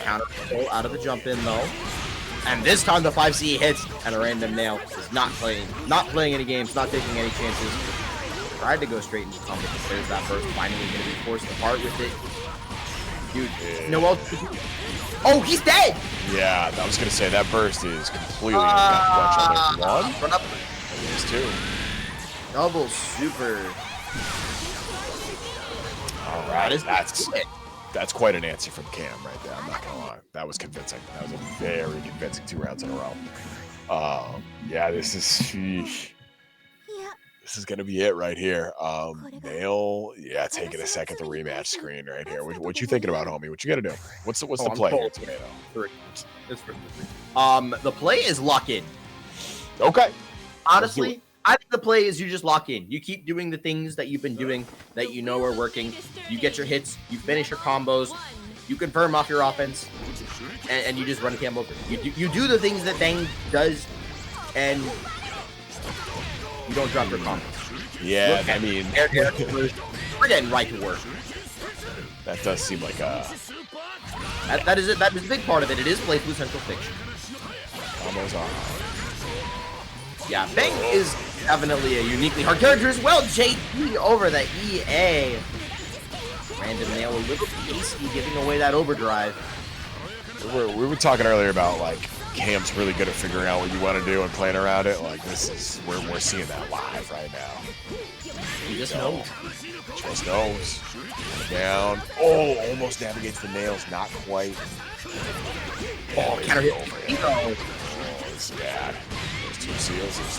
Counter control out of the jump in though. And this time the 5C hits, and a random nail is not playing any games, not taking any chances. Tried to go straight into combo, but there's that burst, finally going to be forced apart with it. Dude, Noel. Oh, he's dead! Yeah, I was going to say, that burst is completely one. Run up. There's two. Double super. All right, that's quite an answer from Cam right there. I'm not gonna lie, that was convincing. That was a very convincing 2 rounds in a row. Yeah, this is gonna be it right here. Nail, yeah, taking a second to rematch screen right here. What you thinking about, homie? What you gotta do? What's the play here, Tomato? It's the play is lock in. Okay. Honestly, I think the play is you just lock in. You keep doing the things that you've been doing that you know are working. You get your hits, you finish your combos, you confirm off your offense, and you just run cam over. You do the things that Bang does, and you don't drop your combos. Yeah, I mean, we're getting right to work. That does seem like a... That is it. That is a big part of it. It is BlazBlue Central Fiction. Combos are... Yeah, Bang is definitely a uniquely hard character as well. JD over the EA. Random nail a little hasty, giving away that overdrive. We were talking earlier about, like, Cam's really good at figuring out what you want to do and playing around it. Like, this is, we're seeing that live right now. He just knows. Just knows. Down. Oh, almost navigates the nails. Not quite. Oh, counter hit. Oh, it's bad. There's 2 seals. There's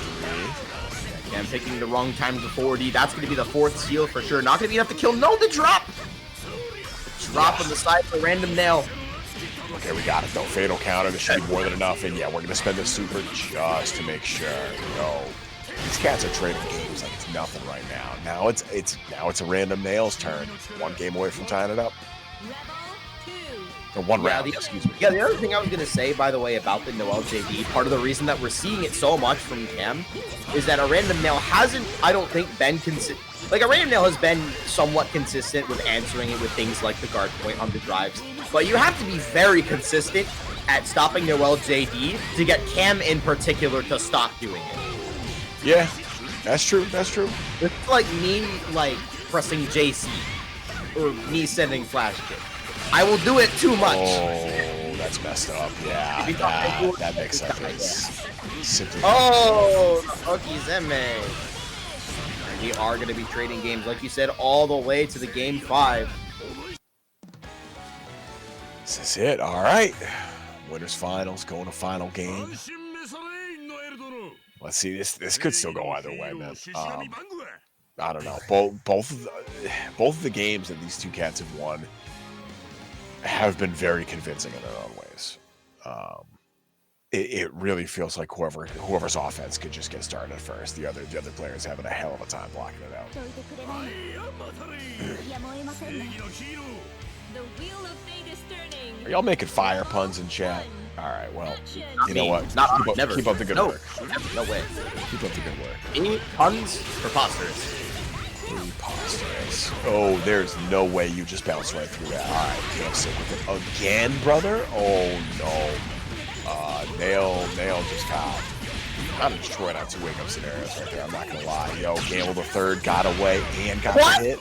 3. Cam picking the wrong time to 4D. That's going to be the 4th seal for sure. Not going to be enough to kill. No, the drop. Drop on the side for random nail. Okay, we got it though. Fatal counter. This should be more than enough. And yeah, we're going to spend the super just to make sure. No. These cats are trading games like it's nothing right now. Now it's a random nails turn. 1 game away from tying it up. Or 1 round, excuse me. Yeah, the other thing I was going to say, by the way, about the Noel JD, part of the reason that we're seeing it so much from Cam is that a random nail hasn't, I don't think, been consistent. Like, a random nail has been somewhat consistent with answering it with things like the guard point on the drives. But you have to be very consistent at stopping Noel JD to get Cam in particular to stop doing it. Yeah, that's true. That's true. It's like me, like, pressing JC or me sending flash kick. I will do it too much. Oh, that's messed up. Yeah, that makes sense. Simply oh, PhoKingAzn. We are going to be trading games, like you said, all the way to the game 5. This is it. All right. Winners finals, going to final game. Let's see. This could still go either way, man. I don't know. Both of the games that these 2 cats have won have been very convincing in their own ways. It really feels like whoever's offense could just get started first. The other players having a hell of a time blocking it out. Are y'all making fire puns in chat? All right, well, you know what? Keep up the good work. No way. Keep up the good work. Any puns? Preposterous. Preposterous. Oh, there's no way you just bounced right through that. All right, can't sit with it again, brother. Oh no. Nail just got destroyed on 2 wake-up scenarios right there. I'm not gonna lie. Yo, Gamble the 3rd got away and got the hit.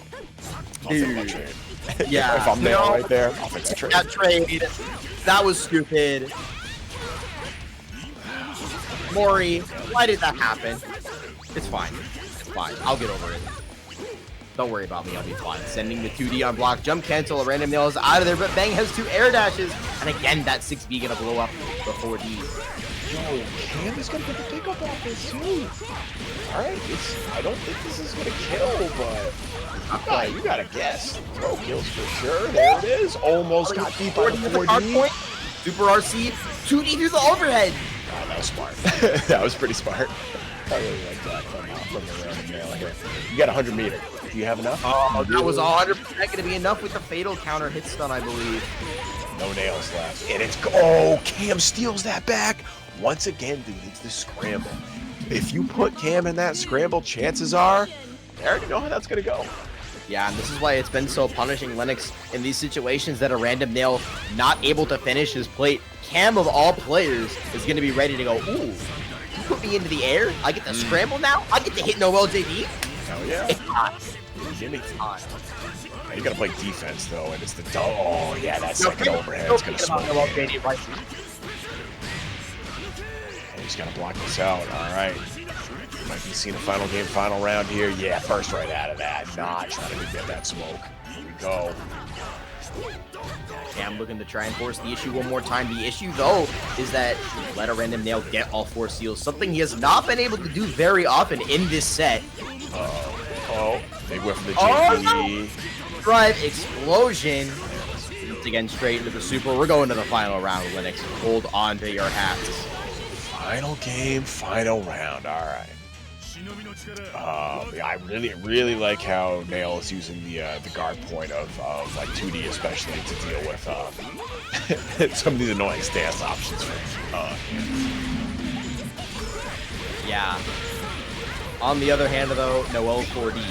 I'll take that trade. Yeah. If I'm Nail right there, I'll take that trade. That trade. That was stupid. Maury, why did that happen? It's fine. It's fine. I'll get over it. Don't worry about me. I'll be fine. Sending the 2D on block. Jump cancel. A random nail is out of there, but Bang has 2 air dashes. And again, that 6B gonna blow up the 4D. Yo, Cam is gonna get the pickup off this too. Alright, I don't think this is gonna kill, but you gotta guess. Throw kills for sure. There it is. Almost got deep on the 4D. Super RC, 2D through the overhead. Oh, that was smart. That was pretty smart. I really like that from the random nail here. You got 100 meter. Do you have enough? Oh, that was 100% going to be enough with the fatal counter hit stun, I believe. No nails left. And it's... Oh, Cam steals that back. Once again, dude, it's the scramble. If you put Cam in that scramble, chances are, I already know how that's going to go. Yeah, and this is why it's been so punishing Lennox in these situations that a random nail not able to finish his plate Cam of all players is going to be ready to go, ooh, you put me into the air? I get to scramble now? I get to hit Noel JD? Hell yeah. It's hot. Gimme. It's hot. You gotta play defense though, and it's the oh yeah, that second overhead Don't is gonna think about smoke. Noel JD right. And he's gotta block this out. All right. Might be seeing a final game, final round here. Yeah, first right out of that. Not trying to get that smoke. Here we go. Cam looking to try and force the issue one more time. The issue, though, is that let a random nail get all 4 seals, something he has not been able to do very often in this set. Oh, big whiff from the JP. Drive explosion. Once again, straight into the super. We're going to the final round, Linux. Hold on to your hats. Final game, final round. All right. Yeah, I really like how Nail is using the guard point of like 2D, especially to deal with some of these annoying stance options. Yeah. On the other hand, though, Noel 4D.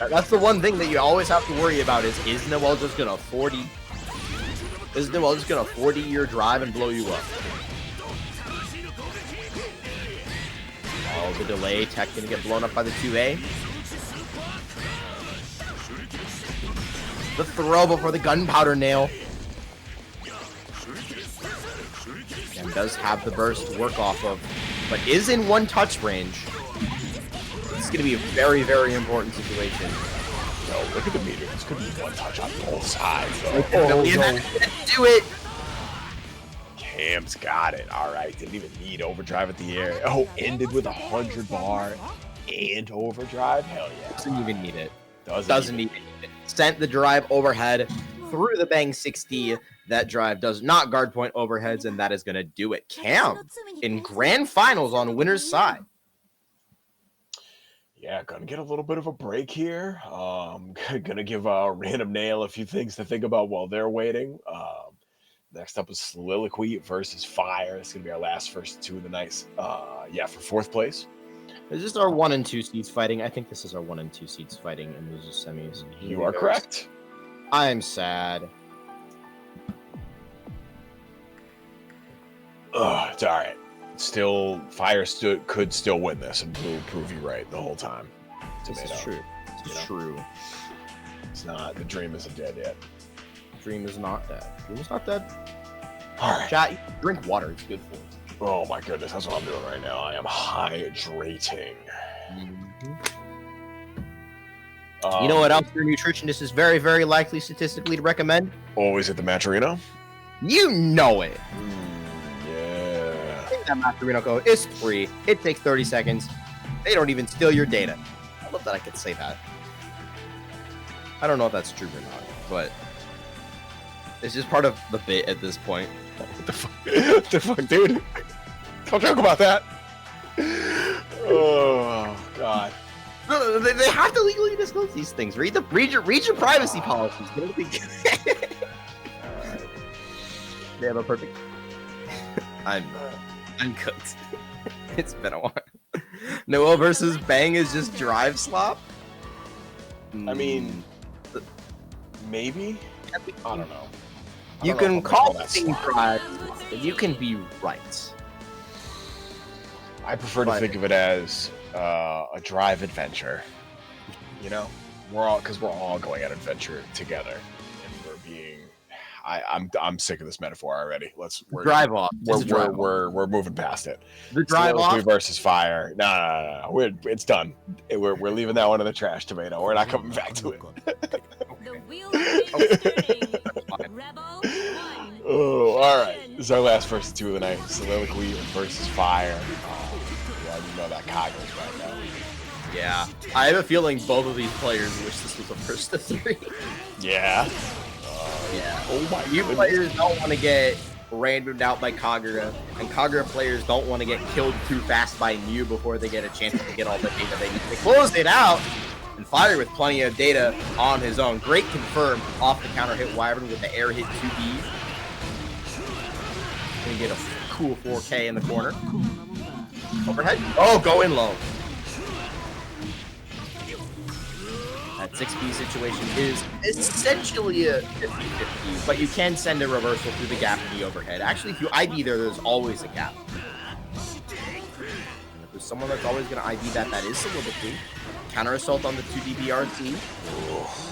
That's the one thing that you always have to worry about is Noel just gonna 4D? Is Noel just gonna 4D your drive and blow you up? Oh, the delay. Tech gonna get blown up by the 2A. The throw before the gunpowder nail. And does have the burst to work off of, but is in 1 touch range. It's gonna be a very, very important situation. No, look at the meter. This could be 1 touch on both sides. Do it. Cam's got it. All right. Didn't even need overdrive at the air. Oh, ended with 100 bar and overdrive. Hell yeah. Doesn't even need it. Doesn't need it. Sent the drive overhead through the bang 60. That drive does not guard point overheads, and that is going to do it. Cam in grand finals on winner's side. Yeah, gonna get a little bit of a break here. Gonna give Random Nail a few things to think about while they're waiting. Next up is Soliloquy versus Fyre. It's gonna be our last first 2 of the night. Yeah, for 4th place. Is this our 1 and 2 seeds fighting? I think this is our 1 and 2 seeds fighting in losers semis. You are correct. I'm sad. It's all right. Still, Fyre could still win this, and Blue prove you right the whole time. This is true. This is true. It's not. The dream isn't dead yet. Dream is not dead. Dream is not dead. All right. Chat, drink water. It's good for you. Oh my goodness, that's what I'm doing right now. I am hydrating. You know what else your nutritionist is very, very likely statistically to recommend? Always at the Matcherino? You know it. Yeah. Take that Matcherino code. It's free. It takes 30 seconds. They don't even steal your data. I love that I could say that. I don't know if that's true or not, but it's just part of the bit at this point. What the fuck? What the fuck, dude? Don't joke about that. Oh, God. No, they have to legally disclose these things. Read your privacy policies. They have a perfect. I'm cooked. It's been a while. Noel versus Bang is just drive slop. I mean, maybe. I don't know. You can call things drive, but you can be right. I prefer to think of it as a drive adventure. You know, we're all going on adventure together, and we're being. I'm sick of this metaphor already. We're drive off. We're moving past it. The drive off versus Fyre. No. It's done. We're leaving that one in the trash, Tomato. We're not coming back to it. The wheel is turning. Rebel 1. Oh, all right. This is our last first 2 of the night. Soliloquy versus Fyre. Yeah, you know that Coggles right now. Yeah, I have a feeling both of these players wish this was a first to 3. Yeah. Yeah. Oh my. You players don't want to get randomed out by Kagura, and Kagura players don't want to get killed too fast by Mew before they get a chance to get all the data they need. They closed it out, and Fyre with plenty of data on his own. Great confirm off the counter hit Wyvern with the air hit 2B. Gonna get a cool 4K in the corner. Overhead. Oh, go in low. That That 6B situation is essentially a 50-50, but you can send a reversal through the gap to the overhead. Actually, if you IB there, there's always a gap. And if there's someone that's always going to IB that, that is Soliloquy. Counter assault on the 2DBRT.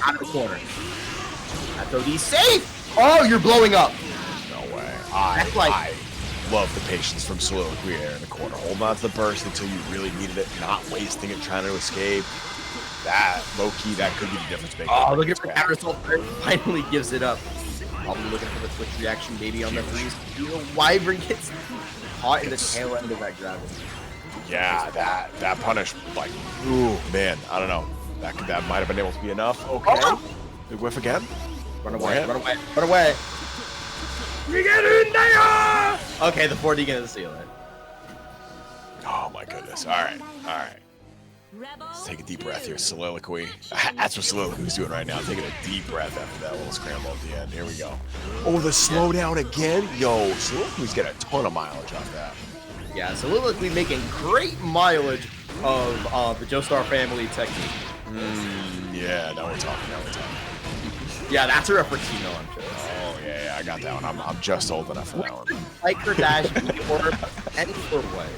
Out of the corner. That's OD safe! Oh, you're blowing up! No way. I love the patience from Soliloquy there in the corner. Holding on to the burst until you really needed it, not wasting it, trying to escape. That, low-key, that could be the difference maker. Oh, looking for counter assault. Finally gives it up. Probably looking for the switch reaction, maybe on the freeze. Wyvern gets caught in the tail end of that gravity. Yeah, that punish, like, ooh, man, I don't know. That might have been able to be enough. Okay. Oh! Big whiff again. Run away, run away, run away. We get in there! Okay, the 4D gonna seal it. Oh my goodness. All right. Let's take a deep breath here. Soliloquy. That's what Soliloquy's doing right now. Taking a deep breath after that little scramble at the end. Here we go. Oh, the slowdown again. Yo, Soliloquy's getting a ton of mileage off that. Yeah, Soliloquy making great mileage of the Joestar family technique. Yeah, now we're talking. Yeah, that's a Refertino, I'm sure. Oh, yeah, I got that one. I'm just old enough for that one. Like her dash, or any sort of way.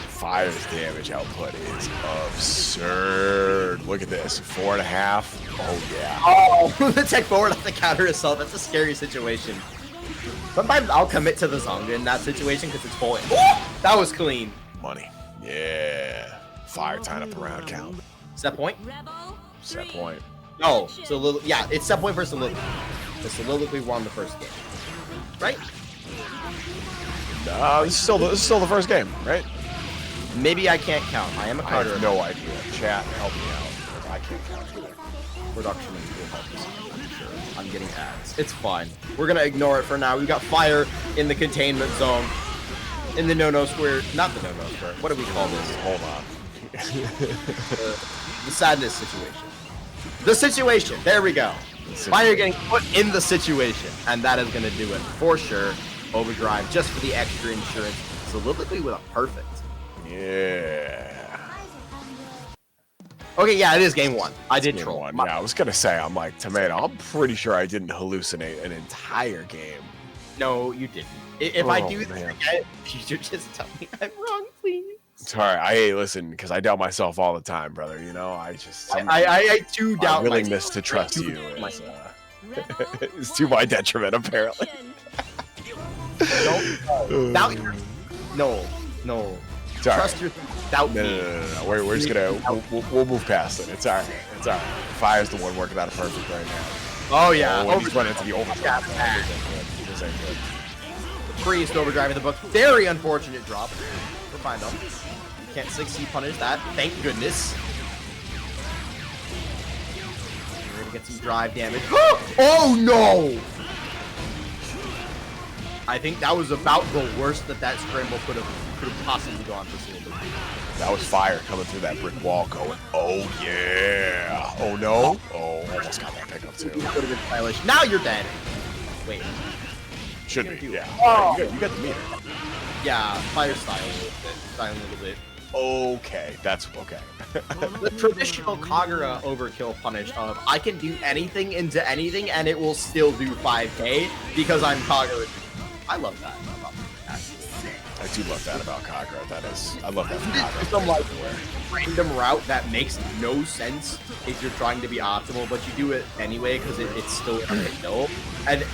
Fyre's damage output is absurd. Look at this. 4.5. Oh, yeah. Oh, the tech forward off the counter assault. That's a scary situation. Sometimes I'll commit to the Zonga in that situation because it's full. That was clean. Money. Yeah. Fyre tying up the round count. Set point? Set point. No. Yeah, it's set point for Soliloquy. The Soliloquy won the first game. Right? No, this is still the first game, right? Maybe I can't count. I am a I Carter. have no idea. Chat, help me out. Because I can't count either. Production will help us. I'm sure. I'm getting ads. It's fine. We're gonna ignore it for now. We've got Fyre in the containment zone. In the no-no square. Not the no-no square. What do we call this? Hold on. The sadness situation. The situation. There we go. Fyre getting put in the situation. And that is gonna do it for sure. Overdrive just for the extra insurance. Soliloquy with a perfect. Yeah. Okay, yeah, it is game one. I did Game troll. one. Yeah, I was gonna say, I'm like, Tomato, I'm pretty sure I didn't hallucinate an entire game. No, you didn't. If I do this man. again, you should just tell me I'm wrong, please. Sorry, listen, because I doubt myself all the time, brother. You know, I too doubt my willingness to trust you is to my detriment, apparently. Don't doubt your. No. Sorry. Trust your doubt. No. We're just gonna we'll move past it. It's all right. Fyre's the one working out a perfect right now. Oh yeah. Oh, he's running into the overdrive. This ain't good. Priest overdriving the book. Very unfortunate drop. We're fine though. Can't 6C punish that. Thank goodness. We're gonna get some drive damage. Oh no! I think that was about the worst that scramble could have possibly gone for Soliloquy. That was Fyre coming through that brick wall going, oh yeah. Oh no. Oh, almost got that pickup too. Would have been stylish. Now you're dead. Wait. Should be, yeah. Oh. You got the meter. Yeah, Fyre styling a little bit. Okay, that's okay. The traditional Kagura overkill punish of I can do anything into anything and it will still do 5k because I'm Kagura. I love that about that. I do love that about Kagura. I love that from Kagura. Some like random route that makes no sense if you're trying to be optimal, but you do it anyway because it's still a kill. And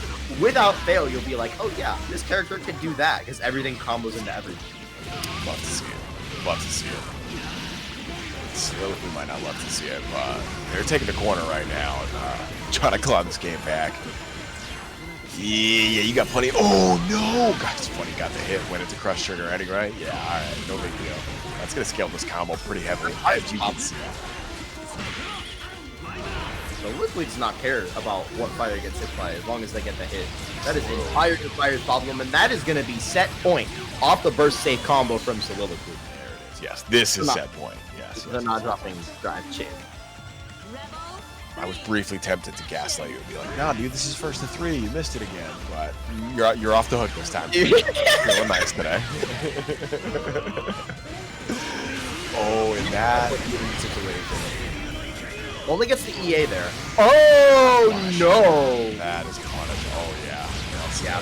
without fail, you'll be like, oh yeah, this character can do that because everything combos into everything. Love to see it. Soliloquy might not love to see it, but they're taking the corner right now and trying to claw this game back. Yeah, you got plenty. Oh no! God, it's funny. Got the hit when it's a crush trigger ending, right? Yeah, all right, no big deal. That's gonna scale this combo pretty heavily, as you can see. Soliloquy does not care about what Fyre gets hit by as long as they get the hit. That is entire Fyre's problem, and that is going to be set point off the burst safe combo from Soliloquy. There it is. Yes, this is set point. Yes. They're not dropping drive chip. I was briefly tempted to gaslight you and be like, "Nah, dude, this is first to 3. You missed it again." But you're off the hook this time. Feeling nice today. Oh, and that situation. Only gets the EA there. Oh no! That is carnage. Oh yeah. Yeah,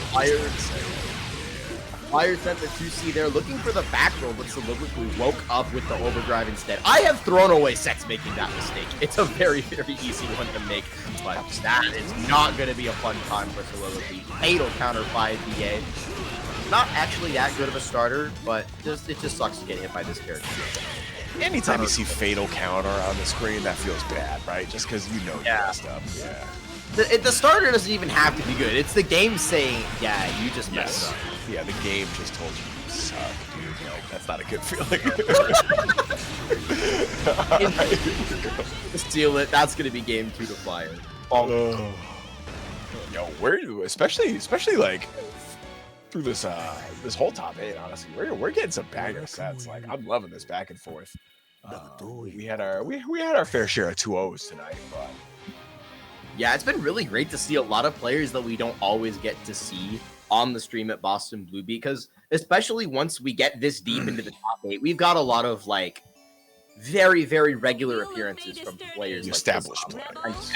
Fyre sent the 2C there, looking for the back roll, but Soliloquy woke up with the overdrive instead. I have thrown away sets making that mistake. It's a very, very easy one to make, but that is not going to be a fun time for Soliloquy. Fatal counter by BA. Not actually that good of a starter, but it just sucks to get hit by this character. Anytime you see fatal counter on the screen, that feels bad, right? Just because you know you messed up. Yeah. The starter doesn't even have to be good. It's the game saying, yeah, you just messed up. Yeah, the game just told you suck, dude. Like, that's not a good feeling. Steal it. That's going to be game 2 to Fyre. Yo, where you, especially like through this this whole top 8, honestly, we're getting some banger sets. Like, I'm loving this back and forth. We had our fair share of 2-0s tonight, but yeah, it's been really great to see a lot of players that we don't always get to see on the stream at Boston Blue, because especially once we get this deep into the top 8, we've got a lot of like very, very regular appearances from players like established players.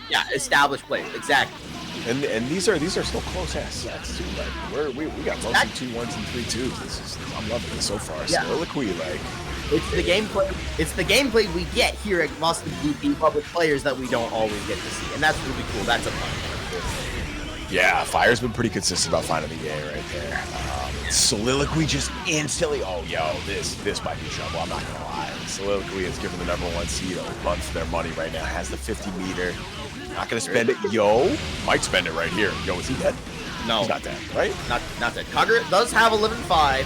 Yeah, established players, exactly. And these are still close ass sets too. Like we got mostly 2-1s and 3-2s. I'm loving this so far. Yeah. Soliloquy, like it's the gameplay. It's the gameplay we get here at Boston Blue beat up with players that we don't always get to see, and that's really cool. That's a fun one. Yeah, Fyre's been pretty consistent about finding the A right there. Soliloquy just instantly. Oh, yo, this might be trouble. I'm not gonna lie. Soliloquy is given the #1 seed a run for their money right now. Has the 50 meter. Not gonna spend it. Yo, might spend it right here. Yo, is he dead? No, he's not dead. Right? Not dead. Kagura does have 11-5.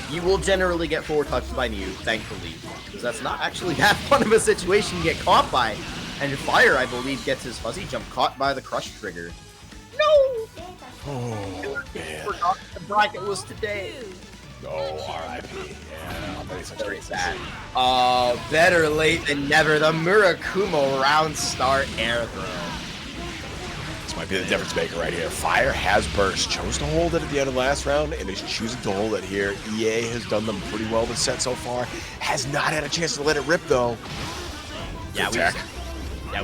You will generally get 4 touched by Mew, thankfully, because that's not actually that fun of a situation to get caught by. And Fyre, I believe, gets his fuzzy jump caught by the crush trigger. No! Oh, man. Forgot the bracket was today. Oh, R.I.P. Yeah, that is such great that. Better late than never. The Murakumo round start air throw. This might be the difference maker right here. Fyre has burst, chose to hold it at the end of the last round, and is choosing to hold it here. EA has done them pretty well this set so far. Has not had a chance to let it rip, though. Yeah,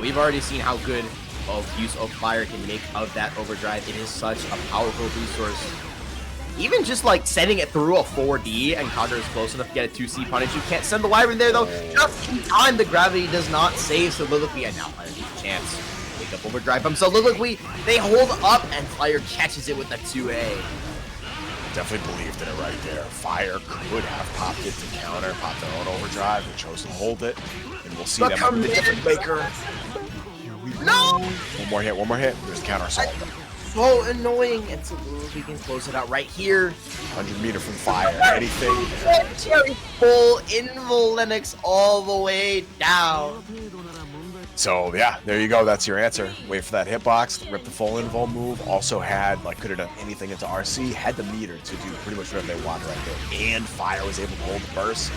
we've already seen how good of use of Fyre can make of that overdrive. It is such a powerful resource. Even just like sending it through a 4D and Kagura is close enough to get a 2C punish. You can't send the Wyvern there though. Just in time, the gravity does not save Soliloquy, and now Fyre has a chance. Pick up overdrive from Soliloquy. They hold up and Fyre catches it with the 2A. Definitely believed in it right there. Fyre could have popped it to counter, popped their own overdrive, and chose to hold it. And we'll see that might be the difference maker. No! One more hit. There's the counter assault. So annoying. And so we can close it out right here. 100 meter from Fyre. Anything. Cherry full Invul Linux all the way down. So yeah, there you go. That's your answer. Wait for that hitbox, rip the full invul move. Also had, like, could have done anything into RC. Had the meter to do pretty much whatever they wanted right there. And Fyre was able to hold the burst.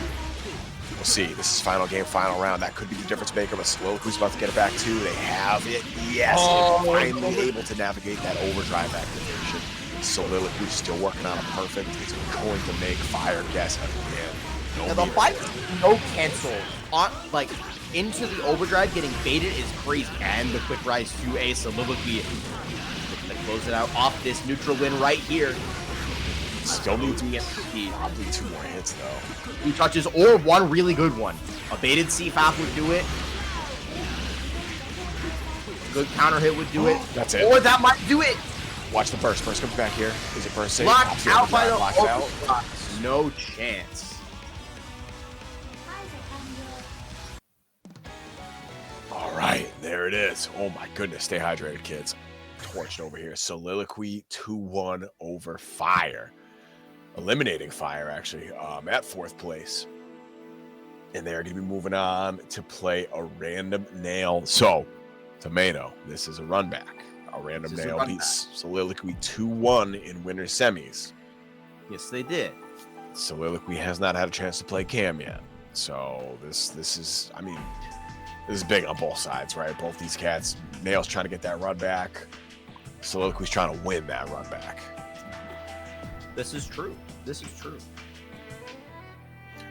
We'll see. This is final game, final round. That could be the difference maker, but Soliloquy's about to get it back too. They have it. Yes, finally able to navigate that overdrive activation. Soliloquy's still working on a perfect. It's going to make Fyre guess again. Now the fight no cancel on like into the overdrive getting baited is crazy. And the quick rise to a Soliloquy looking to close it out off this neutral win right here. Still needs to get probably 2 more hits though. 2 touches or 1 really good one. A baited CFAP would do it. A good counter hit would do it. That's it. Or that might do it. Watch the burst. Burst comes back here. Is it burst safe? Locked out by the locked out. No chance. All right, there it is. Oh my goodness, stay hydrated, kids. Torched over here. Soliloquy 2-1 over Fyre. Eliminating Fyre, actually, at 4th place. And they're going to be moving on to play a random nail. So, Tomato, this is a run back. A random nail beats Soliloquy 2-1 in winter semis. Yes, they did. Soliloquy has not had a chance to play Cam yet. So, this is, I mean, this is big on both sides, right? Both these cats, Nail's trying to get that run back. Soliloquy's trying to win that run back. This is true. This is true.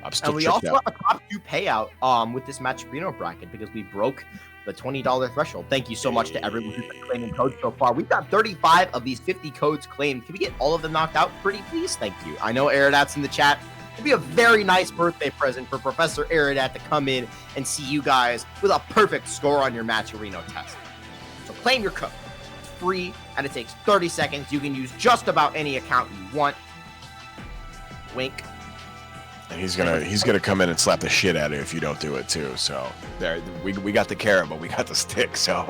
I'm still And we tripped also out. have a top 2 payout with this Matcherino bracket because we broke the $20 threshold. Thank you so much to everyone who's been claiming codes so far. We've got 35 of these 50 codes claimed. Can we get all of them knocked out? Pretty please? Thank you. I know Aradat's in the chat. It'd be a very nice birthday present for Professor Aradat to come in and see you guys with a perfect score on your Matcherino test. So claim your code. It's free and it takes 30 seconds. You can use just about any account you want. Wink. And he's gonna come in and slap the shit out of you if you don't do it too. So there, we got the carrot, but we got the stick. So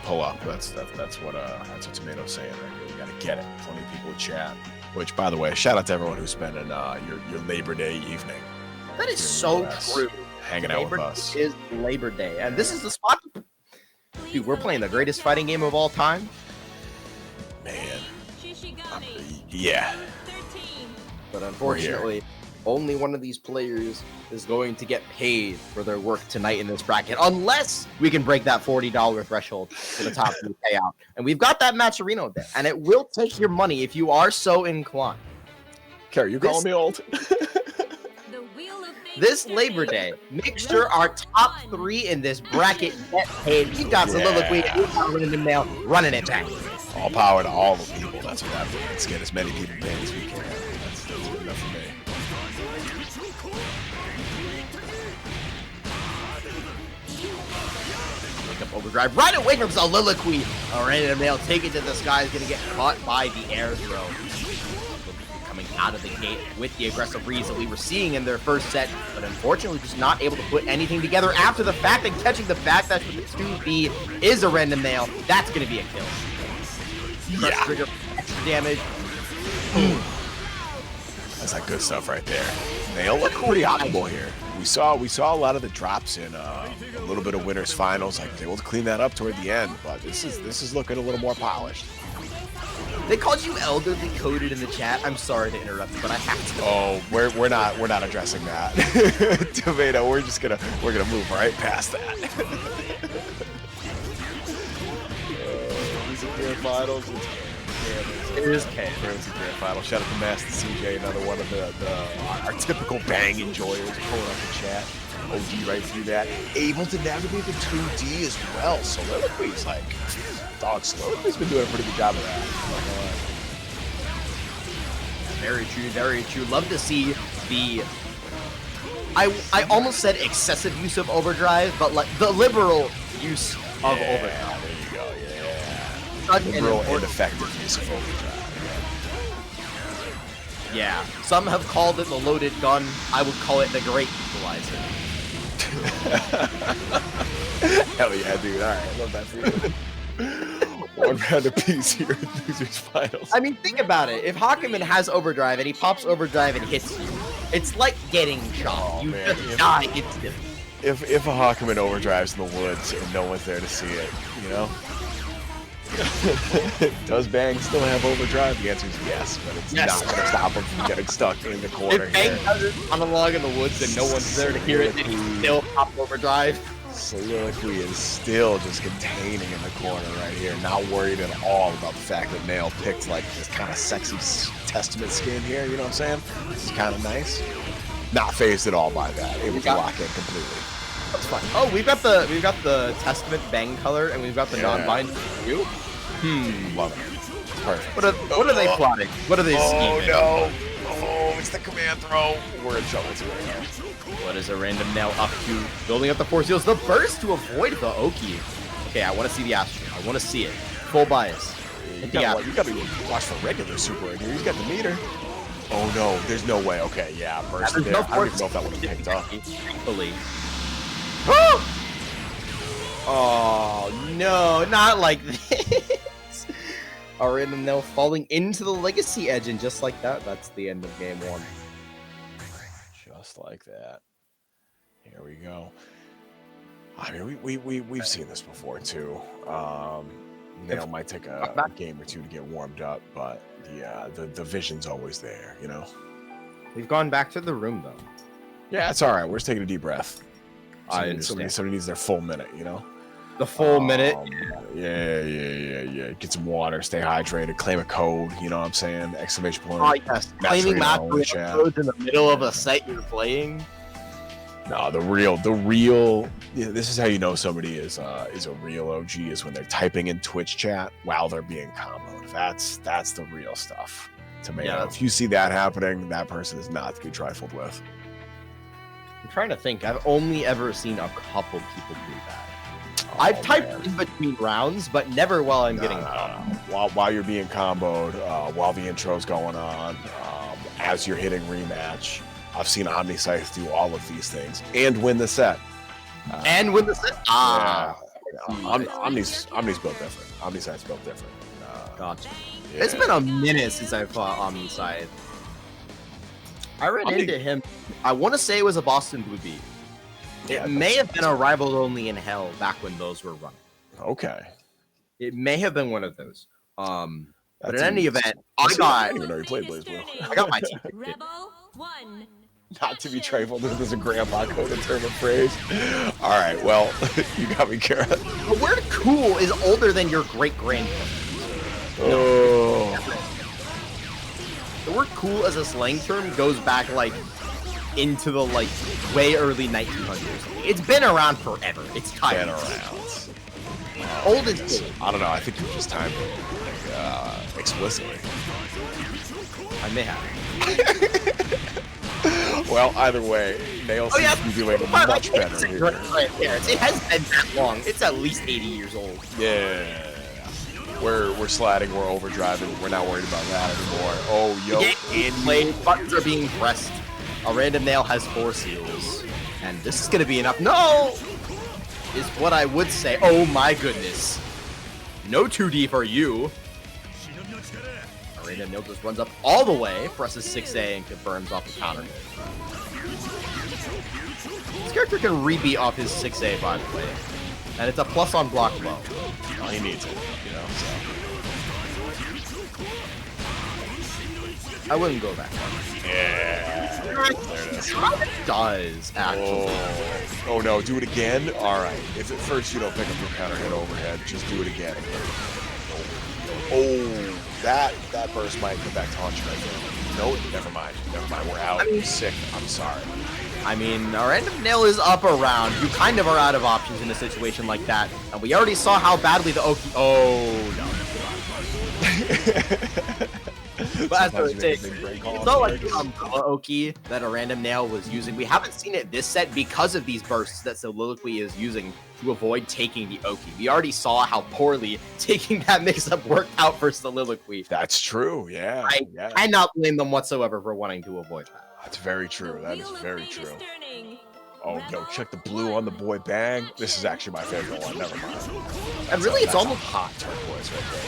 pull up. That's what Tomato's saying right here. We gotta get it. Plenty of people in chat. Which, by the way, shout out to everyone who's spending your Labor Day evening. That is so true. Hanging out with us. Is Labor Day, and this is the spot. Dude, we're playing the greatest fighting game of all time. Man, Shishigami. yeah. 13. But unfortunately, only one of these players is going to get paid for their work tonight in this bracket, unless we can break that $40 threshold for the top 2 payout. And we've got that Matcherino there, and it will take your money if you are so inclined. Carrie, you calling me old? The wheel of fate This is Labor turning. Day, make sure our top 3 in this bracket get paid. We've got Soliloquy and we've got Random Nail running it back. All power to all the people. That's what I'm doing. Let's get as many people paid as we can. That's good enough for me. Pick up overdrive right away from Soliloquy. Random Nail taken to the sky is going to get caught by the air throw. Coming out of the gate with the aggressive reads that we were seeing in their first set, but unfortunately just not able to put anything together after the fact, and catching the backdash with the 2B is a Random Nail. That's going to be a kill. Crush trigger, extra damage. That's that good stuff right there. Nail look pretty optimal here. We saw a lot of the drops in a little bit of winners finals. Like they able to clean that up toward the end, but this is looking a little more polished. They called you elderly coded in the chat. I'm sorry to interrupt you, but I have to. Oh, we're not addressing that. Tomato, we're gonna move right past that. These are grand finals. It is K. Grand final. Shout out to Master CJ, another one of our typical bang enjoyers, pulling up the chat. OG right through that. Able to navigate the 2D as well. Soliloquy's like, dog, Soliloquy's been doing a pretty good job of that. Very true, very true. Love to see the I almost said excessive use of overdrive, but like the liberal use of overdrive. There you go, yeah. Such an Liberal and important- effective use of overdrive. Yeah, some have called it the loaded gun. I would call it the great equalizer. Hell yeah, dude. All right, love that for you. One round apiece here in Losers Finals. I mean, think about it. If Hawkman has overdrive and he pops overdrive and hits you, it's like getting shot. Oh, You man. just die instantly. If a Hawkman overdrives in the woods and no one's there to see it, you know? Does Bang still have overdrive? The answer is yes, but it's Yes. not going to stop him from getting stuck in the corner If Bang here. does it monologue in the woods and no one's there to hear it, then he still pop overdrive. Soliloquy is still just containing in the corner right here, not worried at all about the fact that Nail picked like this kind of sexy Testament skin here, you know what I'm saying? This is kind of nice. Not phased at all by that, able to lock in completely. That's fine. Oh, we've got the Testament Bang color and we've got the non-binding hue. Love it. Perfect. What are they plotting? What are they scheming? No. Oh, it's the command throw. We're in trouble too right now. What is a Random Nail up to? Building up the force heals. The burst to avoid the Oki. Okay, I want to see the Astro. I want to see it. Full bias. You gotta watch for regular super in here. He's got the meter. Oh no, there's no way. Okay, yeah, burst There's there. no I don't even know if that would have picked up. Thankfully. Oh no, not like this. A Random Nail falling into the Legacy Edge, and just like that, that's the end of game 1. Just like that. Here we go. I mean, we've seen this before too. Nail might take a game or two to get warmed up, but the vision's always there, you know. We've gone back to the room though. Yeah, it's all right. We're just taking a deep breath. I understand. Somebody needs their full minute, you know. The full minute. Yeah. Get some water, stay hydrated, claim a code. You know what I'm saying? Exclamation point. Oh yes, claiming Mercury codes in the middle of a set you're playing. No, the real. Yeah, this is how you know somebody is a real OG is when they're typing in Twitch chat while they're being comboed. That's the real stuff. Tomato. Yeah. If you see that happening, that person is not to be trifled with. I'm trying to think. I've only ever seen a couple people do that. I've typed in between rounds, but never while I'm getting while you're being comboed, while the intro's going on, as you're hitting rematch. I've seen Omniscythe do all of these things and win the set. Yeah. Omni's built different. Omniscythe's built different. Gotcha. Yeah. It's been a minute since I fought Omniscythe. I ran into him. I want to say it was a Boston Blue Beat. It may have been a Rivals Only in Hell back when those were running. Okay. It may have been one of those. But in any event, I didn't even know you played BlazBlue. I got my team. Rebel 1. Not to be trifled with as a grandpa code and term of phrase. All right, well, you got me, Kara. The word cool is older than your great-grandparents. Oh. The word cool as a slang term goes back, like, into the, like, way early 1900s. It's been around forever. It's time. Been around. Old is cool. I don't know. I think you just timed it like, explicitly. I may have. Well, either way, Nail seems to be doing much better here. It has been that long. It's at least 80 years old. Yeah. We're sliding, we're overdriving, we're not worried about that anymore. Oh, yo. Played, buttons are being pressed. A random nail has 4 seals. And this is going to be enough. No! Is what I would say. Oh my goodness. No 2D for you. A random nail just runs up all the way, presses 6A, and confirms off the counter. This character can rebeat off his 6A, by the way. And it's a plus on block low. Well, he needs it, you know, so. I wouldn't go that far. Yeah. There it is. It does, actually. Oh no, do it again? Alright. If at first you don't pick up your counter hit overhead, just do it again. Oh, that burst might go back to haunt you right there. No, never mind. We're out. I'm sick. I'm sorry. I mean, our random nail is up around. You kind of are out of options in a situation like that. And we already saw how badly the Oki... Oh, no. But as I was saying, it's not like the Oki that a random nail was using. We haven't seen it this set because of these bursts that Soliloquy is using to avoid taking the Oki. We already saw how poorly taking that mix-up worked out for Soliloquy. That's true, yeah. I cannot blame them whatsoever for wanting to avoid that. That's very true. That is very true. Oh, yo, check the blue on the boy Bang. This is actually my favorite one. Never mind. And really, it's almost hot turquoise right there.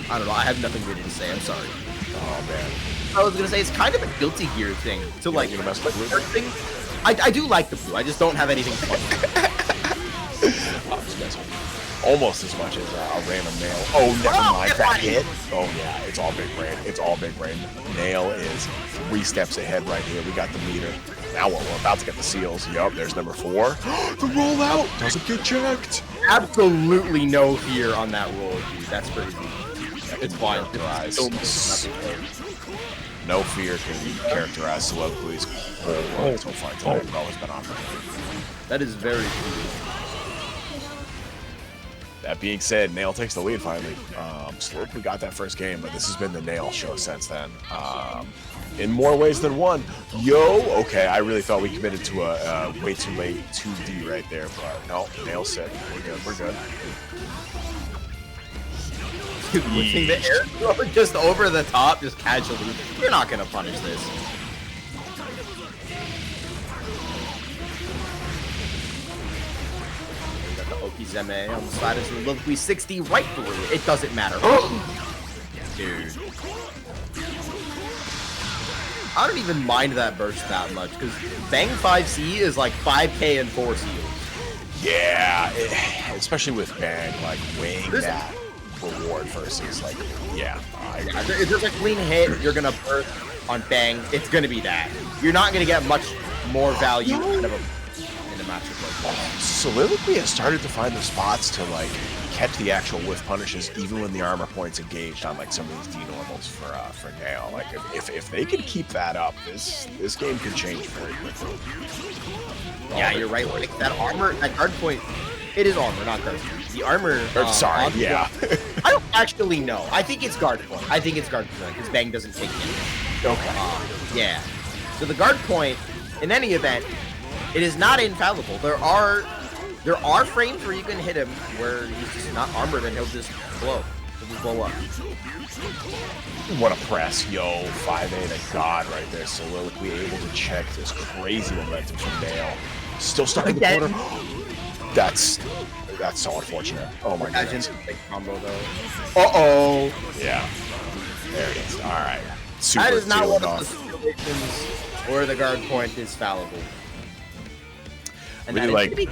I don't know. I have nothing really to say. I'm sorry. Oh man. I was gonna say it's kind of a Guilty Gear thing to like. You mess with blue thing. I do like the blue. I just don't have anything fun. I'm just messing with you. Almost as much as a random nail. Oh, never mind. That hit. Oh yeah, it's all big brain. It's all big brain. Nail is 3 steps ahead right here. We got the meter. Now we're about to get the seals. Yup, there's number 4. The rollout doesn't get checked. Absolutely no fear on that roll, dude. That's crazy. It's fine. No fear can characterize Soliloquy's whole run so far tonight. It's always been operating. That is very true. That being said, Nail takes the lead finally. Soliloquy got that first game, but this has been the Nail show since then. In more ways than one. Yo, okay, I really thought we committed to a way too late 2D right there, but no, Nail's sick. We're good. Pushing the air throw just over the top, just casually. You're not gonna punish this. We got the Okizeme on the side of Soliloquy 60 right through. It doesn't matter. Dude. I don't even mind that burst that much, because Bang 5C is like 5k and 4 seals. Yeah, especially with Bang, like weighing that reward versus like, yeah. If there's a clean hit, you're gonna burst on Bang, it's going to be that. You're not going to get much more value out of him in a matchup like this. Soliloquy has started to find the spots to like catch the actual whiff punishes, even when the armor point's engaged on like some of these denormals for Nail. Like if they could keep that up, this game could change very quickly. Yeah, you're right. Like that armor, that guard point, it is armor, not guard point. The armor. Sorry, yeah. I don't actually know. I think it's guard point. I think it's guard point because Bang doesn't take damage. Okay. Yeah. So the guard point, in any event, it is not infallible. There are frames where you can hit him where he's just not armored and he'll just blow. He'll just blow up. What a press, yo! 5A to God right there. Soliloquy able to check this crazy momentum from Nail. Still starting the corner. That's so unfortunate. Oh my god. Imagine big combo though. Uh-oh. Yeah. There it is. All right. Super that is not one off. of the situations where the guard point is fallible. And Really that like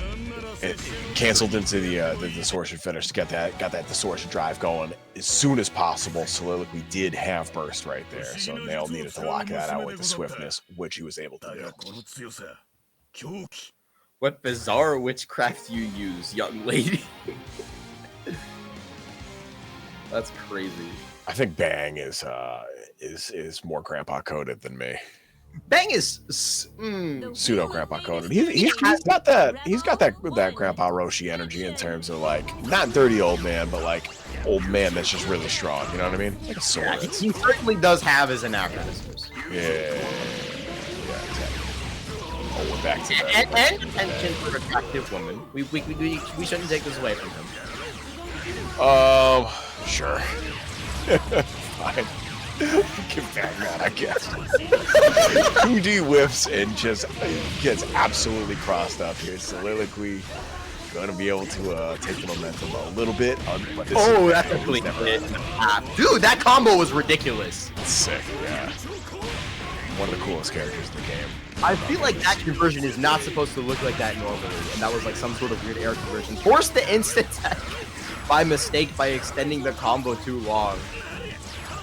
it canceled into the distortion finish to get that distortion drive going as soon as possible. Soliloquy did have burst right there, so Nail needed to lock that out with the swiftness, which he was able to do. What bizarre witchcraft you use, young lady. That's crazy. I think Bang is more grandpa coded than me. Bang is Pseudo grandpa coded. He's got that grandpa Roshi energy in terms of like not dirty old man, but like old man that's just really strong. You know what I mean? Like a sword. Yeah, he certainly does have his anachronisms. Yeah, exactly. Oh, we're back to that. And attention for attractive women. We shouldn't take this away from him. Sure. Fine. Give back that, I guess. 2D whiffs and just gets absolutely crossed up here. Soliloquy going to be able to take the momentum a little bit. That's a really hit. Dude, that combo was ridiculous. It's sick, yeah. One of the coolest characters in the game. I feel like that conversion is not supposed to look like that normally, and that was like some sort of weird air conversion. Forced the instant attack by mistake by extending the combo too long.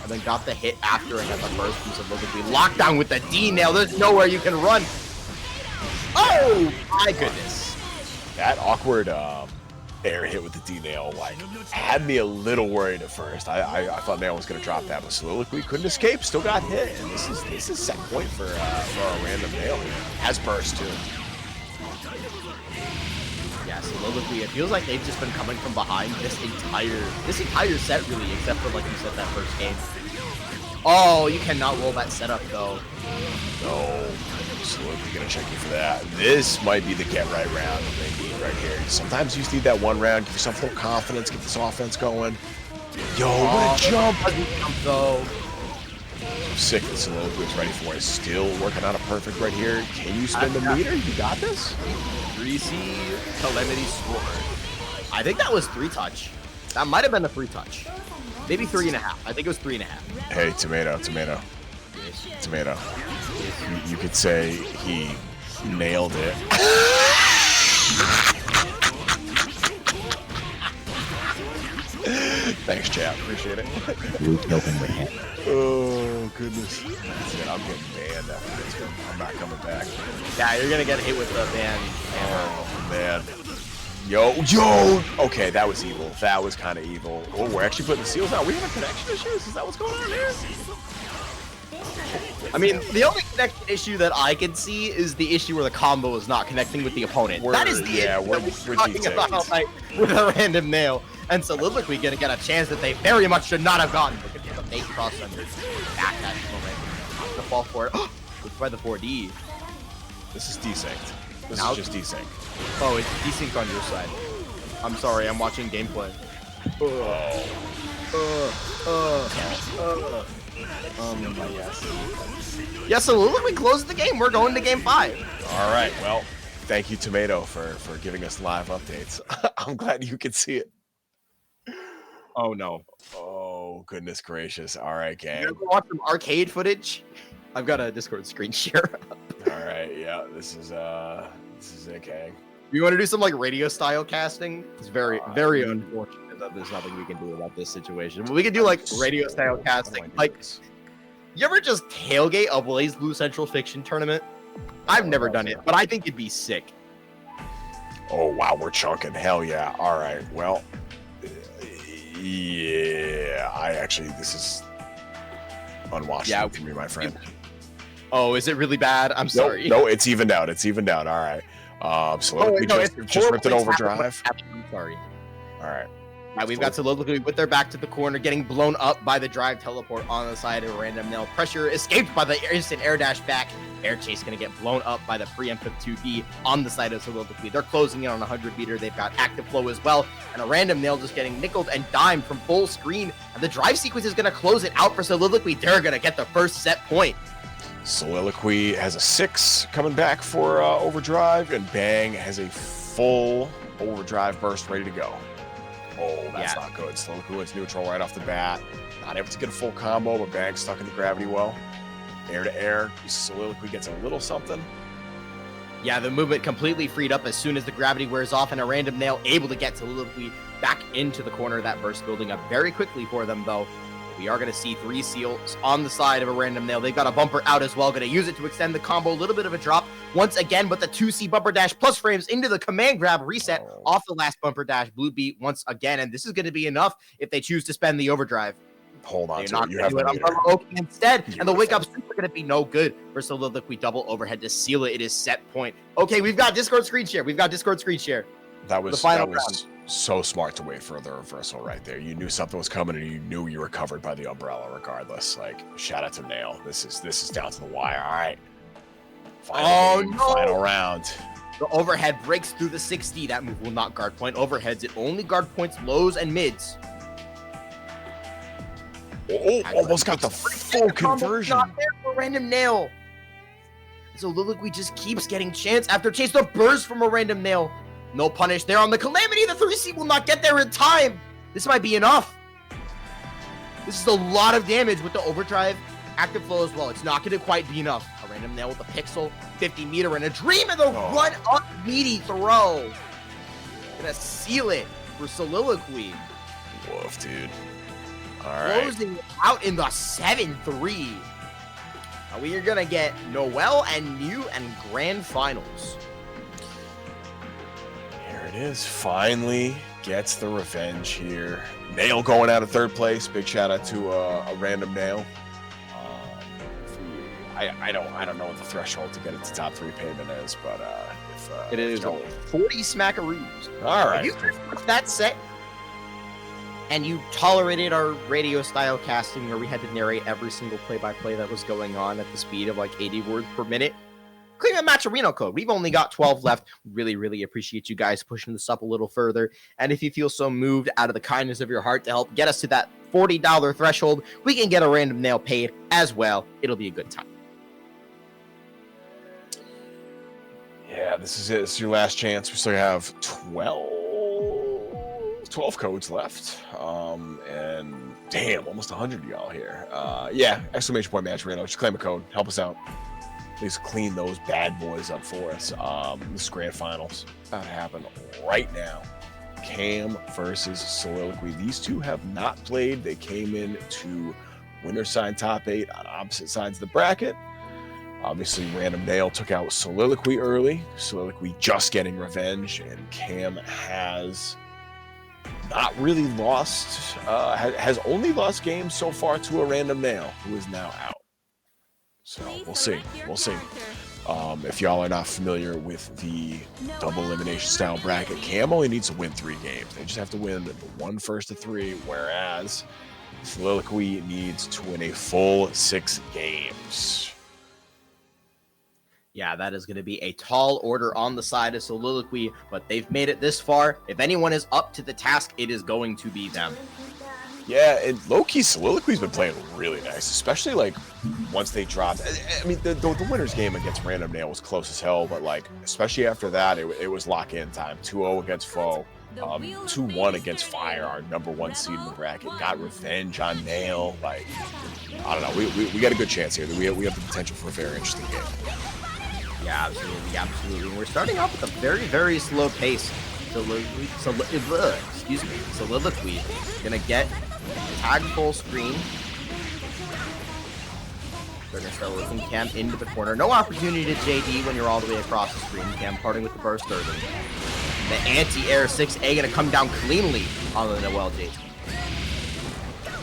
And then got the hit after and got the burst from Soliloquy. Lockdown with the D-nail. There's nowhere you can run. Oh my goodness. That awkward air hit with the D-nail like had me a little worried at first. I thought Nail was gonna drop that, but Soliloquy couldn't escape, still got hit. And this is set point for a random Nail here. Has burst too. Yeah, Soliloquy, it feels like they've just been coming from behind this entire set really, except for like you said, that first game. Oh, you cannot roll that setup though. No, Soliloquy gonna check you for that. This might be the get right round that they need right here. Sometimes you just need that one round, give yourself a little confidence, get this offense going. Yo, what a jump! Though. Sick that Soliloquy is ready for it. Still working on a perfect right here. Can you spin the meter? You got this? Greasy Calamity Sword. I think that was 3-touch. That might have been a 3-touch. Maybe 3.5. I think it was 3.5. Hey, tomato. You could say he nailed it. Thanks, chat. Appreciate it. Oh, goodness. That's it. I'm getting banned after this one. I'm not coming back. Yeah, you're going to get hit with the ban. Oh, man. Yo. Okay, that was evil. That was kind of evil. Oh, we're actually putting the seals out. We have a connection issues? Is that what's going on here? I mean, the only connection issue that I can see is the issue where the combo is not connecting with the opponent. That is the issue that we're talking about all night with a random nail. And Soliloquy gonna get a chance that they very much should not have gotten. Look at the fake cross under backdash moment. The fall for it. Look by the 4D. This is desynced. This is just desynced. Oh, it's desynced on your side. I'm sorry, I'm watching gameplay. Yes. Yeah, Soliloquy closed the game. We're going to game 5. All right. Well, thank you, Tomato, for giving us live updates. I'm glad you could see it. Oh no. Oh, goodness gracious. All right, gang. You ever watch some arcade footage? I've got a Discord screen share up. All right, yeah, this is it, gang. You want to do some like radio style casting? It's very unfortunate that there's nothing we can do about this situation. But we can do like radio style casting. Like You ever just tailgate a BlazBlue Central Fiction tournament? I've never done it, but I think it'd be sick. Oh, wow, we're chunking. Hell yeah. All right, well, yeah, this is unwatchable for me, my friend. Oh, is it really bad? I'm sorry. No, it's evened out. It's evened out. All right. Soliloquy just ripped an overdrive. I'm sorry. All right. We've got Soliloquy with their back to the corner, getting blown up by the drive teleport on the side of a random nail. Pressure escaped by the instant air dash back. Air chase going to get blown up by the preemptive 2D on the side of Soliloquy. They're closing in on 100 meter. They've got active flow as well. And a random nail just getting nickeled and dimed from full screen. And the drive sequence is going to close it out for Soliloquy. They're going to get the first set point. Soliloquy has a 6 coming back for overdrive, and Bang has a full overdrive burst ready to go. Oh, that's not good. Soliloquy wins neutral right off the bat. Not able to get a full combo, but Bang stuck in the gravity well. Air to air. Soliloquy gets a little something. Yeah, the movement completely freed up as soon as the gravity wears off, and a random nail able to get Soliloquy back into the corner. That burst building up very quickly for them, though. We are going to see 3 seals on the side of a random nail. They've got a bumper out as well. Going to use it to extend the combo. A little bit of a drop once again, but the 2C bumper dash plus frames into the command grab reset off the last bumper dash. Blue beat once again, and this is going to be enough if they choose to spend the overdrive. Hold on to it. You have the meter. Instead, and the wake up super going to be no good for Soliloquy. Double overhead to seal it. It is set point. Okay, we've got Discord screen share. That was the final round. So smart to wait for the reversal right there. You knew something was coming, and you knew you were covered by the umbrella regardless. Like, shout out to Nail. This is down to the wire. All right. Final round. The overhead breaks through the 60. That move will not guard point overheads. It only guard points lows and mids. Oh, almost got the full conversion. Not there for random nail. So Soliloquy just keeps getting chance after chase. The burst from a random nail. No punish there on the Calamity. The 3C will not get there in time. This might be enough. This is a lot of damage with the overdrive. Active flow as well. It's not going to quite be enough. A random nail with a pixel, 50 meter, and a dream of the run up meaty throw. Gonna seal it for Soliloquy. Woof, dude. All right. Closing out in the 7-3. Now we are going to get Noel and New and Grand Finals. Here it is. Finally gets the revenge here. Nail going out of 3rd place. Big shout out to a random Nail. I don't know what the threshold to get it to top 3 payment is, but if it is 40 smackaroos. All right. If you watched that set and you tolerated our radio style casting where we had to narrate every single play-by-play that was going on at the speed of like 80 words per minute, claim a Matcherino code. We've only got 12 left. Really appreciate you guys pushing this up a little further. And if you feel so moved out of the kindness of your heart to help get us to that $40 threshold, we can get a random nail paid as well. It'll be a good time. Yeah, this is it. This is your last chance. We still have 12 codes left. And damn, almost 100 of y'all here. Yeah, exclamation point match, Reno. Just claim a code. Help us out. Please clean those bad boys up for us. This grand finals about to happen right now. Cam versus Soliloquy. These two have not played. They came in to winner side top 8 on opposite sides of the bracket. Obviously, Random Nail took out Soliloquy early. Soliloquy just getting revenge, and Cam has not really lost, has only lost games so far to a Random Nail, who is now out. So we'll see. If y'all are not familiar with the double elimination style bracket, Cam only needs to win 3 games. They just have to win the 1 first of 3, whereas Soliloquy needs to win a full 6 games. Yeah, that is going to be a tall order on the side of Soliloquy, but they've made it this far. If anyone is up to the task, it is going to be them. Yeah, and low-key, Soliloquy's been playing really nice, especially, like, once they dropped. I mean, the winner's game against Random Nail was close as hell, but, like, especially after that, it was lock-in time. 2-0 against Pho, 2-1 against Fyre, our number 1 seed in the bracket. Got revenge on Nail. Like, I don't know. We got a good chance here. We have the potential for a very interesting game. Yeah, absolutely. We're starting off with a very slow pace. Soliloquy gonna get tag full screen. They're going to start working Cam into the corner. No opportunity to JD when you're all the way across the screen. Cam parting with the burst early. The anti-air 6A going to come down cleanly on the Noel JT.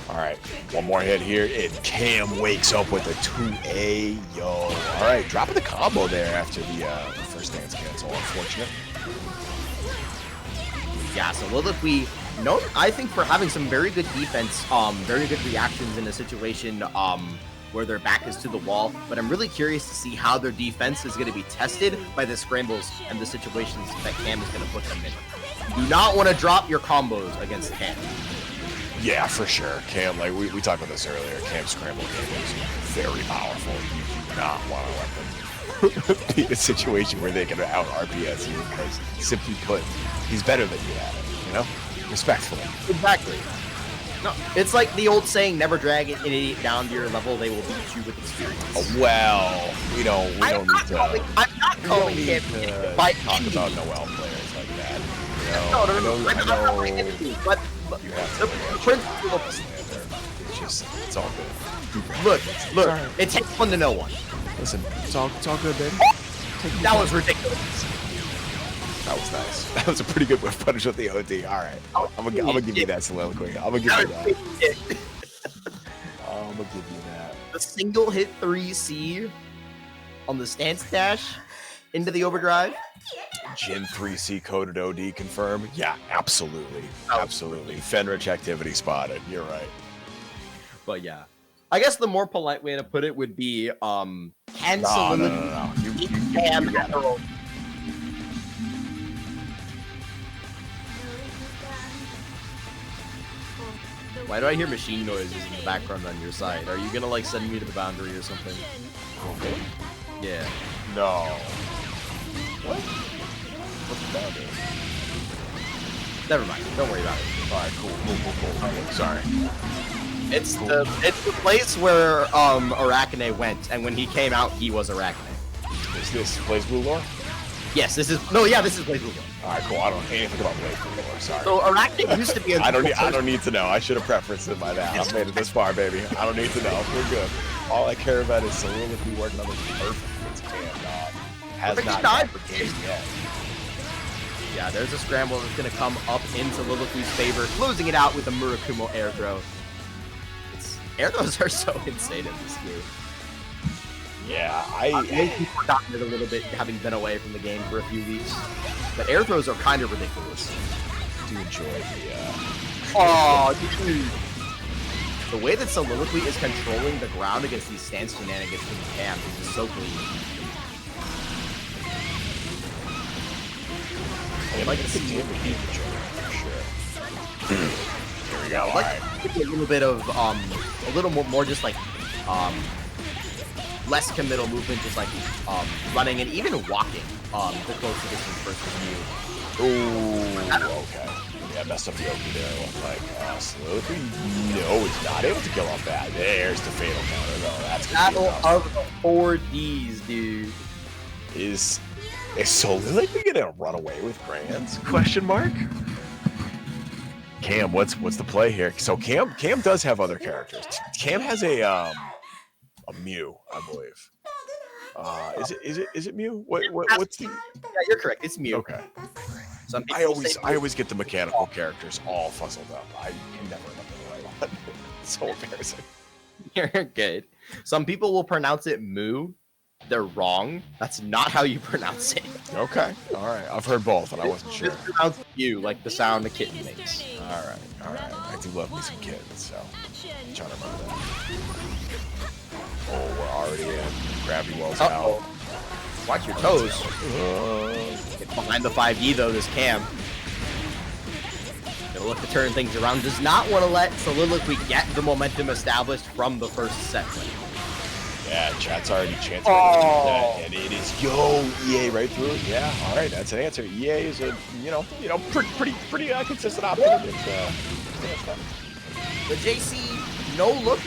All right, one more hit here, and Cam wakes up with a 2A. Yo, all right, dropping the combo there after the first dance cancel. Unfortunate. Yeah, so Soliloquy, known, I think, for having some very good defense, very good reactions in a situation where their back is to the wall. But I'm really curious to see how their defense is going to be tested by the scrambles and the situations that Cam is going to put them in. Do not want to drop your combos against Cam. Yeah, for sure. Cam, like we talked about this earlier, Cam's scramble game is very powerful. You do not want to let them be in a situation where they can out RPS you, because simply put, he's better than you at it, you know? Respectfully. Exactly. No, it's like the old saying, never drag an idiot down to your level, they will beat you with experience. Oh, well, we don't need to I'm not calling him by talk any about means. Noel players like that. You No, know, I'm not by any means, but you have the to principle. it's just, it's all good. Look, it takes one to know one. Listen, it's all good, baby. That was ridiculous. That was nice. That was a pretty good punish with the OD. All right, I'm gonna give you that Soliloquy. I'm gonna give you that. I'm gonna give you that. The single hit 3C on the stance dash into the overdrive. Gen 3C coded OD confirm. Yeah, absolutely, absolutely. Fenrich activity spotted. You're right. But yeah, I guess the more polite way to put it would be cancel. No. You got it. Why do I hear machine noises in the background on your side? Are you gonna like send me to the boundary or something? Okay. Yeah. No. What? What's the boundary? Never mind. Don't worry about it. All right, cool. Okay, sorry. It's the place where Arachne went, and when he came out, he was Arachne. Is this BlazBlue lore? Yes, this is BlazBlue lore. All right, cool. I don't know anything about BlazBlue lore. Sorry. So Arachne used to be. I don't need to know. I should have preferenced it by that. I've made it this far, baby. I don't need to know. We're good. All I care about is Soliloquy working on this perfect. It's Cam, dog. Has not died for game yet. Yeah, there's a scramble that's going to come up in Soliloquy's favor, closing it out with a Murakumo air throw. Air throws are so insane in this game. Yeah, I've forgotten it a little bit, having been away from the game for a few weeks. But air throws are kind of ridiculous. I do enjoy the... Oh, dude. The way that Soliloquy is controlling the ground against these stance shenanigans from Cam is so clean. I like to see him for sure. Here we go. All right. A little bit of a little more just like less committal movement, just like running and even walking the closer distance versus you. Ooh, okay. Yeah, messed up the Oki there. It looked like Soliloquy. No, it's not able to kill off that. There's the fatal counter though. That's Battle of the 4Ds, dude. Is Soliloquy gonna run away with Grands? Question mark. Cam, what's the play here? So Cam does have other characters. Cam has a Mew, I believe. Is it Mew? What's the... Yeah, you're correct. It's Mew. Okay. I always get the mechanical characters all fuzzled up. I can never remember the right one. It's so embarrassing. You're good. Some people will pronounce it Moo. They're wrong. That's not how you pronounce it. Okay. All right. I've heard both, and I wasn't sure. It's pronounced Mew, like the sound a kitten makes. All right. I do love me some kittens, so I'm trying to remember that. Oh, we're already in. Gravity Well's out. Watch your toes. Get behind the 5D though, this Cam. Gonna look to turn things around. Does not want to let Soliloquy get the momentum established from the first set. Yeah, chat's already chancing that, and it is EA right through it. Yeah, all right, that's an answer. EA is a pretty consistent option. The JC, no look.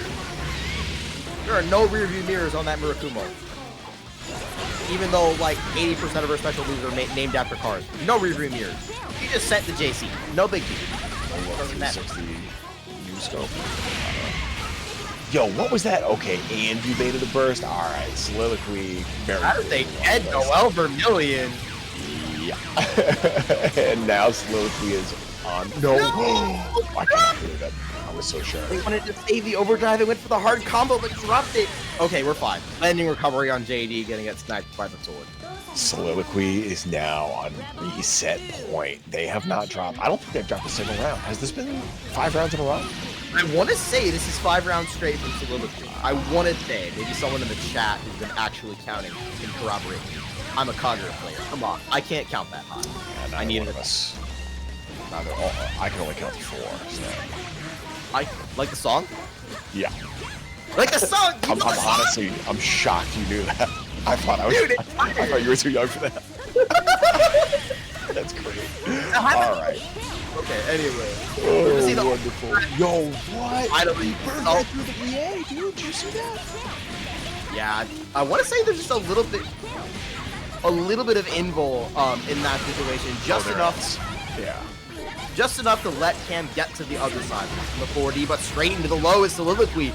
There are no rear view mirrors on that Murakumo. Even though like 80% of her special moves are named after cars. No rear view mirrors. You just sent the JC. No big deal. Doesn't matter. New scope. Yo, what was that? Okay, and you baited the burst. All right, Soliloquy. Very How did they get Noel Vermillion? Yeah. And now Soliloquy is on. No. I can't believe that. I was so sure. They wanted to save the overdrive. They went for the hard combo, but dropped it. Okay, we're fine. Landing recovery on JD, getting it sniped by the sword. Soliloquy is now on reset point. They have not dropped. I don't think they've dropped a single round. Has this been 5 rounds in a row? I want to say this is 5 rounds straight from Soliloquy. I want to say, maybe someone in the chat who's been actually counting can corroborate me. I'm a Kagura player. Come on, I can't count that high. Yeah, I need one of us. I can only count to 4. So. I like the song. Yeah. Like the song. I'm honestly, I'm shocked you knew that. I thought I thought you were too young for that. That's great. All right. Okay. Anyway. Oh, See the wonderful. Yo, what? I don't He think burned so. right through the VA, dude. Did you see that? Yeah, I want to say there's just a little bit of invul in that situation, just enough. Yeah. Just enough to let Cam get to the other side from the 4D, but straight into the low is Soliloquy.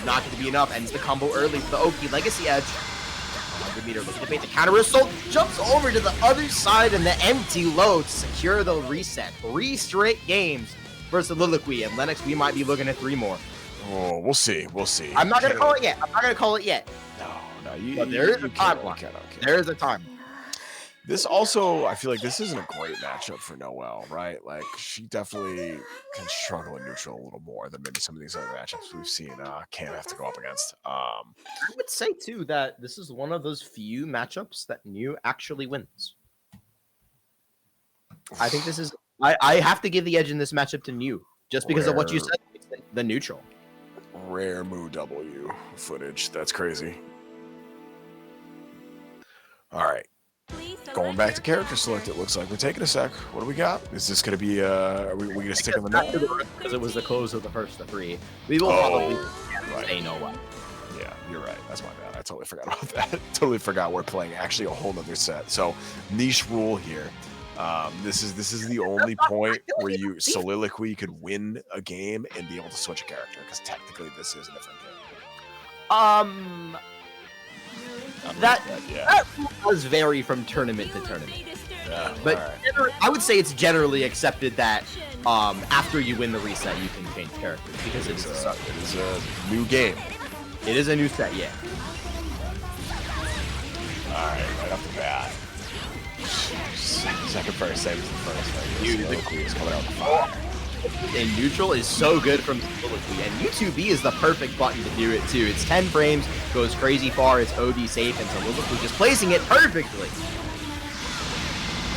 Not going to be enough. Ends the combo early for the Oki Legacy Edge. 100 meter looking to bait the counter assault. Jumps over to the other side and the empty low to secure the reset. 3 straight games for Soliloquy, and Lennox, we might be looking at 3 more. Oh, we'll see. We'll see. I'm not going to call it yet. No, But there is a timeline. There is a time. This also, I feel like this isn't a great matchup for Noelle, right? Like, she definitely can struggle in neutral a little more than maybe some of these other matchups we've seen Cam have to go up against. I would say, too, that this is one of those few matchups that New actually wins. I think this is... I have to give the edge in this matchup to New, just because of what you said, the neutral. Rare Moo W footage. That's crazy. All right. Going back to character select, it looks like we're taking a sec. What do we got? Is this going to be, are we going to stick on the net? Because it was the close of the first of 3. We will probably say no way. Yeah, you're right. That's my bad. I totally forgot about that. Totally forgot we're playing actually a whole nother set. So, niche rule here. This is the only point where Soliloquy could win a game and be able to switch a character, because technically this is a different game. That does vary from tournament to tournament. Yeah, But right. I would say it's generally accepted that after you win the reset, you can change characters, because it is a new game. It is a new set, yeah. Alright, right off the bat. Second first, same as the first. Right? Soliloquy is coming out with fire. And neutral is so good from Soliloquy, and U2B is the perfect button to do it too. It's 10 frames, goes crazy far, it's OD safe, and Soliloquy just placing it perfectly.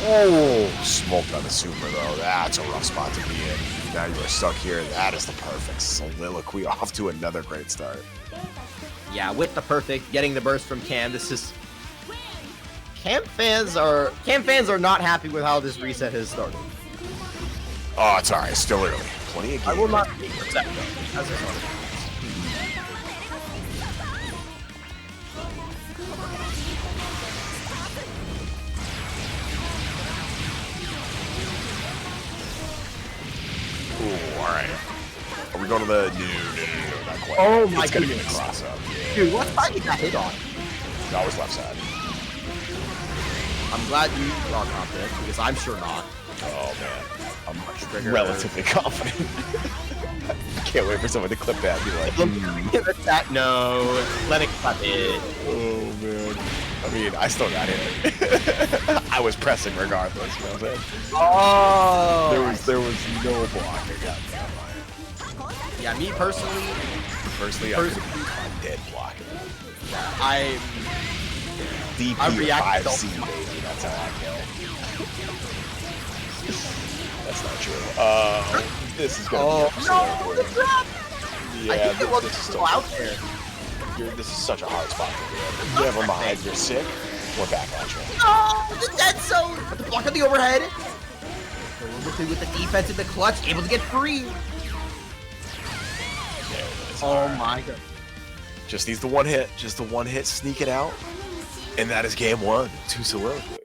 Oh, smoked on the super though. That's a rough spot to be in. Now you are stuck here. That is the perfect Soliloquy off to another great start. Yeah, with the perfect, getting the burst from Cam. This is Cam fans are not happy with how this reset has started. Oh, it's alright. Still early. Plenty of games. I will not accept though. That's just one. Ooh, alright. Are we going to the... No, not quite. Oh my It's going to be in the goodness. cross-up. Yeah. Dude, what side did that hit on? That was left side. I'm glad you are confident, because I'm sure not. Oh, man. I'm Trigger. relatively confident. I can't wait for someone to clip that and be like, Give it that. No. Let it clap it. oh, man. I mean, I still got hit. I was pressing regardless, you know what I'm saying? Oh. There was no blocker. Yeah, me personally, Personally, I could have dead blocking. I'm DP reacting 5C, baby. That's how I kill. That's not true. This is gonna be no, quick. I Yeah, think it was this is still out there. This is such a hard spot to be in. Never mind, you're sick. We're back at you. Oh, the dead zone. The block on the overhead. With the defense in the clutch, able to get free. There it is. Oh my god. Just needs the one hit. Just the one hit, sneak it out. And that is game 1 to Soliloquy.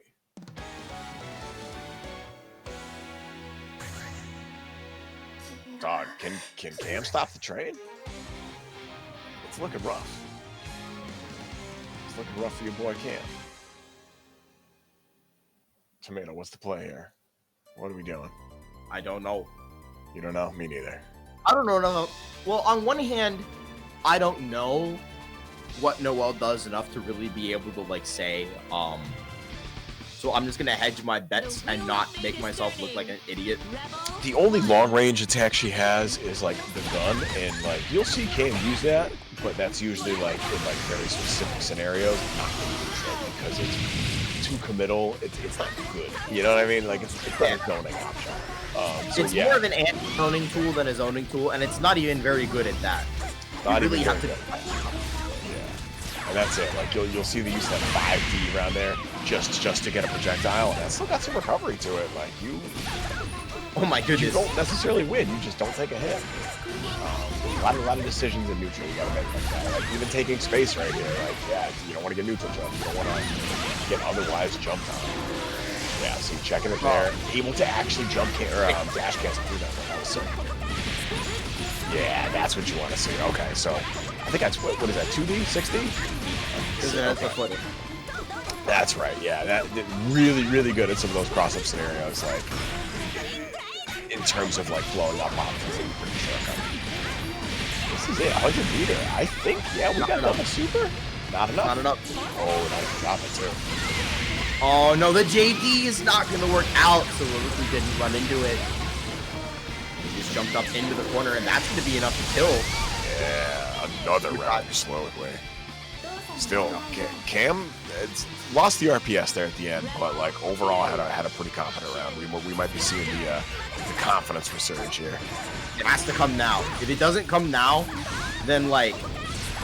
Dog, can Cam stop the train? it's looking rough. It's looking rough for your boy Cam. Tomato, what's the play here? What are we doing? I don't know. You don't know? Me neither. I don't know. No. Well, on one hand, I don't know what Noel does enough to really be able to like say, so I'm just gonna hedge my bets and not make myself look like an idiot. The only long range attack she has is like the gun, and like you'll see Cam use that, but that's usually like in like very specific scenarios, not really because it's too committal. It's not good. You know what I mean? Like it's not a zoning option. So It's yeah, more of an anti-zoning tool than a zoning tool, and it's not even very good at that. Not You really even have to. very yeah, and that's it. Like you'll see the use of that 5D around there just to get a projectile, and that's still got some recovery to it. Like you. Oh my You goodness! don't necessarily win. You just don't take a hit. A lot of decisions in neutral you gotta make like that. Like even taking space right here. Like yeah, you don't want to get neutral jump. You don't want to get otherwise jumped on. Yeah, so you're checking it there. Able to actually jump dash cast through that one. That was sick. Yeah, that's what you want to see. Okay, so I think that's what is that? 2D, 6D? Okay. That's right. Yeah, that really good at some of those cross-up scenarios. Like. In terms of like blowing up options, I'm pretty sure. This is it, 100 meter. I think, yeah, we got enough super. Not enough. Not enough. Oh, nice drop it too. Oh no, the JD is not going to work out, so we didn't run into it. He just jumped up into the corner, and that's going to be enough to kill. Yeah, another round of Soliloquy. Still, Cam lost the RPS there at the end, but like overall had a pretty confident round. We might be seeing the confidence resurge here. It has to come now. If it doesn't come now, then like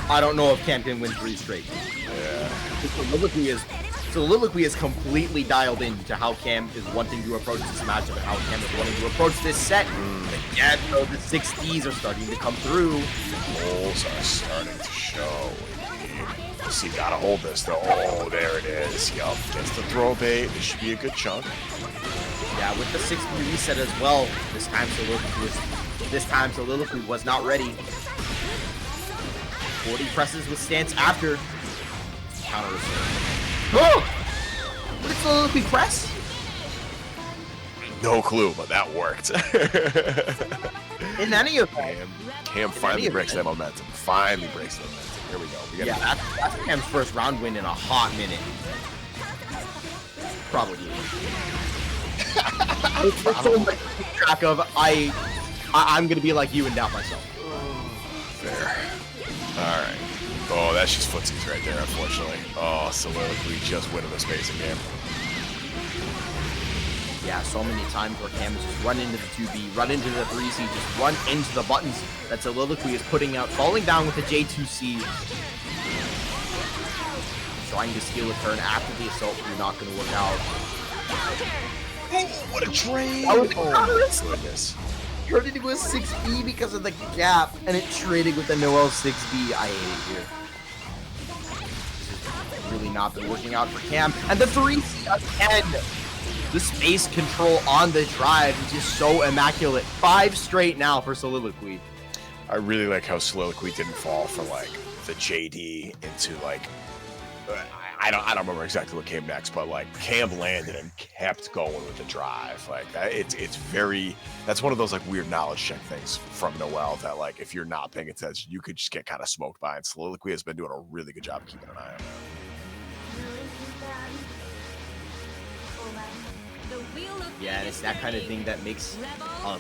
I don't know if Cam can win 3 straight. Yeah. Soliloquy is completely dialed into how Cam is wanting to approach this matchup and how Cam is wanting to approach this set. Again, though, the 6Ds are starting to come through. Goals are starting to show. So you gotta hold this though. Oh, there it is. Yup, gets the throw bait. This should be a good chunk. Yeah, with the 6D reset as well. This time Soliloquy was not ready. 40 presses with stance after. Counter reserve. Oh! What did Soliloquy press? No clue, but that worked. In any event, Cam finally breaks that momentum. Finally breaks the momentum. Here we go. Yeah, that's Cam's first round win in a hot minute. Probably. It's so much to keep track of. I'm gonna be like you and doubt myself. Fair. All right. Oh, that's just footsies right there, unfortunately. Oh, Soliloquy just winning the spacing game. Yeah, so many times where Cam has just run into the 2B, run into the 3C, just run into the buttons that Soliloquy is putting out, falling down with the J2C. Trying to steal a turn after the assault, but not going to work out. Oh, what a trade! Oh my goodness. Turned into a 6B because of the gap, and it traded with the Noel 6B. I hate it here. This has really not been working out for Cam. And the 3C again! The space control on the drive is just so immaculate. 5 straight now for Soliloquy. I really like how Soliloquy didn't fall for like the JD into like I don't remember exactly what came next, but like Cam landed and kept going with the drive. Like that, it's very, that's one of those like weird knowledge check things from Noel that like if you're not paying attention, you could just get kind of smoked by. And Soliloquy has been doing a really good job keeping an eye on that. Yeah, and it's that kind of thing that makes a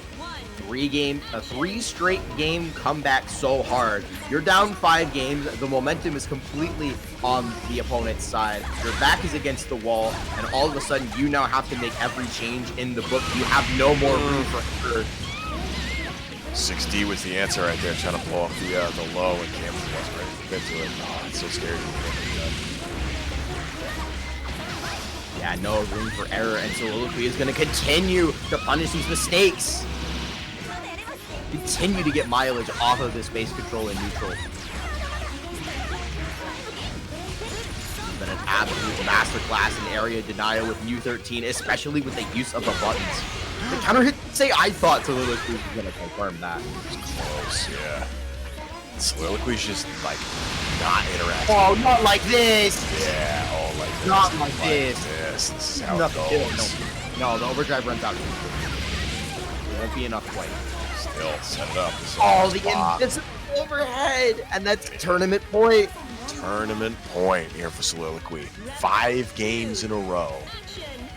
3 straight game comeback so hard. You're down 5 games, the momentum is completely on the opponent's side. Your back is against the wall, and all of a sudden you now have to make every change in the book. You have no more room for error. 6D was the answer right there, trying to blow up the low, and Cam wasn't ready to commit to it. Oh, it's so scary. Yeah, no room for error, and Soliloquy is going to continue to punish these mistakes. Continue to get mileage off of this base control in neutral. It's been an absolute masterclass in area denial with New 13, especially with the use of the buttons. The counter hit say I thought Soliloquy was going to confirm that. Close, yeah. Soliloquy's just like not interacting. Oh, not like this. Yeah, oh, like this. Not like this. This is how it Nothing. goes. No, the overdrive runs out. It won't be enough quite. Still set it up. This is Oh, a the spot. invisible overhead, and that's tournament point. Tournament point here for Soliloquy. 5 games in a row. Action.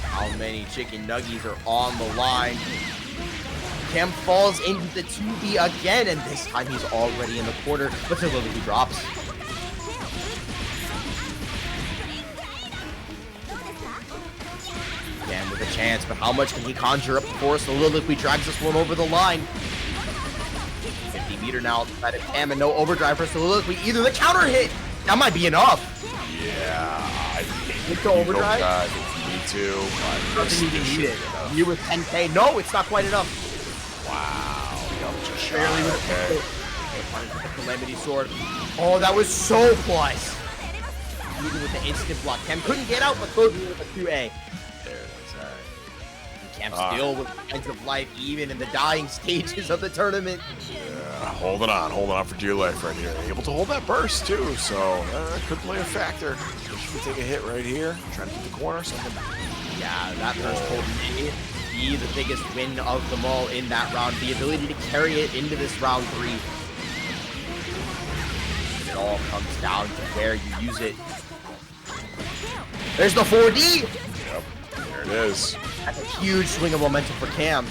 How many chicken nuggies are on the line? Cam falls into the 2B again, and this time he's already in the quarter, but Soliloquy drops. Cam with a chance, but how much can he conjure up before Soliloquy drags this one over the line? 50-meter now outside of Cam, and no overdrive for Soliloquy. Either the counter hit, that might be enough. Yeah, I With the overdrive? If you need to. Doesn't even need it. You with 10K. No, it's not quite enough. Wow. Just shot. Barely with Okay. the Calamity Sword. Oh, that was so plus. Even with the instant block. Cam couldn't get out, but throws me with a 2A. There it is. All right. Cam still with signs of life, even in the dying stages of the tournament. Holding on for dear life right here. Able to hold that burst too, so could play a factor. If you take a hit right here, trying to get the corner, something. Yeah, that burst hold may be the biggest win of them all in that round. The ability to carry it into this round 3. And it all comes down to where you use it. There's the 4D! Yep, there it is. That's a huge swing of momentum for Cam.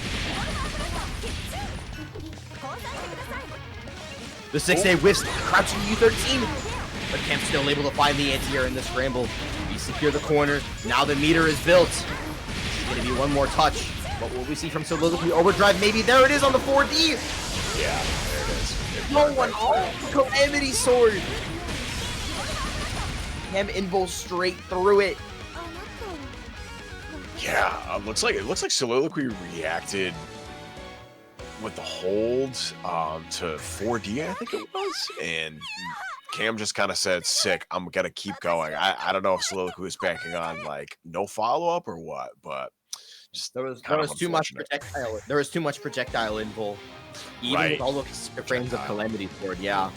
The 6A whiffs, crouching U13. But Cam's still able to find the anti-air in the scramble. We secure the corner. Now the meter is built. It's going to be one more touch. What will we see from Soliloquy? Overdrive, maybe. There it is on the 4D. Yeah, there it is. No one. Oh, Calamity Sword. Cam invo straight through it. Yeah, it looks like Soliloquy reacted with the hold to 4D, I think it was, and Cam just kind of said, "Sick, I'm gonna keep going." I don't know if Soliloquy was banking on like no follow up or what, but just There was kind of too much unfortunate. projectile. There was too much projectile invo. Even Right. with all of the frames of Calamity Sword, yeah.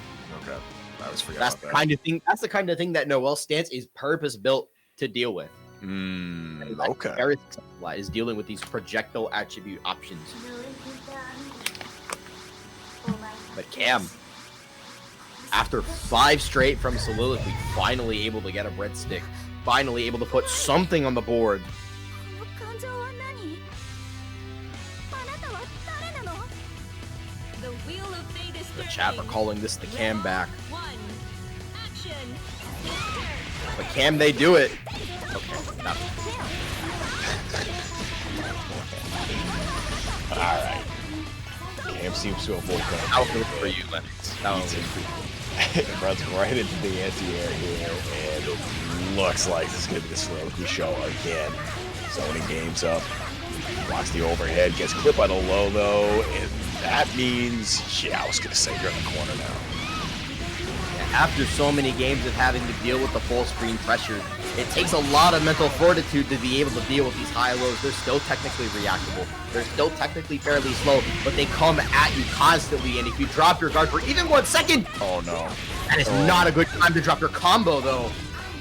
Okay, I was forgetting That's about the that. kind of thing. That's the kind of thing that Noel's stance is purpose built to deal with. Okay. Very successful at, is dealing with these projectile attribute options. But Cam, after 5 straight from Soliloquy, finally able to get a breadstick, finally able to put something on the board. The wheel of fate is The chat are calling this the Cam back. 1. Action. But Cam, they do it. Okay, that All right. Cam seems to have woken up. was for you, Lennox. That was It runs right into the anti-air here, and it looks like this is going to be the Soliloquy show again. Zoning games up, blocks the overhead, gets clipped by the low though, and that means, yeah, I was going to say you're in the corner now. After so many games of having to deal with the full screen pressure, it takes a lot of mental fortitude to be able to deal with these high lows. They're still technically reactable. They're still technically fairly slow, but they come at you constantly, and if you drop your guard for even 1 second, Oh no. that is not a good time to drop your combo, though.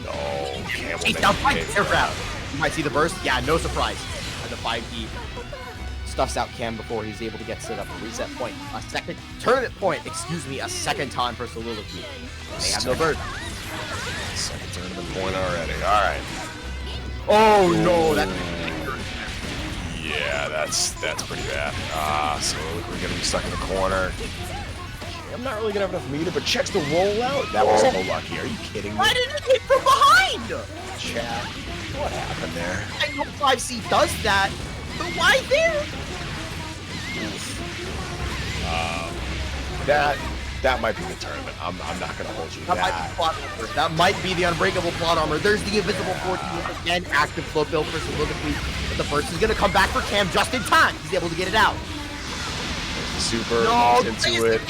No. Cam will Chase make down you fight, pay for aircraft. that. You might see the burst. Yeah, no surprise. And the 5D stuffs out Cam before he's able to get set up a reset point. A second tournament point, excuse me, a second time for Soliloquy. They have no burst. Second tournament point already. All right. Oh no, that Yeah, that's pretty bad. So we're gonna be stuck in the corner. I'm not really gonna have enough meter, but checks the rollout. That was so lucky. Are you kidding me? Why didn't it hit from behind? Chat. What happened there? I know 5C does that, but why there? That might be the tournament. I'm not gonna hold you. That might be plot armor. That might be the unbreakable plot armor. There's the invisible 14 again, active float build for Soliloquy. But the burst is gonna come back for Cam just in time. He's able to get it out. Super No, into it.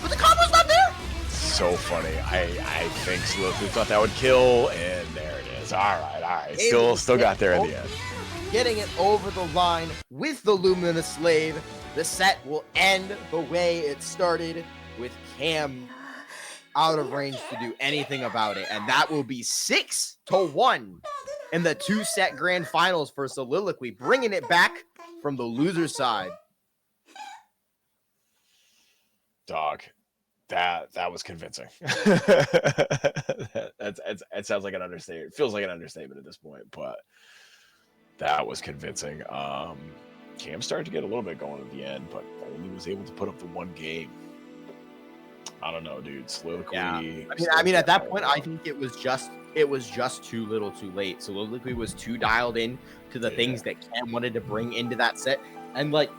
But the combo's not there. So funny. I think Soliloquy thought that would kill, and there it is. All right. Still got there in the end. Getting it over the line with the Luminous Slave. the set will end the way it started, with Cam out of range to do anything about it. And that will be 6-1 in the 2-set grand finals for Soliloquy, bringing it back from the loser side. Dog, that was convincing. That sounds like an understatement. It feels like an understatement at this point, but that was convincing. Cam started to get a little bit going at the end, but only was able to put up the one game. I don't know, dude. Soliloquy. Yeah. I mean, at that point, I think it was just too little, too late. Soliloquy was too dialed in to the things that Cam wanted to bring into that set, and like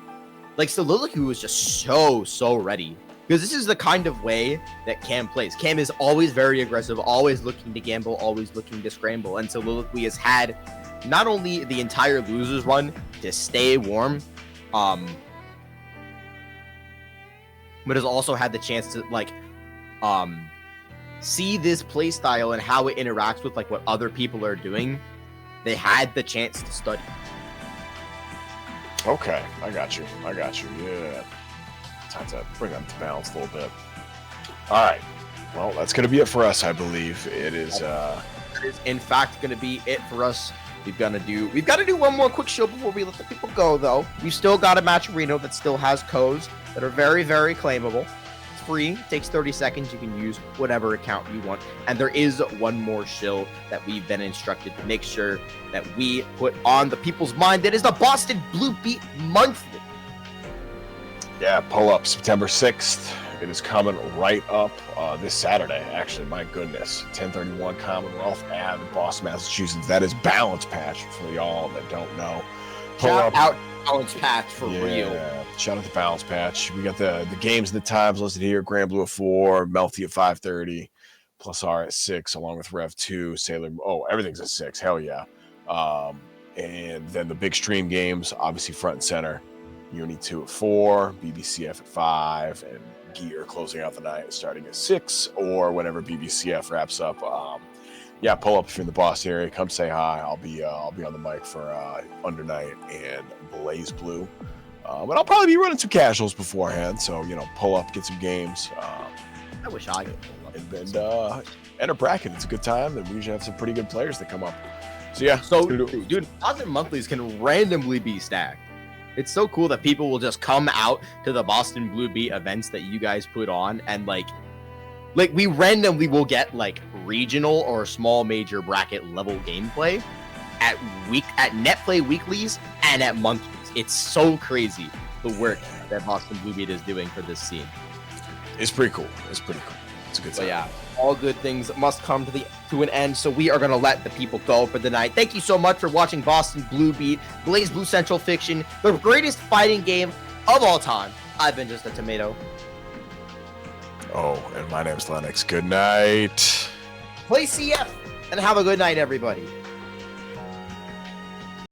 Soliloquy was just so ready, because this is the kind of way that Cam plays. Cam is always very aggressive, always looking to gamble, always looking to scramble, and Soliloquy has had not only the entire losers run to stay warm, but has also had the chance to see this play style and how it interacts with like what other people are doing. They had the chance to study. Okay, I got you. Yeah. Time to bring them to balance a little bit. All right. Well, that's going to be it for us, I believe. It is in fact going to be it for us. We've got to do one more quick show before we let the people go, though. We've still got a match Reno that still has codes that are very, very claimable. It's free. It takes 30 seconds. You can use whatever account you want. And there is one more shill that we've been instructed to make sure that we put on the people's mind. That is the Boston Blue Beat Monthly. Yeah, pull up September 6th. It is coming right up this Saturday, actually. My goodness. 1031 Commonwealth Ave in Boston, Massachusetts. That is Balance Patch for y'all that don't know. Shout out Balance Patch for real. Shout out to Balance Patch. We got the games and the times listed here. Grand Blue at 4, Melty at 5:30, plus R at 6, along with Rev 2, Sailor. Oh, everything's at 6. Hell yeah. And then the big stream games, obviously front and center. Uni 2 at 4, BBCF at 5, and Gear closing out the night starting at 6, or whenever BBCF wraps up. Pull up if you're in the Boston area. Come say hi. I'll be on the mic for Under Night and blazblue. But I'll probably be running some casuals beforehand. So pull up, get some games. I wish I could pull up and enter bracket. It's a good time, and we usually have some pretty good players that come up. So yeah. So dude, Boston monthlies can randomly be stacked. It's so cool that people will just come out to the Boston Blue Beat events that you guys put on, and like we randomly will get like regional or small major bracket level gameplay at net play weeklies and at monthlies. It's so crazy the work that Boston Blue Beat is doing for this scene. It's pretty cool. It's a good time. So yeah, all good things must come to an end, so we are going to let the people go for the night. Thank you so much for watching Boston Blue Beat, BlazBlue Central Fiction, the greatest fighting game of all time. I've been Just a Tomato. Oh, and my name's Lennox. Good night. Play CF, and have a good night, everybody.